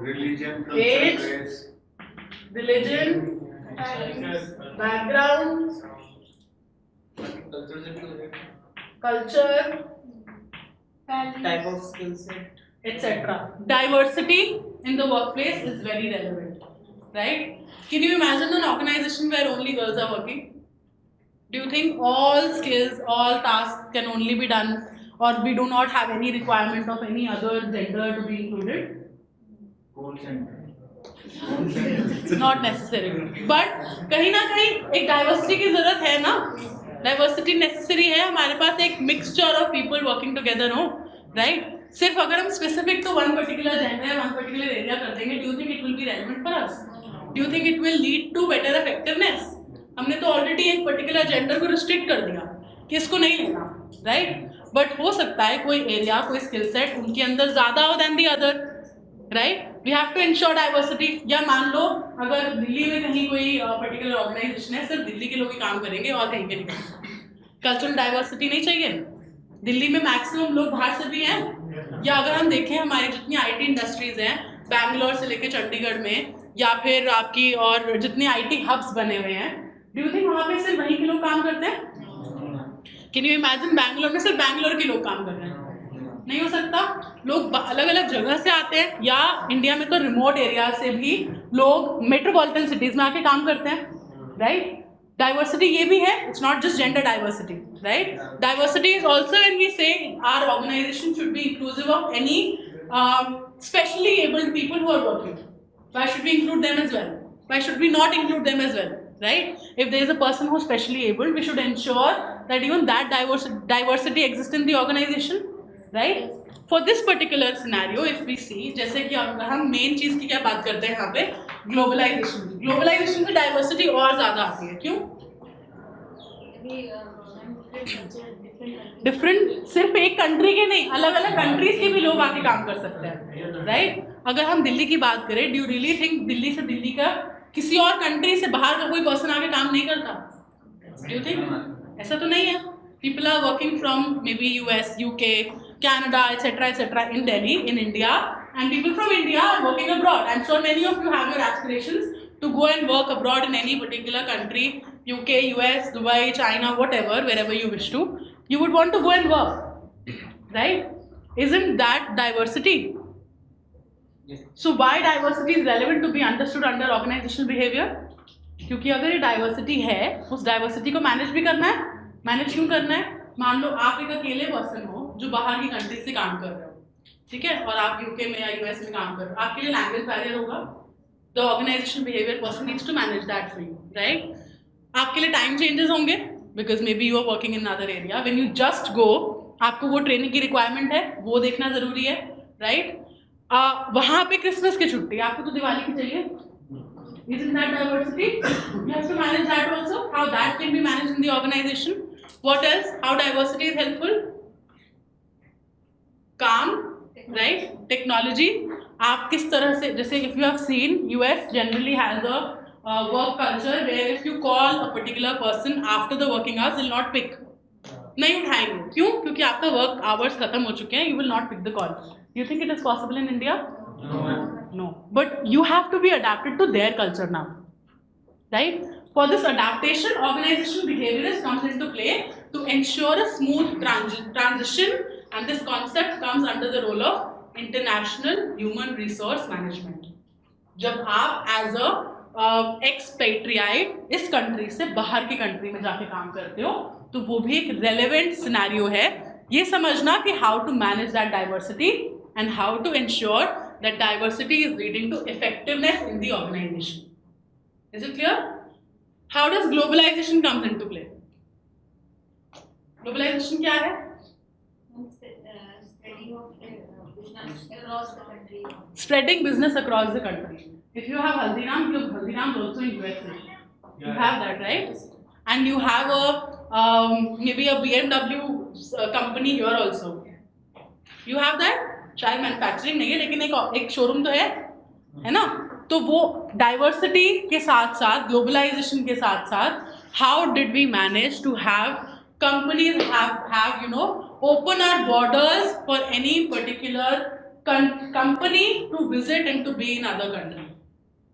Speaker 4: Religion,
Speaker 1: Age,
Speaker 4: culture, race.
Speaker 1: Religion, background, culture,
Speaker 3: type of skill set.
Speaker 1: etc. Diversity in the workplace is very relevant, right? Can you imagine an organization where only girls are working? Do you think all skills, all tasks can only be done, or we do not have any requirement of any other gender to be included? Not necessary, but कहीं ना कहीं एक diversity की जरूरत है ना? Diversity necessary है, हमारे पास एक mixture of people working together हो, right? सिर्फ अगर हम specific to one particular gender, one particular area कर देंगे, do you think it will be relevant for us? Do you think it will lead to better effectiveness? हमने तो already एक particular gender को restrict कर दिया कि इसको नहीं लेना, right? But हो सकता है कोई area, कोई skill set उनके अंदर ज़्यादा हो than the other, right? We have to ensure diversity. या मान लो अगर दिल्ली में कहीं कोई particular organization है, सिर्फ दिल्ली के लोग ही काम करेंगे और कहीं के नहीं करेंगे, कल्चरल डाइवर्सिटी नहीं चाहिए? दिल्ली में मैक्सिमम लोग बाहर से भी हैं, या अगर हम देखें हमारी जितनी आईटी इंडस्ट्रीज हैं बैंगलोर से लेकर चंडीगढ़ में, या फिर आपकी और जितने आईटी हब्स बने हुए हैं, डू यू थिंक वहाँ पे सिर्फ वहीं के लोग काम करते हैं? कैन यू इमेजिन बैंगलोर में सिर्फ बैंगलोर के लोग काम कर रहे हैं? नहीं हो सकता, लोग अलग अलग जगह से आते हैं, या इंडिया में तो रिमोट एरिया से भी लोग मेट्रोपॉलिटन सिटीज में आके काम करते हैं, राइट? डाइवर्सिटी ये भी है, it's not just gender diversity, right? Diversity is also when we say our organisation should be inclusive of any specially abled people who are working. Why should we include them as well? Why should we not include them as well, right? If there is a person who is specially abled, we should ensure that even that diversity exists in the organization, right? For this particular scenario, if we see, जैसे कि अगर हम main चीज़ की क्या बात करते हैं यहाँ पे, ग्लोबलाइजेशन से डाइवर्सिटी और ज़्यादा आती है, क्यों? डिफरेंट, सिर्फ एक कंट्री के नहीं, अलग अलग कंट्रीज के भी लोग आके काम कर सकते हैं, राइट? अगर हम दिल्ली की बात करें, do you really think Delhi से दिल्ली का किसी और कंट्री से बाहर का कोई पर्सन आके काम नहीं करता? Do you think? ऐसा तो नहीं है. People are working from maybe US, UK, Canada, etc. in Delhi, in India, and people from India are working abroad. I'm sure many of you have your aspirations to go and work abroad in any particular country, UK, US, Dubai, China, whatever, wherever you wish to. You would want to go and work, right? Isn't that diversity?
Speaker 2: Yes.
Speaker 1: So why diversity is relevant to be understood under organizational behavior? क्योंकि अगर ये diversity है, उस diversity को manage भी करना है. Manage क्यों करना है? मान लो आप एक अकेले पर्सन हो जो बाहर की कंट्री से काम कर रहे हो, ठीक है, और आप UK में या US में काम कर रहे हो, आपके लिए लैंग्वेज बैरियर होगा. The organisation behaviour person needs to manage that for you, right? आपके लिए टाइम चेंजेस होंगे because may be you are working in other area. When you just go, आपको वो ट्रेनिंग की रिक्वायरमेंट है, वो देखना जरूरी है, राइट? वहाँ पे क्रिसमस की छुट्टी, आपको तो दिवाली की चाहिए. Isn't that diversity? You have to manage that also. How that can be managed in the organization. What else? How diversity is helpful? Calm, right? Technology. आप किस तरह से, जैसे if you have seen, US generally has a work culture where if you call a particular person after the working hours, they'll not pick. नहीं उठाएंगे. क्यों? क्योंकि आपका work hours खत्म हो चुके हैं. You will not pick the call. You think it is possible in India? No. But you have to be adapted to their culture now, right? For this adaptation, organizational behaviorist comes into play to ensure a smooth transition, and this concept comes under the role of international human resource management. जब आप as a expatriate इस country से बाहर की country में जाके काम करते हो, तो वो भी एक relevant scenario है. ये समझना कि how to manage that diversity and how to ensure that diversity is leading to effectiveness in the organization. Is it clear? How does globalization comes into play? Globalization क्या है?
Speaker 5: Spreading of business across the country.
Speaker 1: Spreading business across the country. If you have Haldiram, you have Haldiram also in USA. You have that, right? And you have a maybe a BMW company here also. You have that? शायद manufacturing नहीं है, लेकिन एक showroom तो है ना? तो वो डाइवर्सिटी के साथ साथ, ग्लोबलाइजेशन के साथ साथ, how did we manage to have companies have open our borders for any particular company to visit and to be in other country.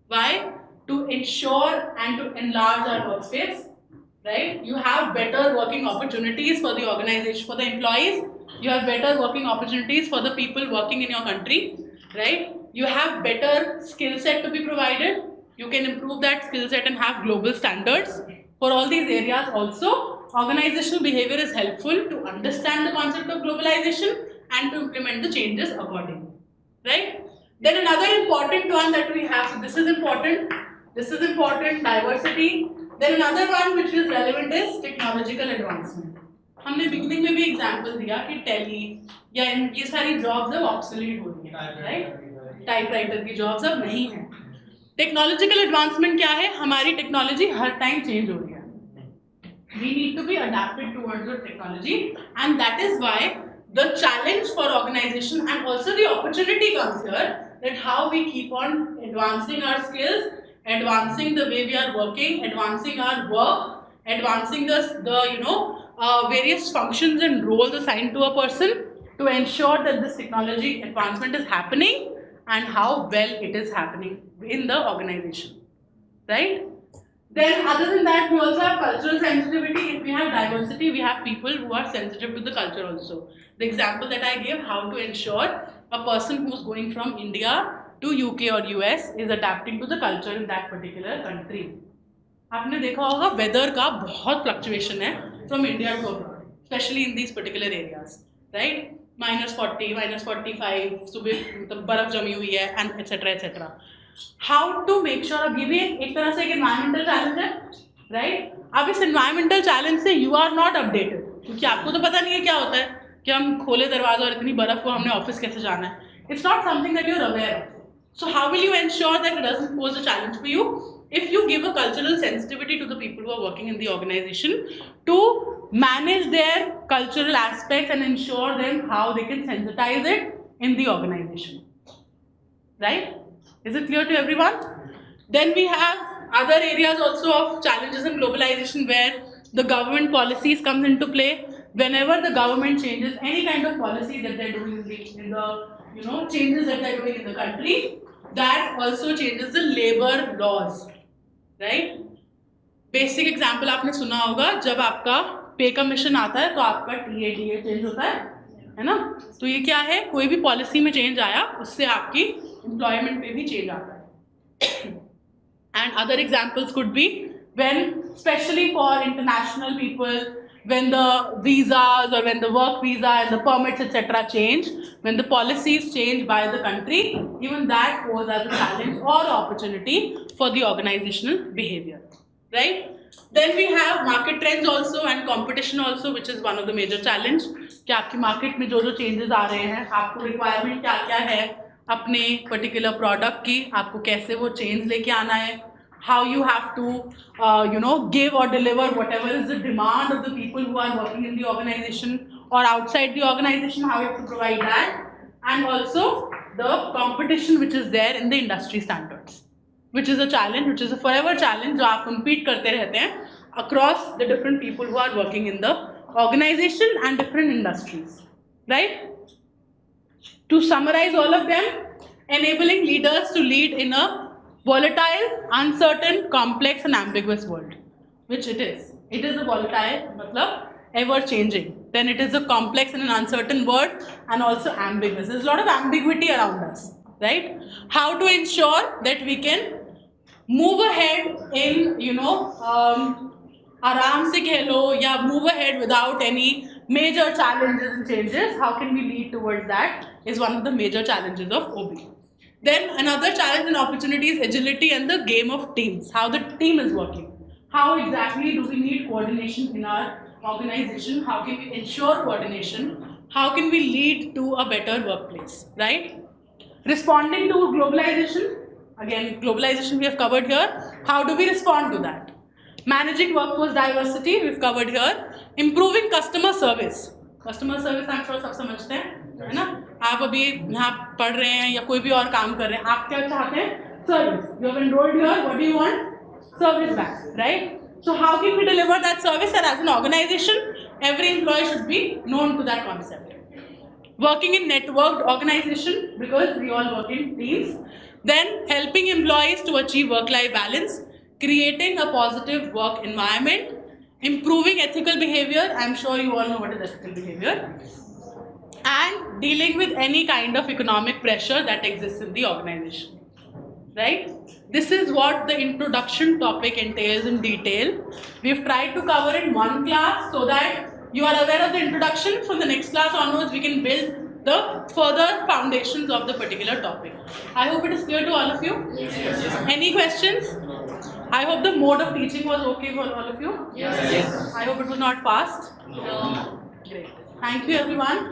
Speaker 1: Why? To ensure and to enlarge our workspace, right? You have better working opportunities for the organization, for the employees. You have better working opportunities for the people working in your country, right? You have better skill set to be provided. You can improve that skill set and have global standards. For all these areas also, organizational behavior is helpful to understand the concept of globalization and to implement the changes accordingly, right? Then another important one that we have, so this is important, diversity. Then another one which is relevant is technological advancement. हमने beginning में भी example दिया कि tele या ये सारी jobs अब obsolete हो रही हैं, राइट? टाइपराइटर की जॉब्स अब नहीं हैं. टेक्नोलॉजिकल एडवांसमेंट क्या है? हमारी टेक्नोलॉजी हर टाइम चेंज हो रही है. We need to be adapted towards the technology, and that is why the challenge for organization and also the opportunity comes here, that how we keep on advancing our skills, advancing the way we are working, advancing our work, advancing the various functions and roles assigned to a person to ensure that this technology advancement is happening and how well it is happening in the organization, right? Then other than that, we also have cultural sensitivity. If we have diversity, we have people who are sensitive to the culture also. The example that I gave, how to ensure a person who is going from India to UK or US is adapting to the culture in that particular country. आपने देखा होगा weather का बहुत fluctuation है from India to abroad, specially in these particular areas, right? -40, -45, सुबह मतलब बर्फ जमी हुई है and etcetera etcetera. How to make sure, अब ये भी एक तरह से एक एनवायरमेंटल चैलेंज है, राइट? अब इस एनवायरमेंटल चैलेंज से यू आर नॉट अपडेटेड, क्योंकि आपको तो पता नहीं है क्या होता है कि हम खोले दरवाजा और इतनी बर्फ को हमने ऑफिस कैसे जाना है. It's not something that you are aware of. So how will you ensure that it doesn't pose a challenge for you? If you give a cultural sensitivity to the people who are working in the organization to manage their cultural aspects and ensure them how they can sensitize it in the organization, right? Is it clear to everyone? Then we have other areas also of challenges in globalization where the government policies comes into play. Whenever the government changes any kind of policy that they're doing in the changes that they're doing in the country, that also changes the labor laws. Right? Basic example आपने सुना होगा, जब आपका पे commission आता है तो आपका TADA चेंज होता है ना? तो ये क्या है? कोई भी पॉलिसी में चेंज आया उससे आपकी एम्प्लॉयमेंट पे भी चेंज आता है. And other examples could be when, specially for international people, when the visas or when the work visa and the permits etc. change, when the policies change by the country, even that poses as a challenge or opportunity for the organizational behavior, right? Then we have market trends also and competition also, which is one of the major challenge. कि आपकी market में जो जो changes आ रहे हैं, आपको requirement क्या क्या है अपने पर्टिकुलर प्रोडक्ट की, आपको कैसे वो चेंज लेके आना है, how you have to give or deliver whatever is the demand of the people who are working in the organization or outside the organization, how you have to provide that, and also the competition which is there in the industry standards, which is a challenge, which is a forever challenge जो आप compete करते रहते हैं across the different people who are working in the organization and different industries, right? To summarize all of them, enabling leaders to lead in a volatile, uncertain, complex and ambiguous world, which it is. It is a volatile, मतलब ever changing. Then it is a complex and an uncertain world and also ambiguous. There's a lot of ambiguity around us, right? How to ensure that we can move ahead in, आराम से कह लो या move ahead without any major challenges and changes. How can we lead towards that is one of the major challenges of OB. Then another challenge and opportunity is agility and the game of teams. How the team is working. How exactly do we need coordination in our organization? How can we ensure coordination? How can we lead to a better workplace, right? Responding to globalization. Again, globalization we have covered here. How do we respond to that? Managing workforce diversity, we've covered here. Improving customer service. Customer service, I'm sure सब समझते हैं, है ना? आप अभी यहाँ पढ़ रहे हैं या कोई भी और काम कर रहे हैं, आप क्या चाहते हैं? Service. You have enrolled here. What do you want? Service back, right? So how can we deliver that service? And as an organization, every employee should be known to that concept. Working in networked organization because we all work in teams. Then helping employees to achieve work-life balance. Creating a positive work environment, improving ethical behavior. I'm sure you all know what is ethical behavior. And dealing with any kind of economic pressure that exists in the organization. Right? This is what the introduction topic entails in detail. We've tried to cover in one class so that you are aware of the introduction. From the next class onwards, we can build the further foundations of the particular topic. I hope it is clear to all of you. Yes. Any questions? I hope the mode of teaching was okay for all of you. Yes. I hope it was not fast. No. Great. Thank you, everyone.